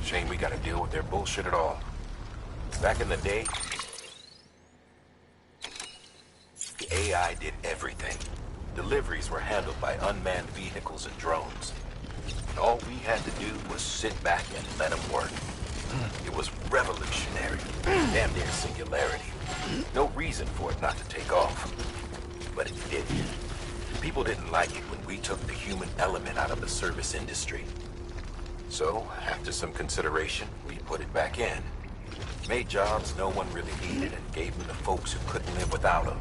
Shame we gotta deal with their bullshit at all. Back in the day, the AI did everything. Deliveries were handled by unmanned vehicles and drones. And all we had to do was sit back and let them work. It was revolutionary. Damn near singularity. No reason for it not to take off. But it did. People didn't like it when we took the human element out of the service industry. So, after some consideration, we put it back in. Made jobs no one really needed and gave them to folks who couldn't live without them.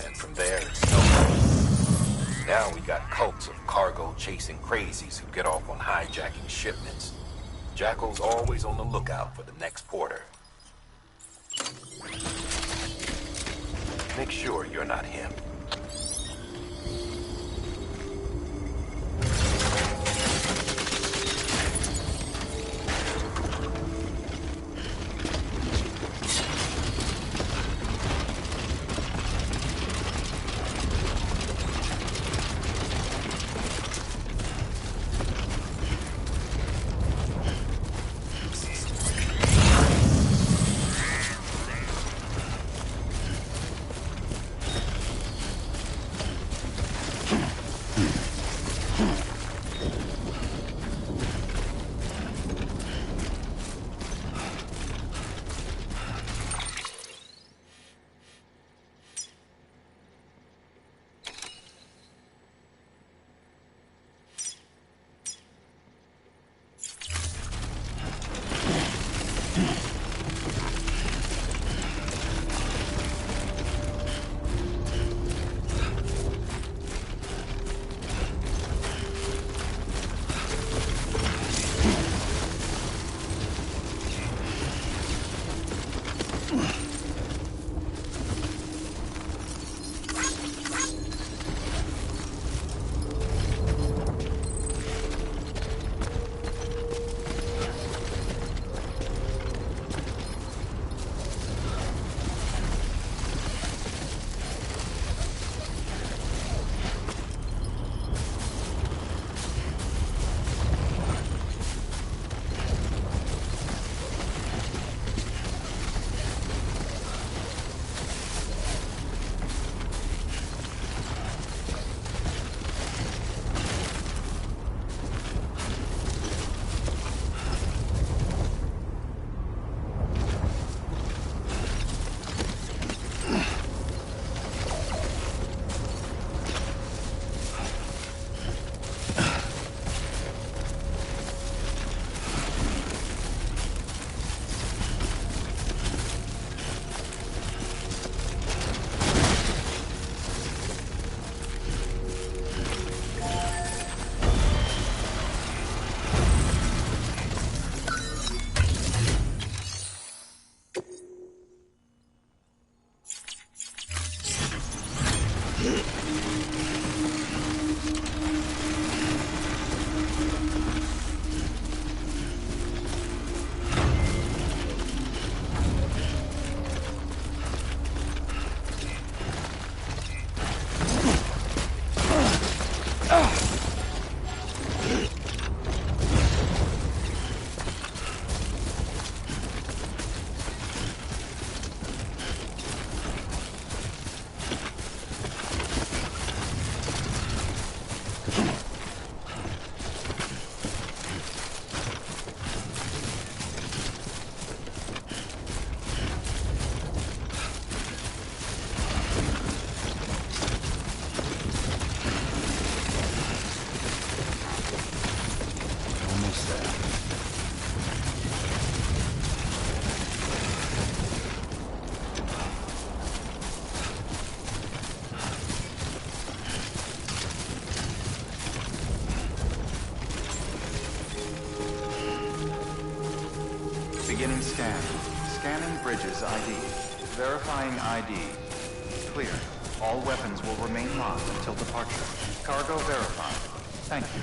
And from there, it's snowballed. Now we got cults of cargo-chasing crazies who get off on hijacking shipments. Jackal's always on the lookout for the next porter. Make sure you're not him. Beginning scan. Scanning bridges ID. Verifying ID. Clear. All weapons will remain locked until departure. Cargo verified. Thank you.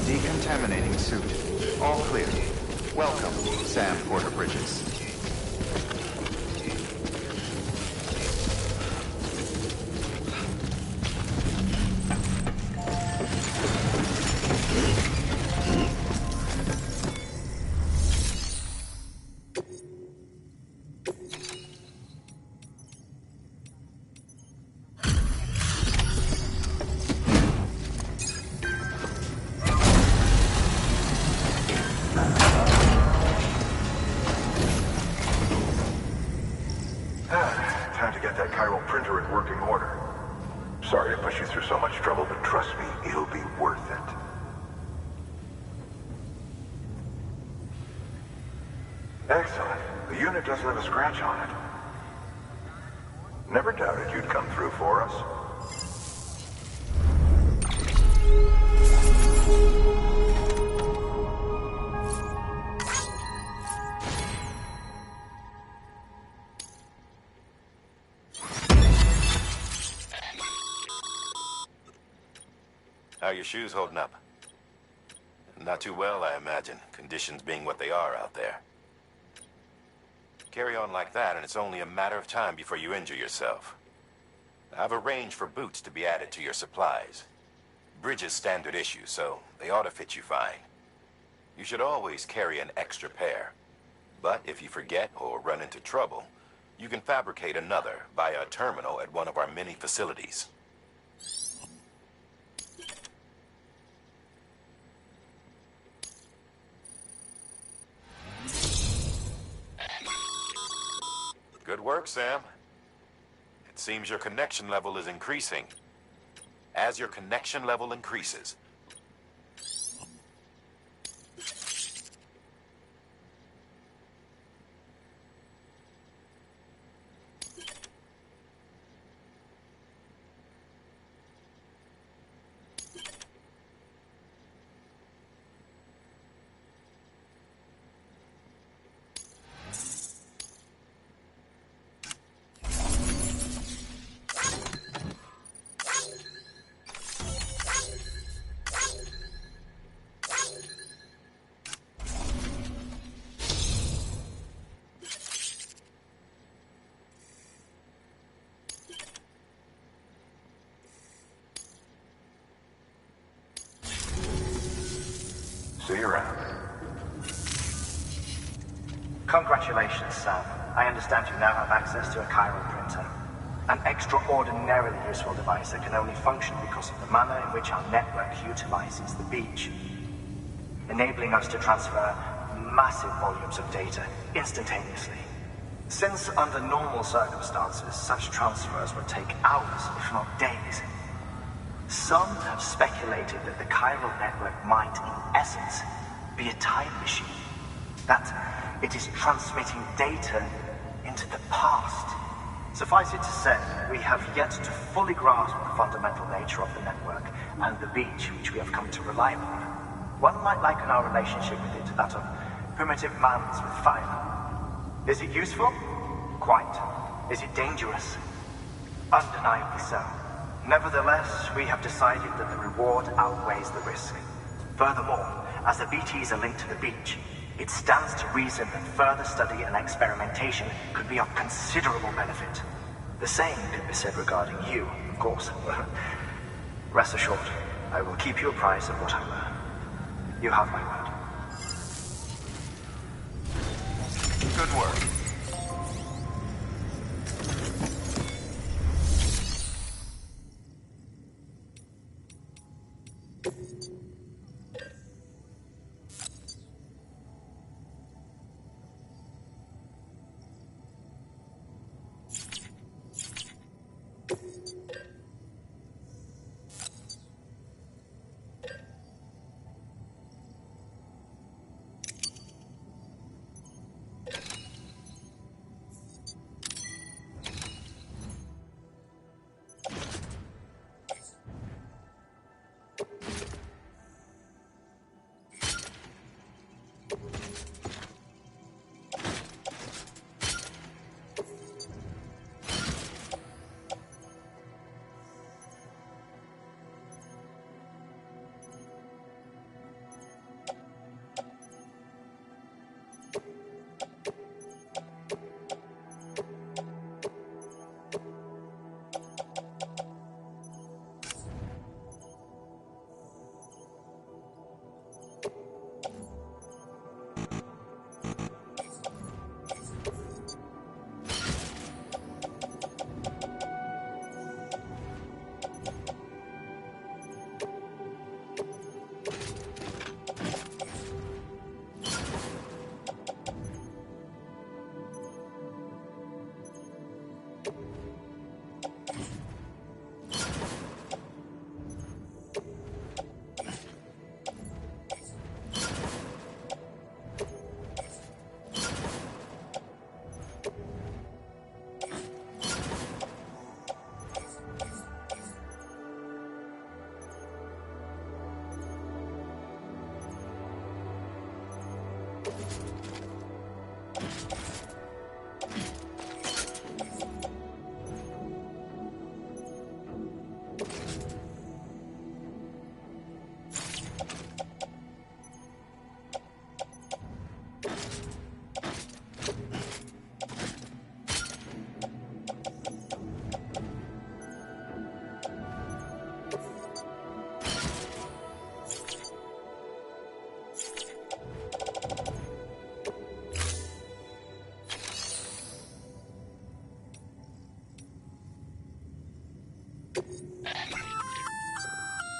Decontaminating suit. All clear. Welcome, Sam Porter Bridges. Time to get that chiral printer in working order. Sorry to push you through so much trouble, but trust me, it'll be worth it. Excellent. The unit doesn't have a scratch on it. Never doubted you'd come through for us. How are your shoes holding up? Not too well, I imagine, conditions being what they are out there. Carry on like that, and it's only a matter of time before you injure yourself. I've arranged for boots to be added to your supplies. Bridges standard issue, so they ought to fit you fine. You should always carry an extra pair. But if you forget or run into trouble, you can fabricate another via a terminal at one of our many facilities. Good work, Sam. It seems your connection level is increasing. As your connection level increases, See you around. Congratulations, Sam. I understand you now have access to a chiral printer. An extraordinarily useful device that can only function because of the manner in which our network utilizes the beach, enabling us to transfer massive volumes of data instantaneously. Since under normal circumstances, such transfers would take hours, if not days, some have speculated that the chiral network might, in essence, be a time machine. That it is transmitting data into the past. Suffice it to say, we have yet to fully grasp the fundamental nature of the network and the beach which we have come to rely upon. One might liken our relationship with it to that of primitive mans with fire. Is it useful? Quite. Is it dangerous? Undeniably so. Nevertheless, we have decided that the reward outweighs the risk. Furthermore, as the BTs are linked to the beach, it stands to reason that further study and experimentation could be of considerable benefit. The same could be said regarding you, of course. Rest assured, I will keep you apprised of what I learn. You have my word. Good work.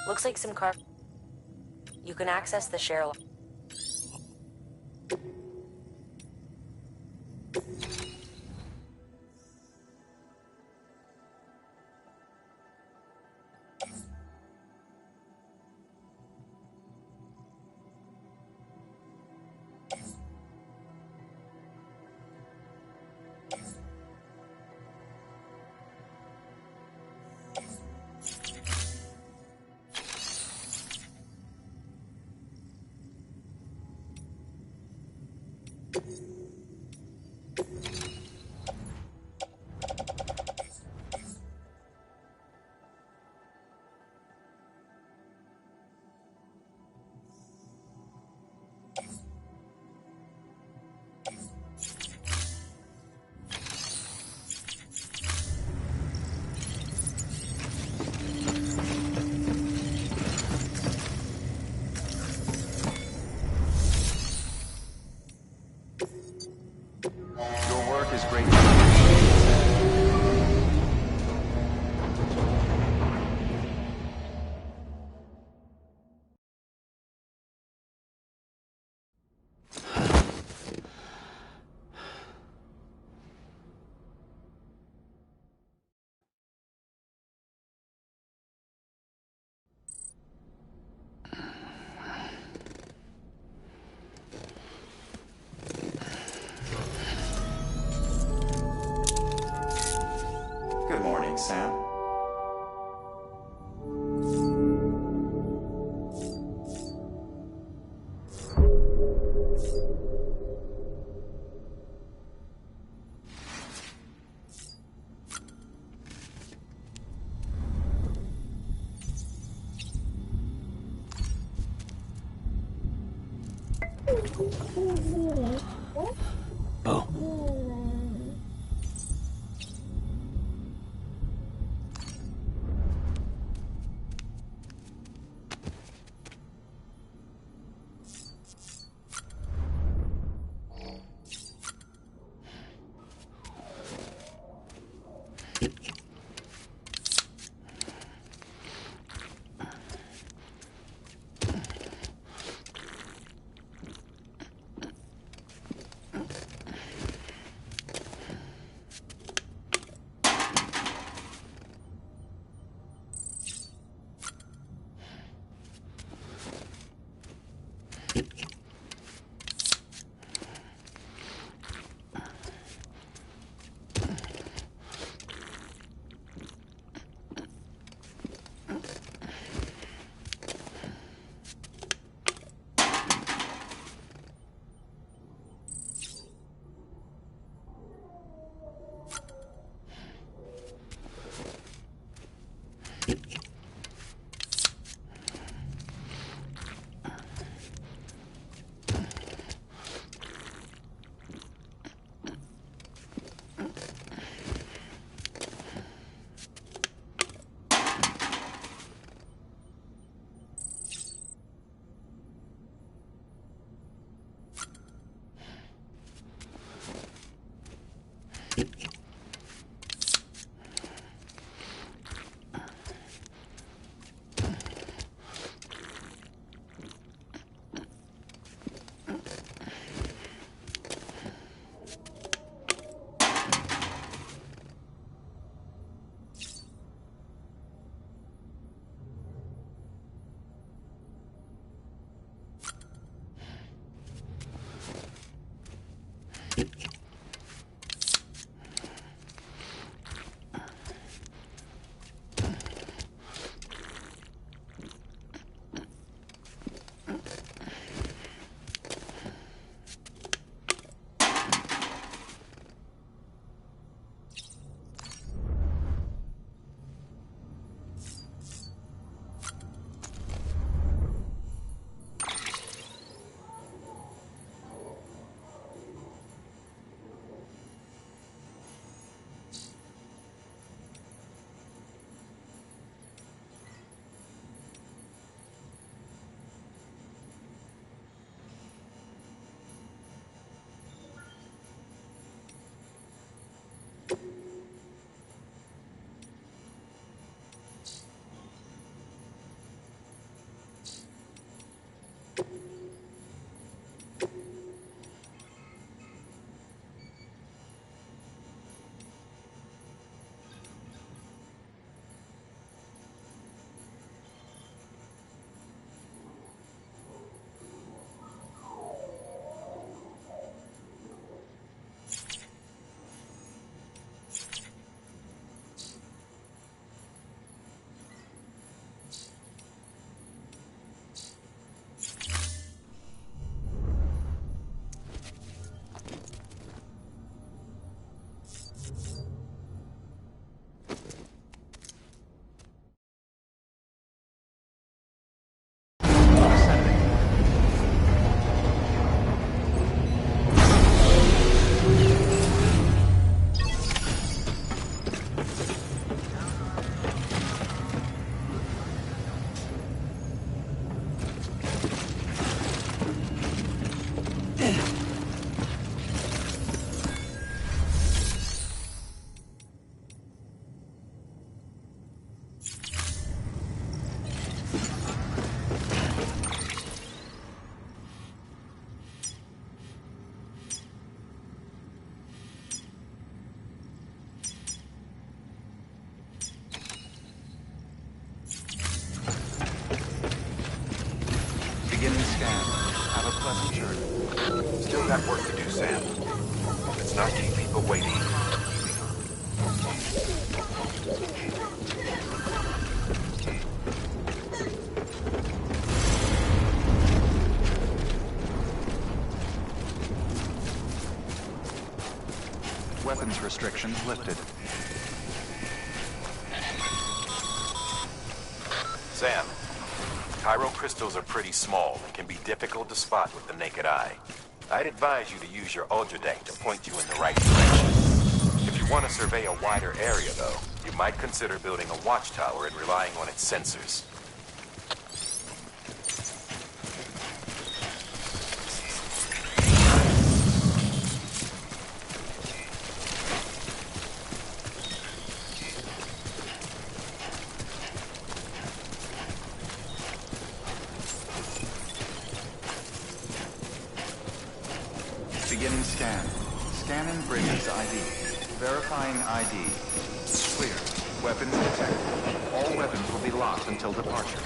Looks like some car. You can access the share. Your work is great. Good morning, Sam. got work to do, Sam. Let's not keep people waiting. Weapons restrictions lifted. Sam, chiral crystals are pretty small and can be difficult to spot with the naked eye. I'd advise you to use your ultradeck to point you in the right direction. If you want to survey a wider area, though, you might consider building a watchtower and relying on its sensors. Beginning scan. Scanning Bridges ID. Verifying ID. Clear. Weapons detected. All weapons will be locked until departure.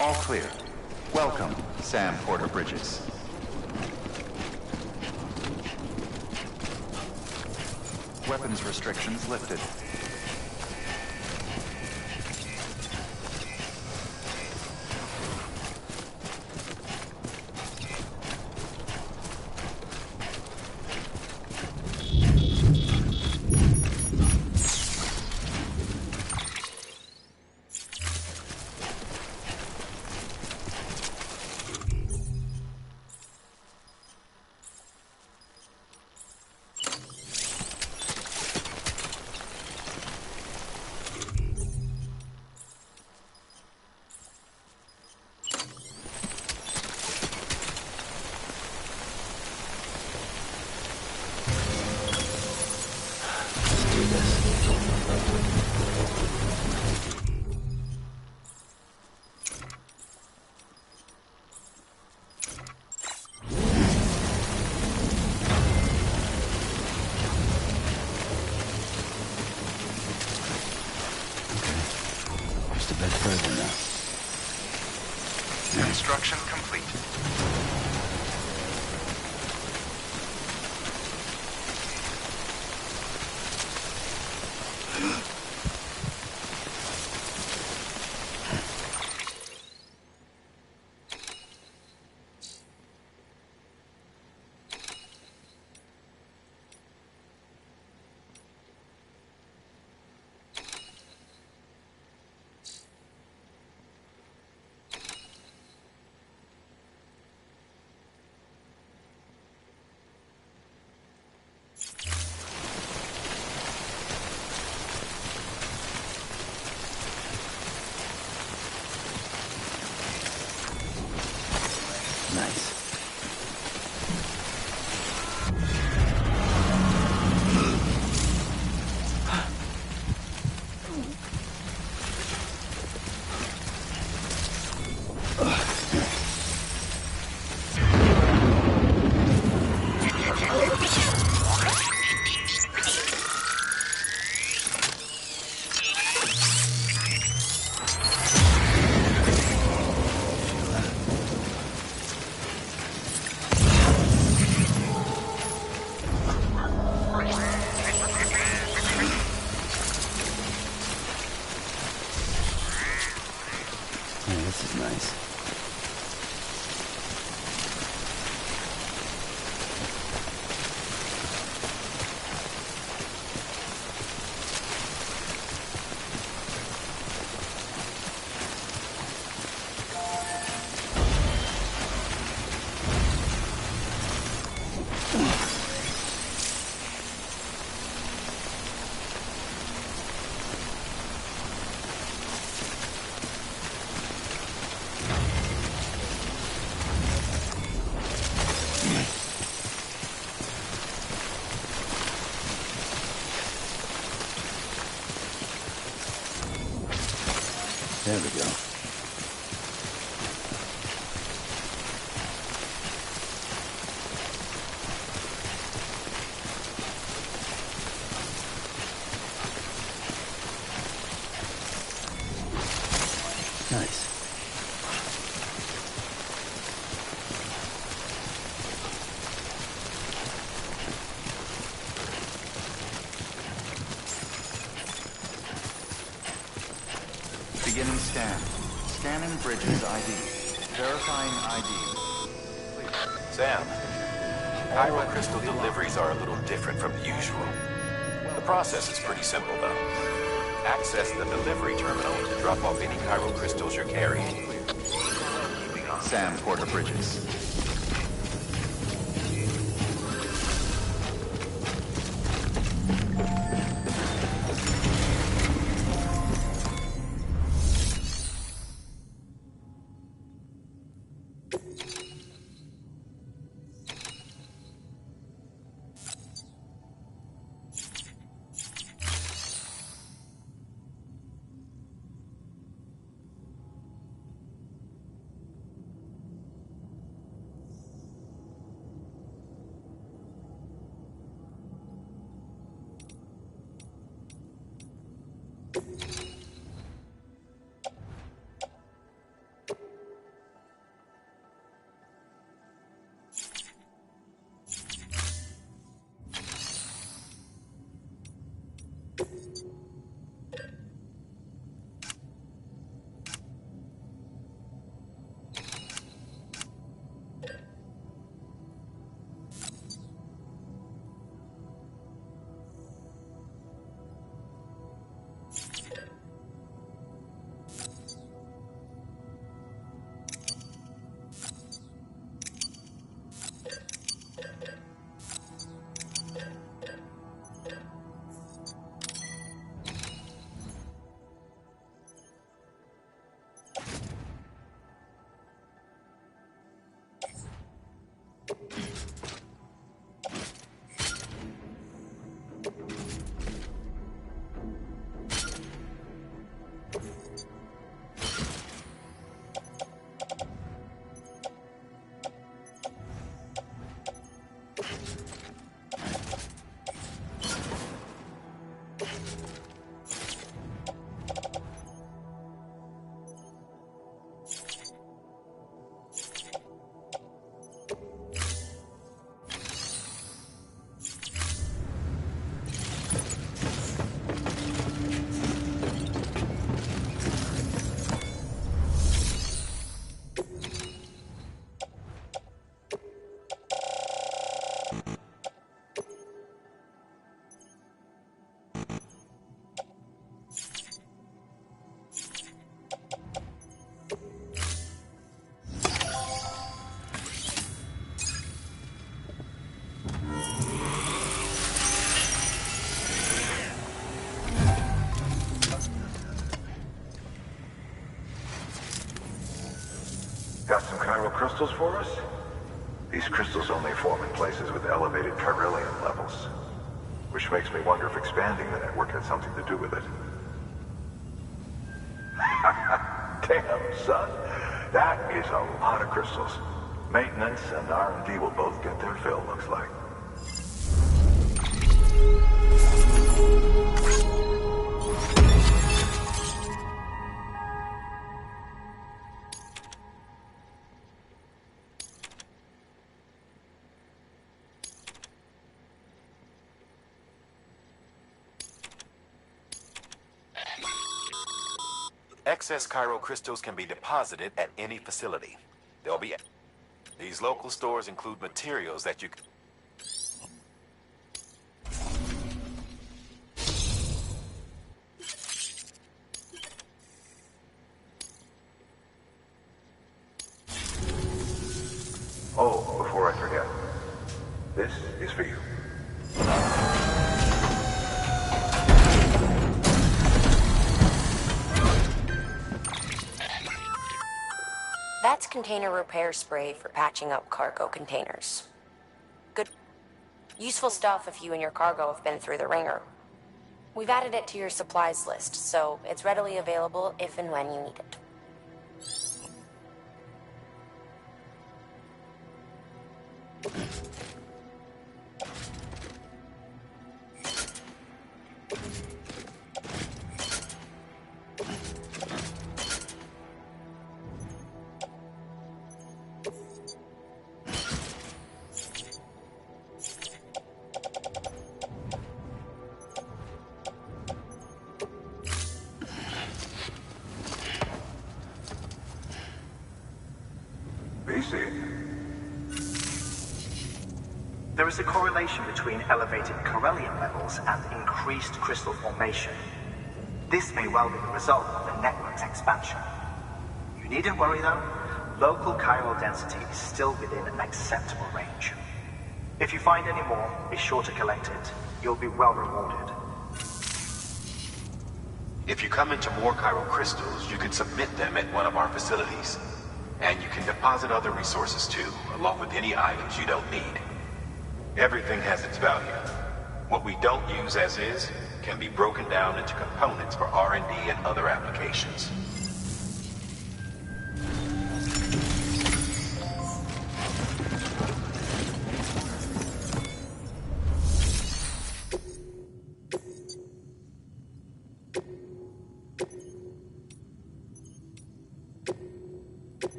All clear. Welcome, Sam Porter Bridges. Weapons restrictions lifted. Construction complete. There we go. Nice. Beginning scan. Scanning bridges ID. Verifying ID. Sam, Chiral crystal deliveries are a little different from the usual. The process is pretty simple, though. Access the delivery terminal to drop off any chiral crystals you're carrying. Sam Porter Bridges. Got some chiral crystals for us? These crystals only form in places with elevated chiralium levels. Which makes me wonder if expanding the network had something to do with it. Damn, son. That is a lot of crystals. Maintenance and R&D will both get their fill, looks like. Excess chiral crystals can be deposited at any facility. They'll be... These local stores include materials that you... Oh, before I forget. This is for you. That's container repair spray for patching up cargo containers. Good, useful stuff if you and your cargo have been through the ringer. We've added it to your supplies list, so it's readily available if and when you need it. There is a correlation between elevated Corellium levels and increased crystal formation. This may well be the result of the network's expansion. You needn't worry though, local chiral density is still within an acceptable range. If you find any more, be sure to collect it. You'll be well rewarded. If you come into more chiral crystals, you can submit them at one of our facilities. And you can deposit other resources too, along with any items you don't need. Everything has its value. What we don't use as is can be broken down into components for R&D and other applications.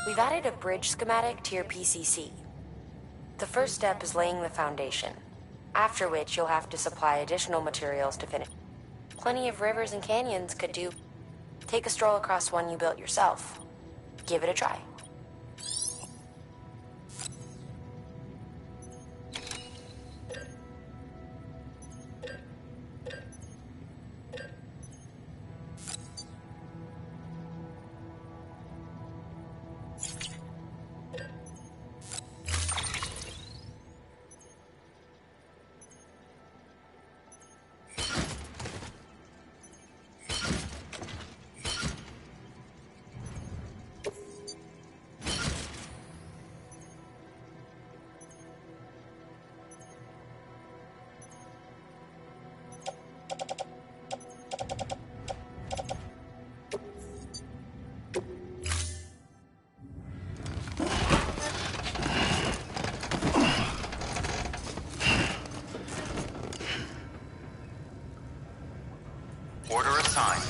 We've added a bridge schematic to your PCC. The first step is laying the foundation, after which you'll have to supply additional materials to finish. Plenty of rivers and canyons could do. Take a stroll across one you built yourself. Give it a try. Order assigned.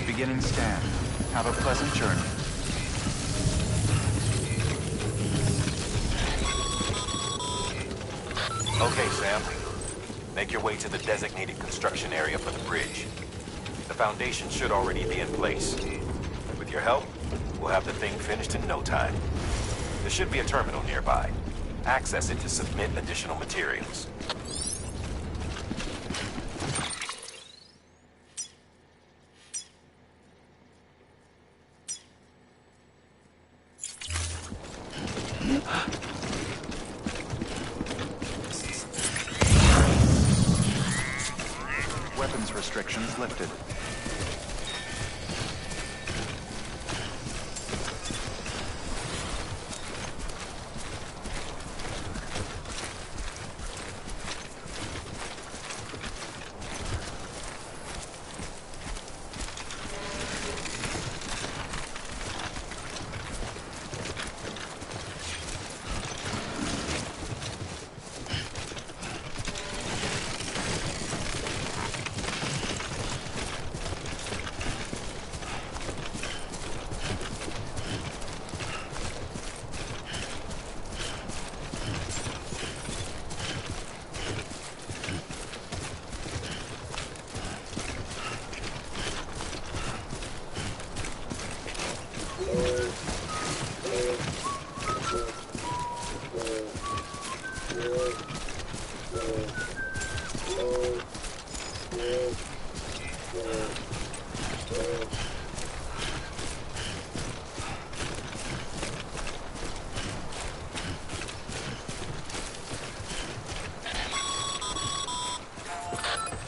Beginning scan. Have a pleasant journey. Okay, Sam. Make your way to the designated construction area for the bridge. The foundation should already be in place. With your help, we'll have the thing finished in no time. There should be a terminal nearby. Access it to submit additional materials. Weapons restrictions lifted.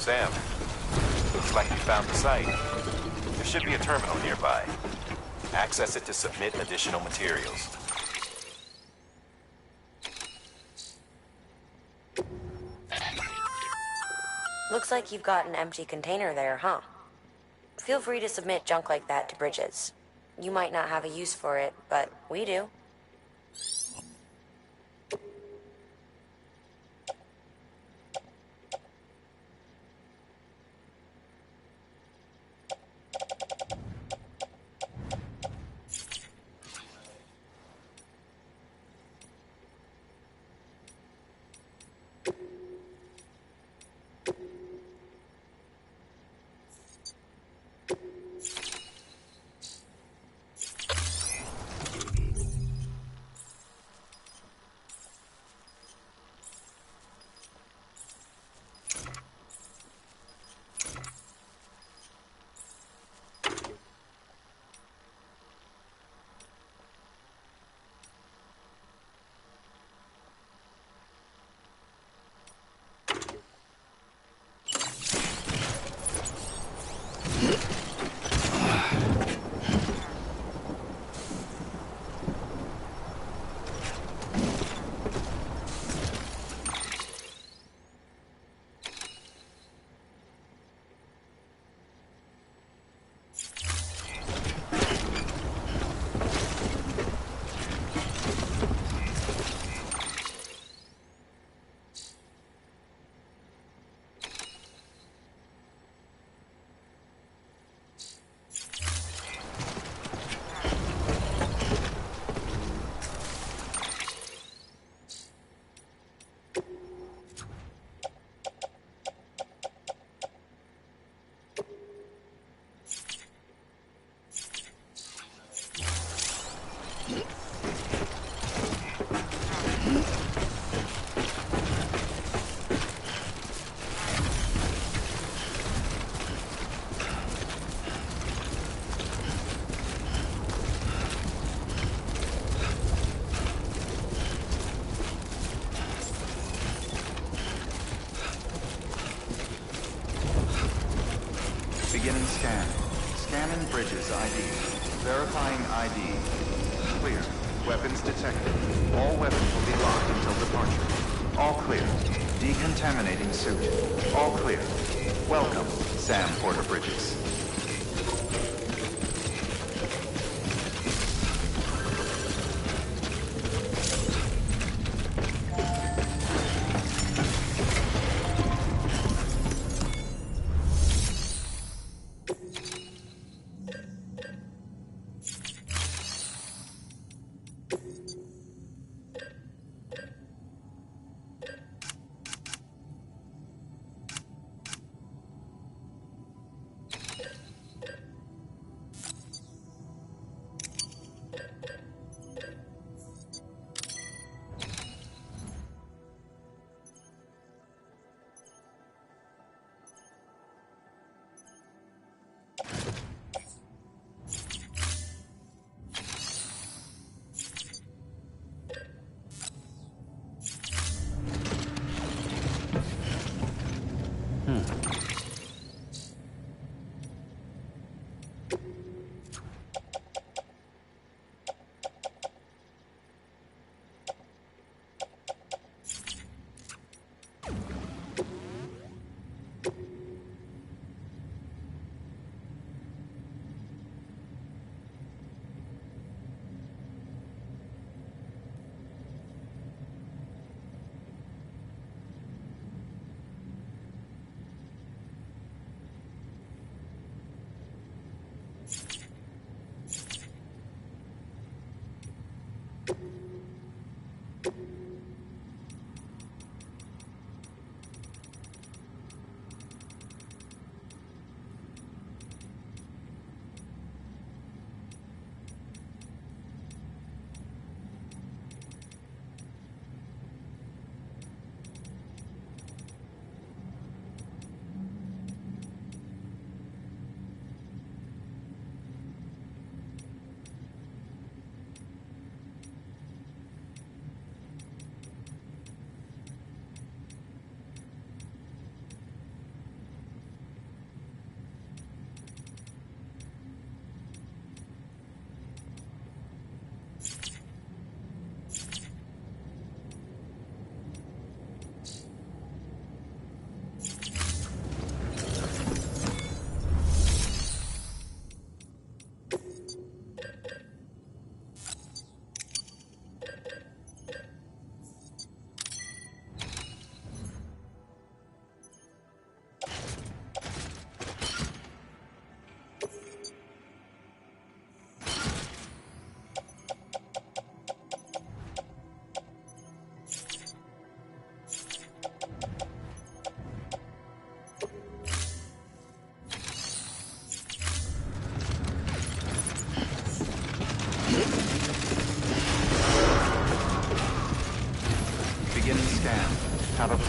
Sam, looks like we found the site. There should be a terminal nearby. Access it to submit additional materials. Looks like you've got an empty container there, huh? Feel free to submit junk like that to Bridges. You might not have a use for it, but we do. Beginning scan. Scanning Bridges ID. Verifying ID. Clear. Weapons detected. All weapons will be locked until departure. All clear. Decontaminating suit. All clear. Welcome, Sam Porter Bridges.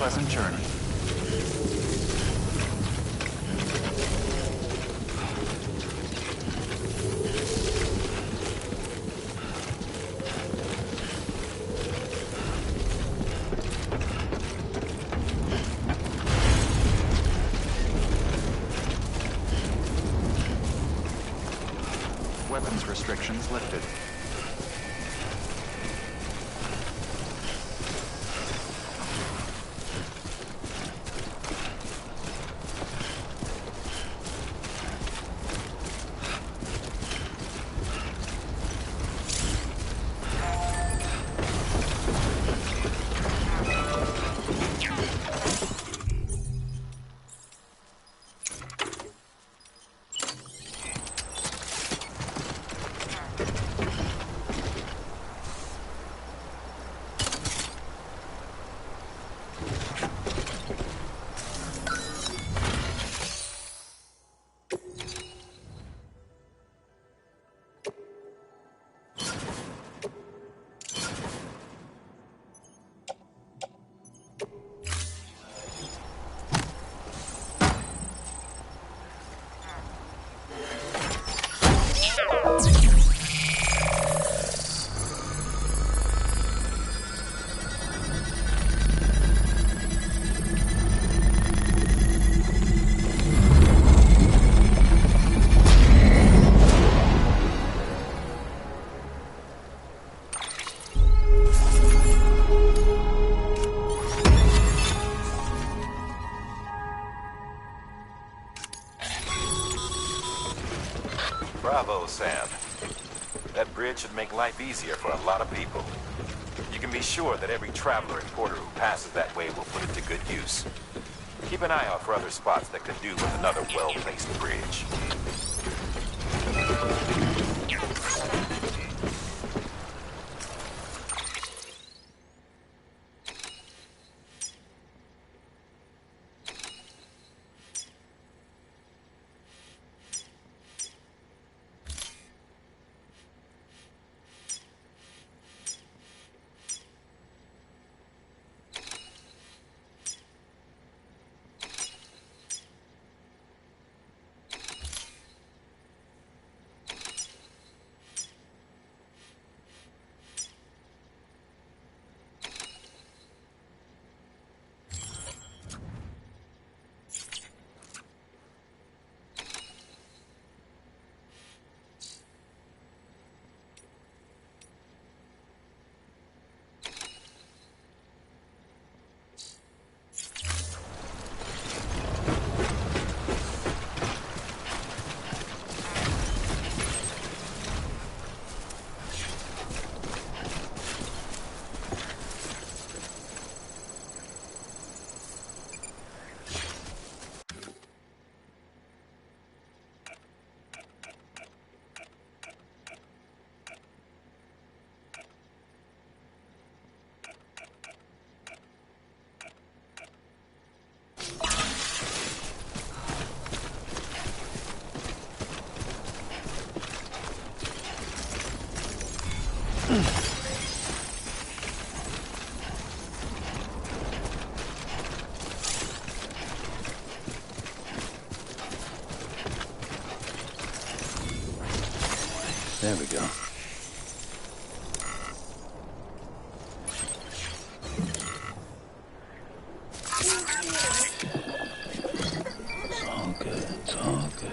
pleasant journey. Weapons restrictions lifted. Bravo, Sam. That bridge should make life easier for a lot of people. You can be sure that every traveler and porter who passes that way will put it to good use. Keep an eye out for other spots that could do with another well-placed bridge. There we go. It's all good. It's all good.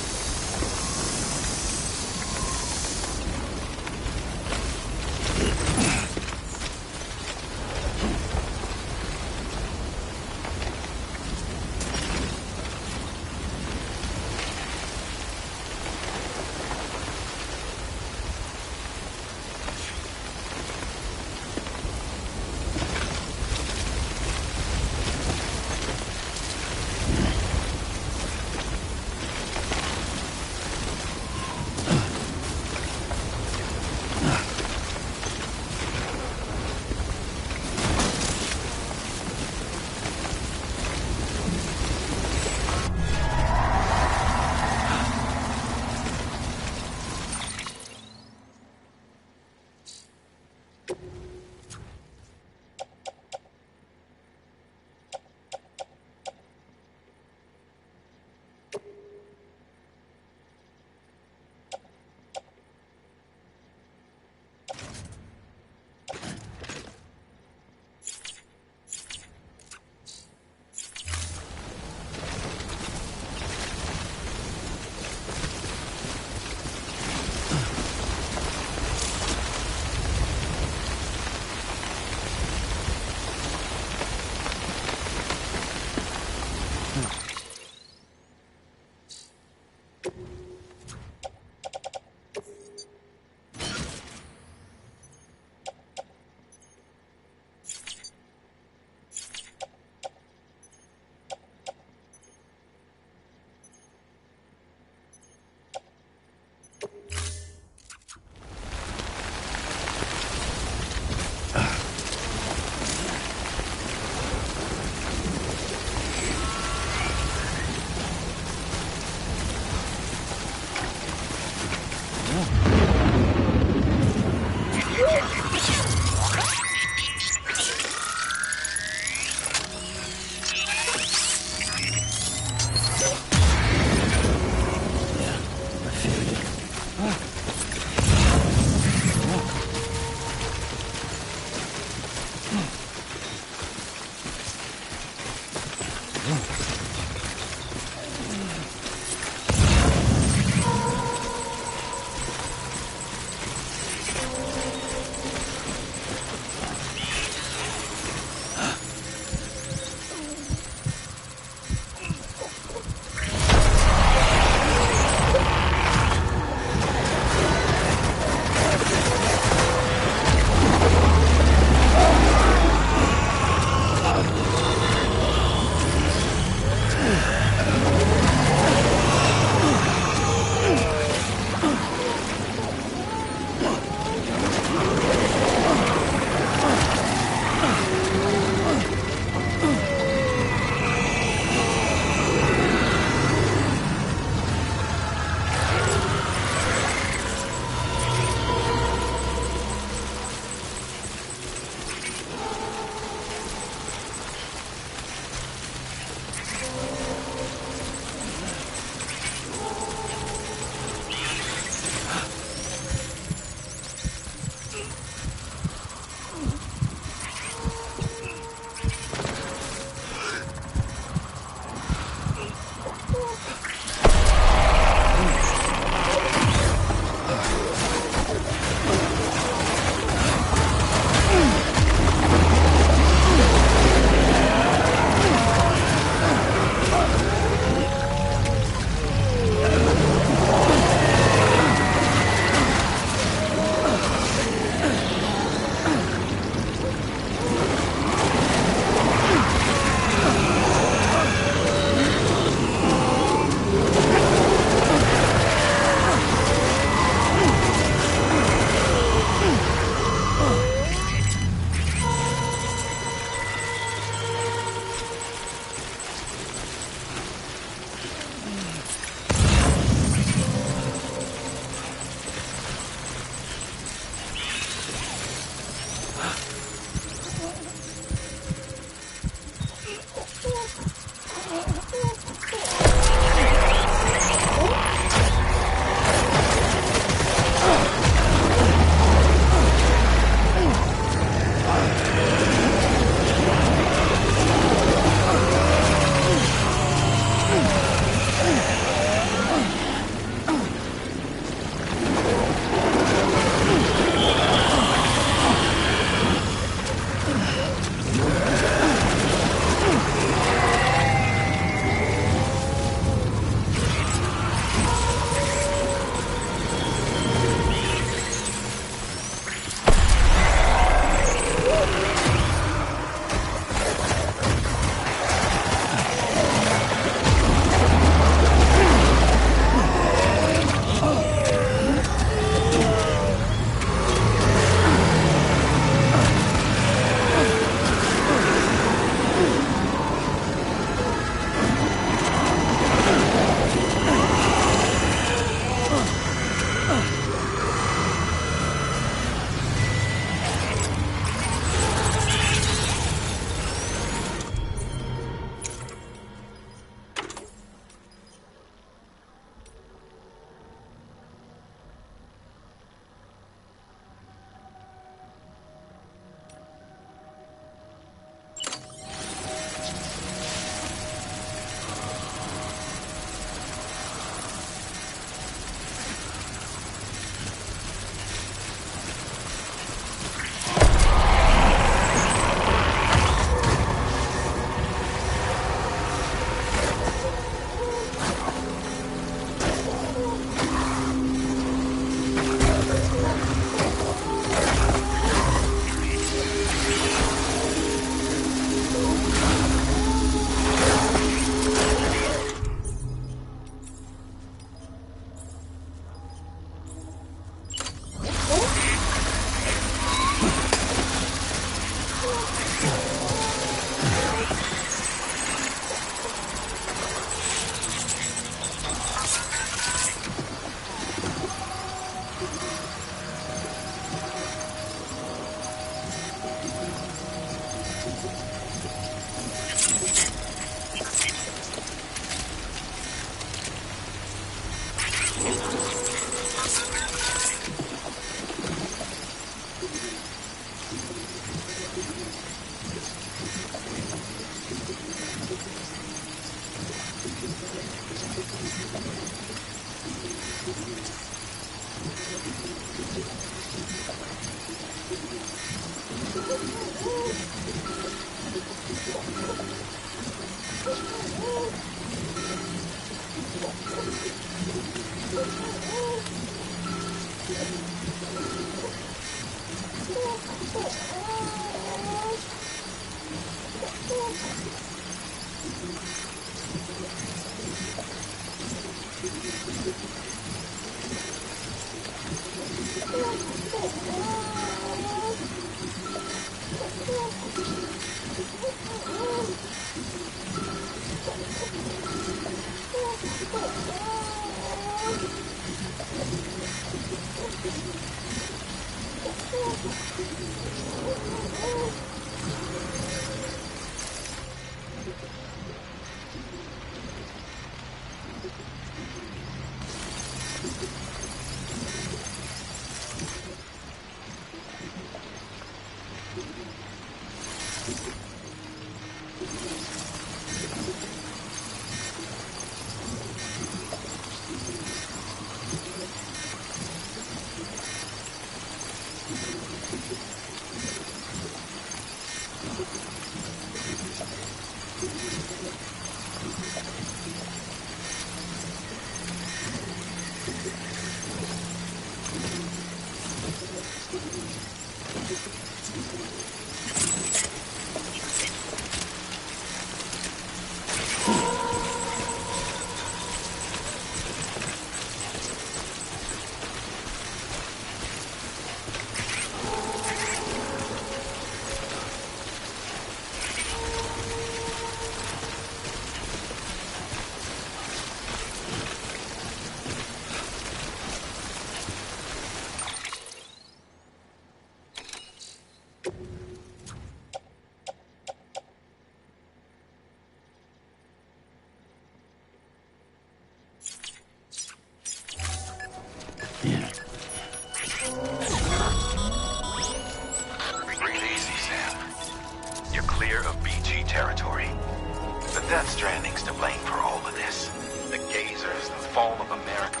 Death Stranding's to blame for all of this. The Gazers, the fall of America.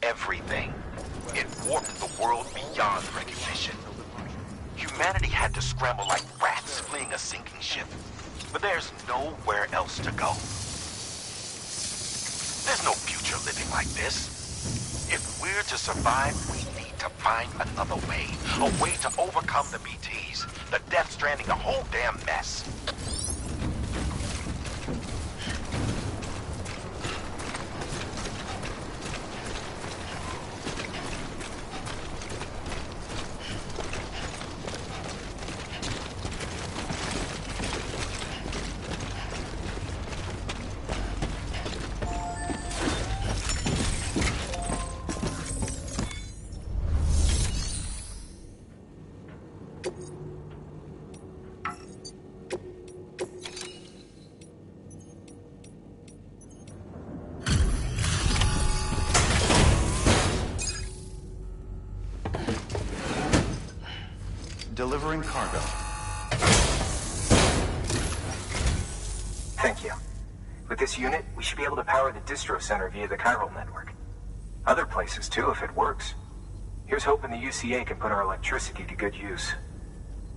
Everything. It warped the world beyond recognition. Humanity had to scramble like rats fleeing a sinking ship. But there's nowhere else to go. There's no future living like this. If we're to survive, we need to find another way. A way to overcome the BTs, the Death Stranding, the whole damn mess. Delivering cargo. Thank you. With this unit, we should be able to power the distro center via the chiral network. Other places too, if it works. Here's hoping the UCA can put our electricity to good use.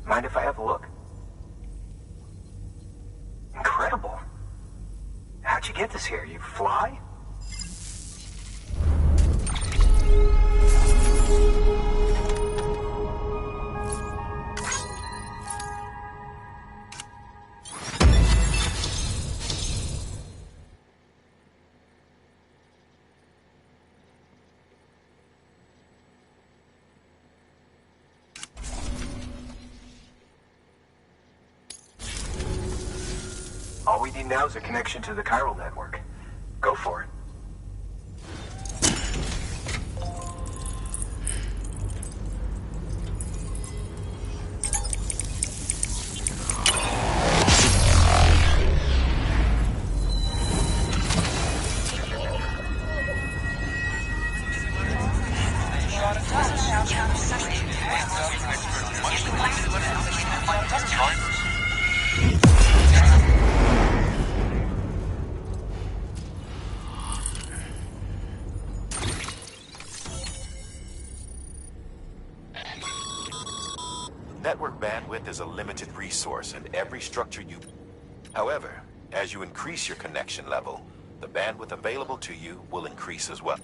Mind if I have a look? Incredible. How'd you get this here? You fly? All we need now is a connection to the chiral network. Go for it. Network bandwidth is a limited resource, and every structure you... However, as you increase your connection level, the bandwidth available to you will increase as well.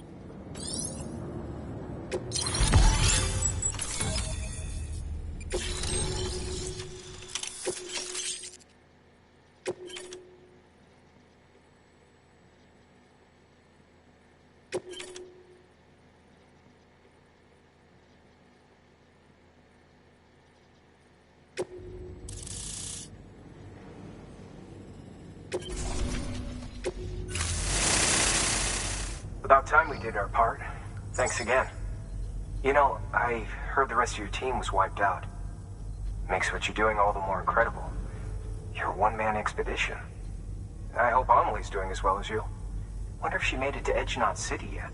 About time we did our part. Thanks again. You know, I heard the rest of your team was wiped out. Makes what you're doing all the more incredible. You're a one-man expedition. I hope Amelie's doing as well as you. Wonder if she made it to Edgenot City yet.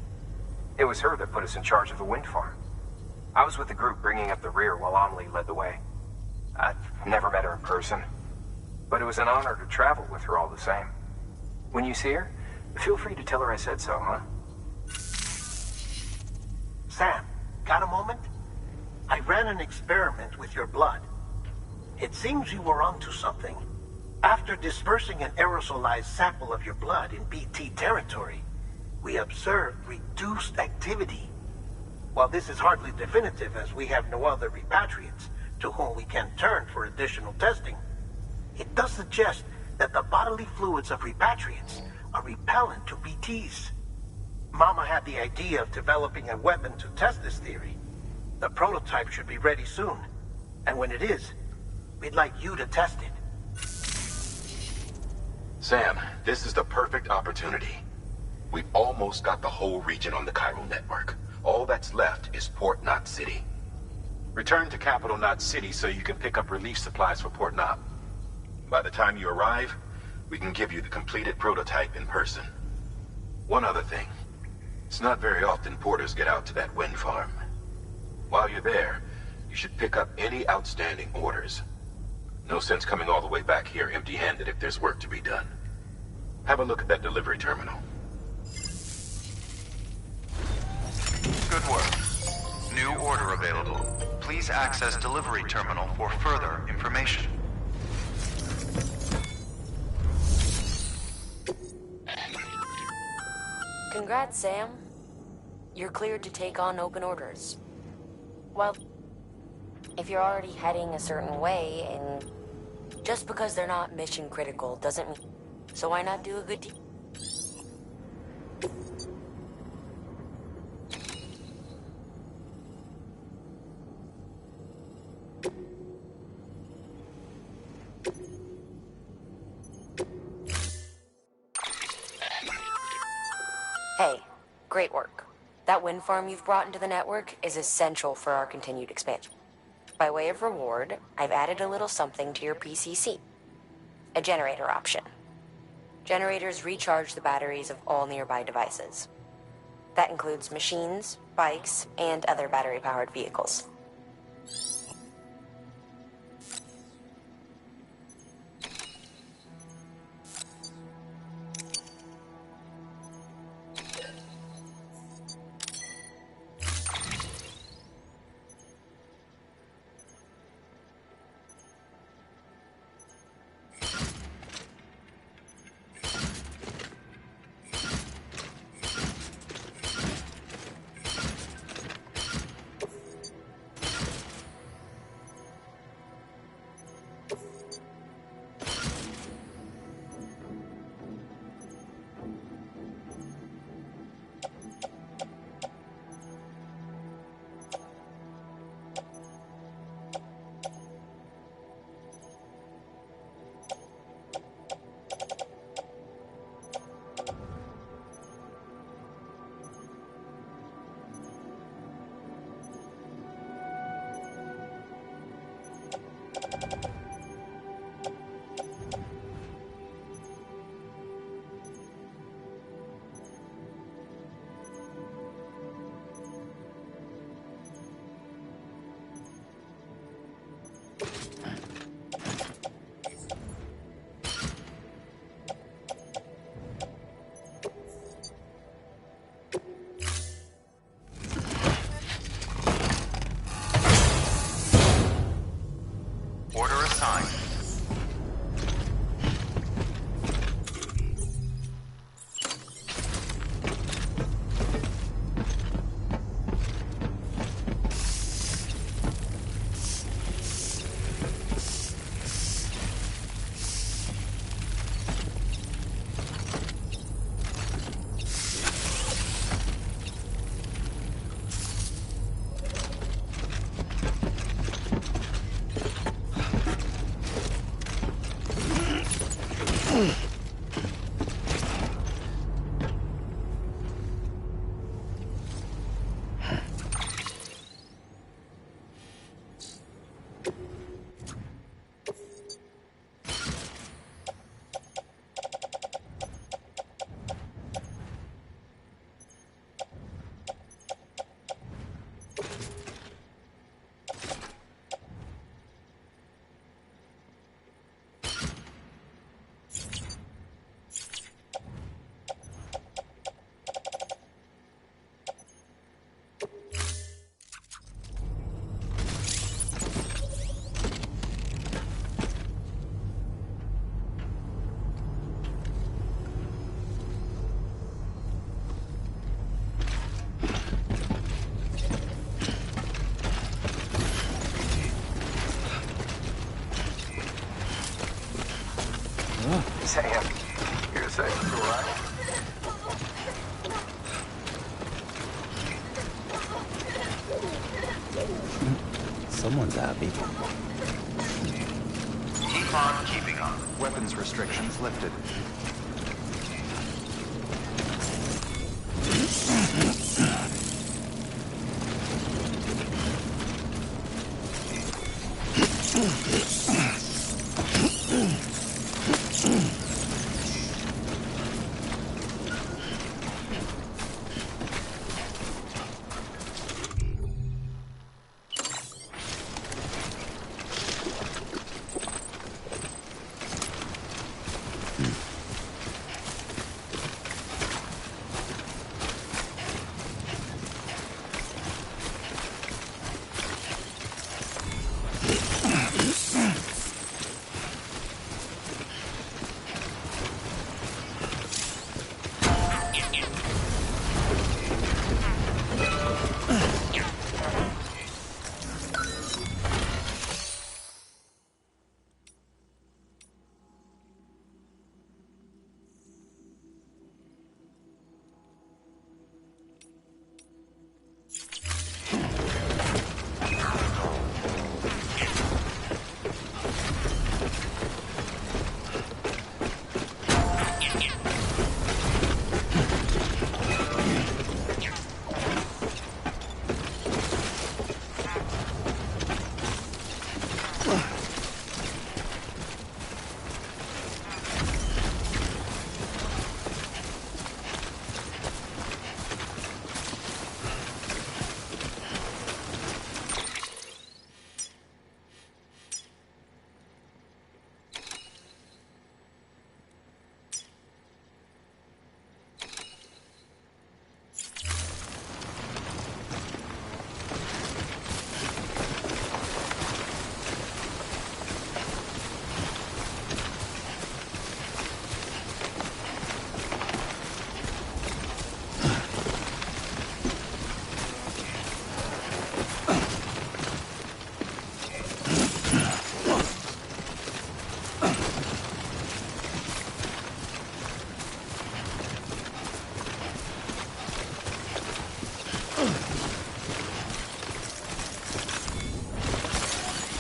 It was her that put us in charge of the wind farm. I was with the group bringing up the rear while Amelie led the way. I've never met her in person, but it was an honor to travel with her all the same. When you see her, feel free to tell her I said so, huh? Sam, got a moment? I ran an experiment with your blood. It seems you were onto something. After dispersing an aerosolized sample of your blood in BT territory, we observed reduced activity. While this is hardly definitive, as we have no other repatriates to whom we can turn for additional testing, it does suggest that the bodily fluids of repatriates are repellent to BTs. Mama had the idea of developing a weapon to test this theory. The prototype should be ready soon, and when it is, we'd like you to test it. Sam, this is the perfect opportunity. We've almost got the whole region on the Chiral network. All that's left is Port Knot City. Return to Capital Knot City so you can pick up relief supplies for Port Knot. By the time you arrive, we can give you the completed prototype in person. One other thing. It's not very often porters get out to that wind farm. While you're there, you should pick up any outstanding orders. No sense coming all the way back here empty-handed if there's work to be done. Have a look at that delivery terminal. Good work. New order available. Please access delivery terminal for further information. Congrats, Sam. You're cleared to take on open orders. Well, if you're already heading a certain way, and just because they're not mission critical doesn't mean... So why not do a good deed? Hey, great work. That wind farm you've brought into the network is essential for our continued expansion. By way of reward, I've added a little something to your PCC. A generator option. Generators recharge the batteries of all nearby devices. That includes machines, bikes, and other battery-powered vehicles. Sam, you're saying it's all right? Someone's happy. Keep on keeping on. Weapons restrictions lifted.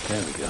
There we go.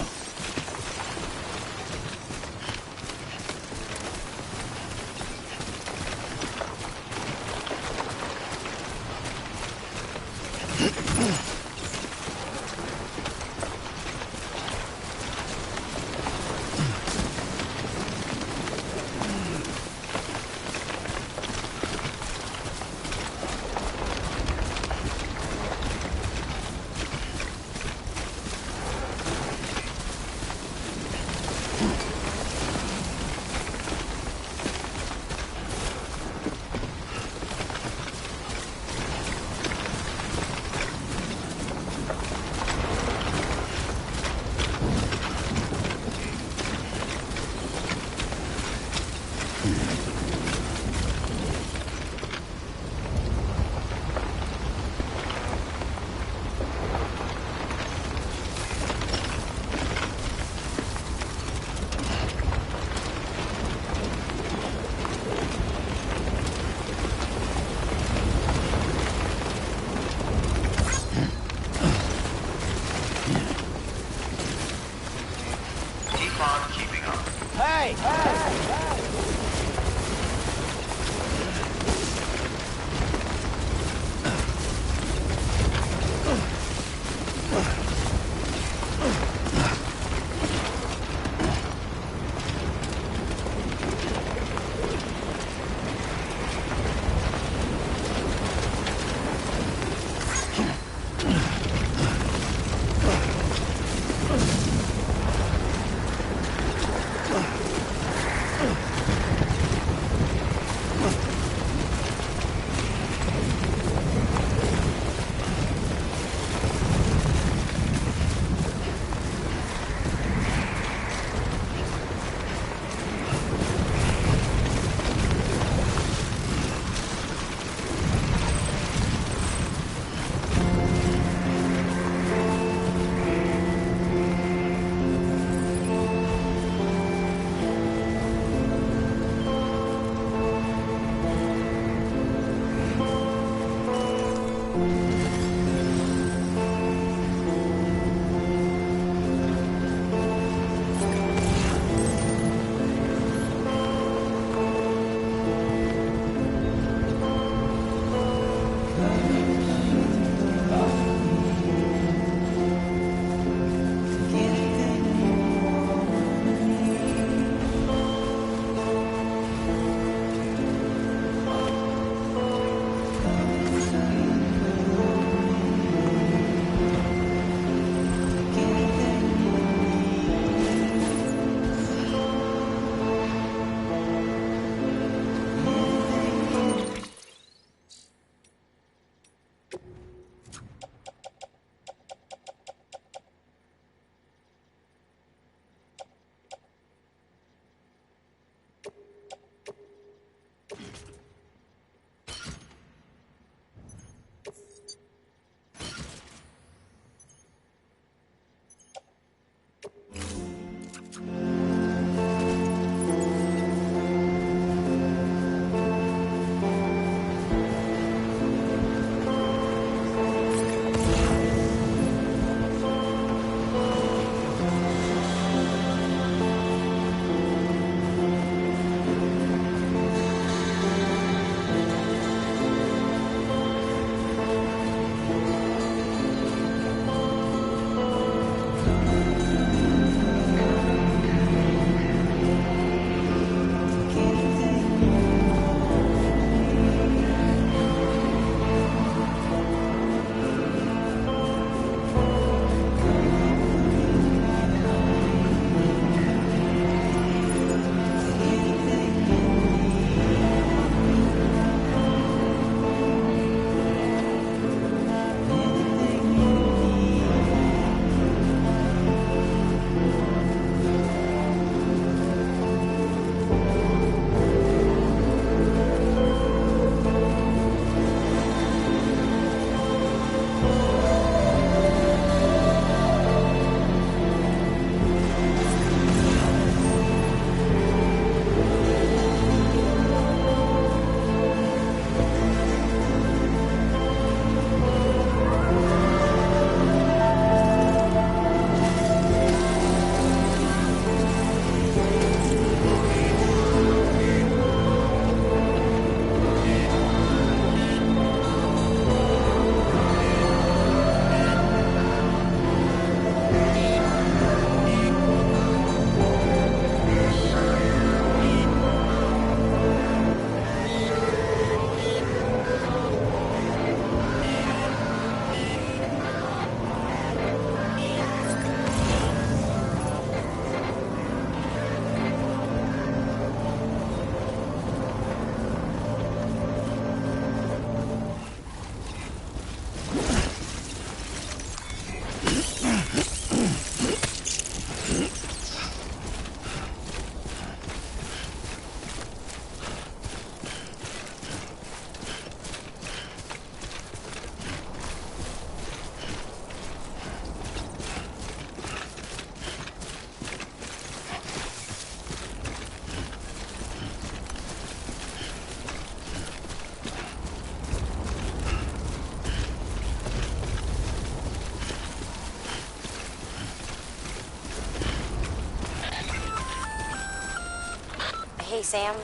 Hey, Sam.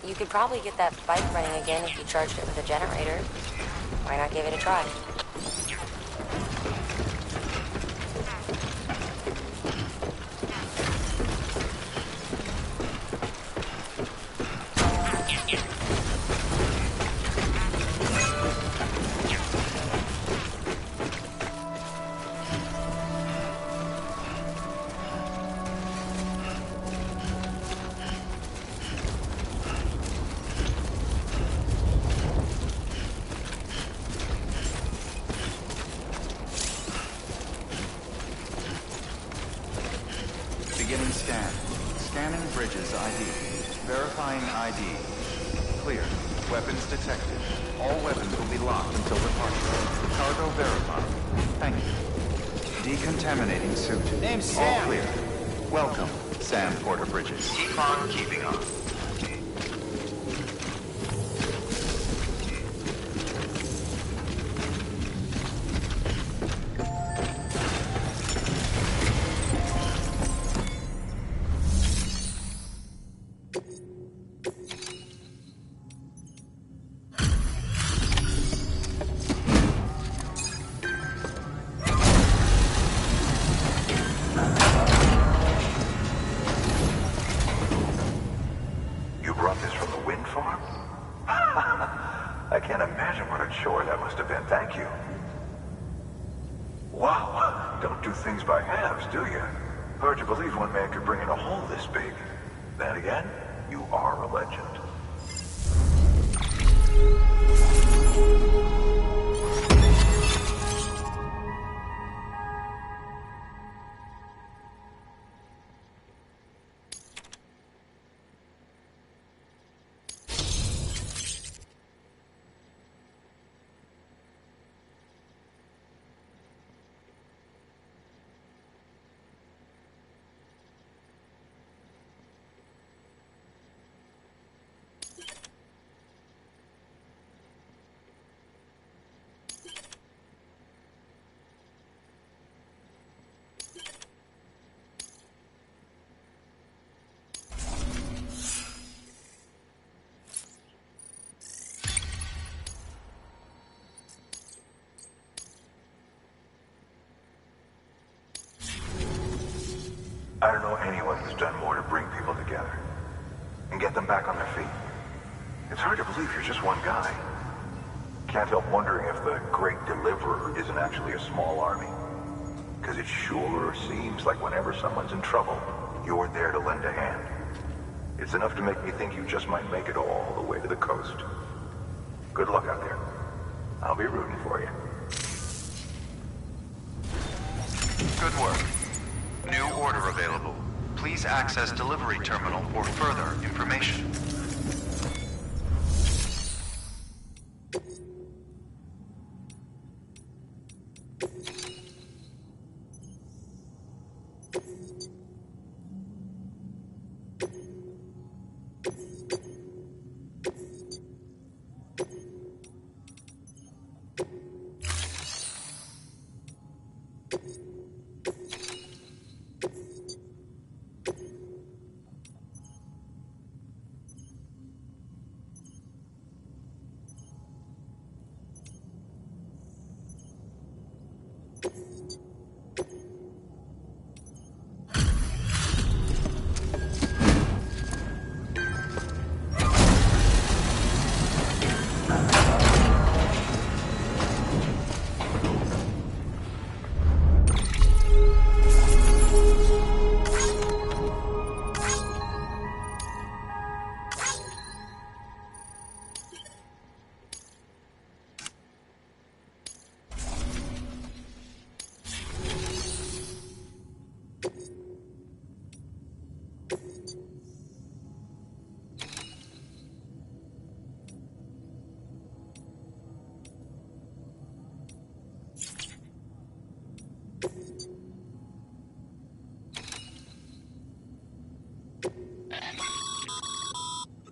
You could probably get that bike running again if you charged it with a generator. Why not give it a try? Beginning scan. Scanning bridges ID. Verifying ID. Clear. Weapons detected. All weapons will be locked until departure. Cargo verified. Thank you. Decontaminating suit. Name's Sam. All clear. Welcome, Sam Porter Bridges. Keep on keeping on. You brought this from the wind farm? I can't imagine what a chore that must have been. Thank you. Wow, don't do things by halves, do you? Hard to believe one man could bring in a hole this big. Then again, you are a legend. I don't know anyone who's done more to bring people together and get them back on their feet. It's hard to believe you're just one guy. Can't help wondering if the Great Deliverer isn't actually a small army. Because it sure seems like whenever someone's in trouble, you're there to lend a hand. It's enough to make me think you just might make it all the way to the coast. Good luck out there. I'll be rooting for you. Good work. New order available. Please access delivery terminal for further information.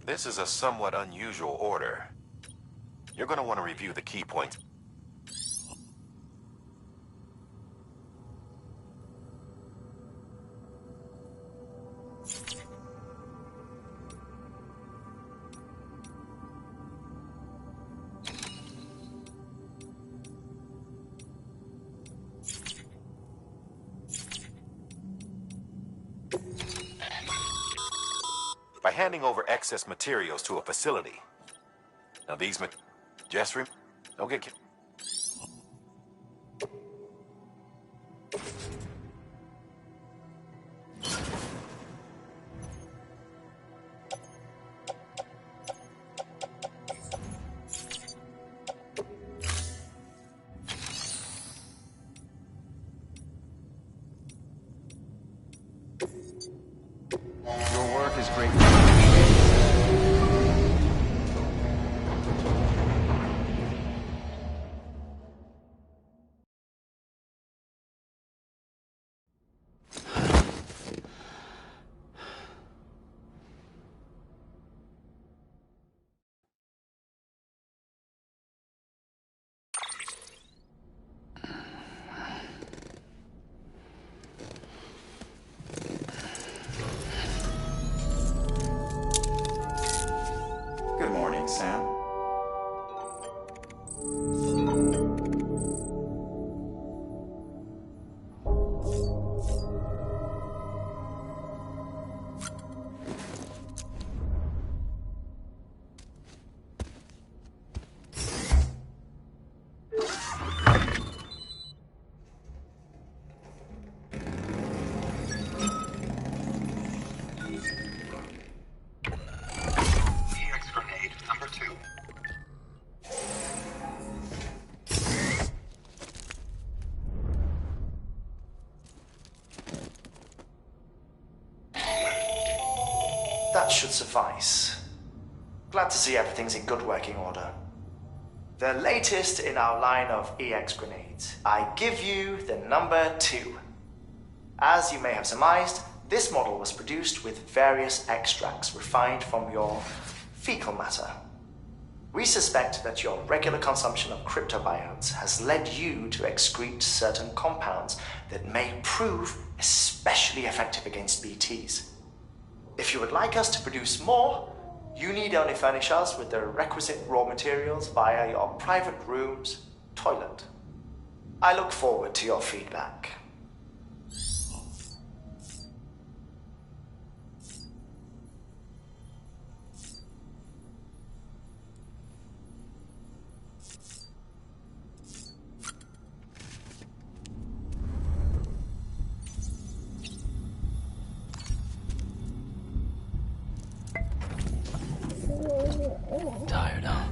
This is a somewhat unusual order. You're going to want to review the key points. by handing over excess materials to a facility. Now these don't get... Your work is great. Good morning, Sam. EX grenade number 2. That should suffice. Glad to see everything's in good working order. The latest in our line of EX grenades. I give you the number 2. As you may have surmised, this model was produced with various extracts refined from your fecal matter. We suspect that your regular consumption of cryptobiotes has led you to excrete certain compounds that may prove especially effective against BTs. If you would like us to produce more, you need only furnish us with the requisite raw materials via your private room's toilet. I look forward to your feedback. Tired, huh?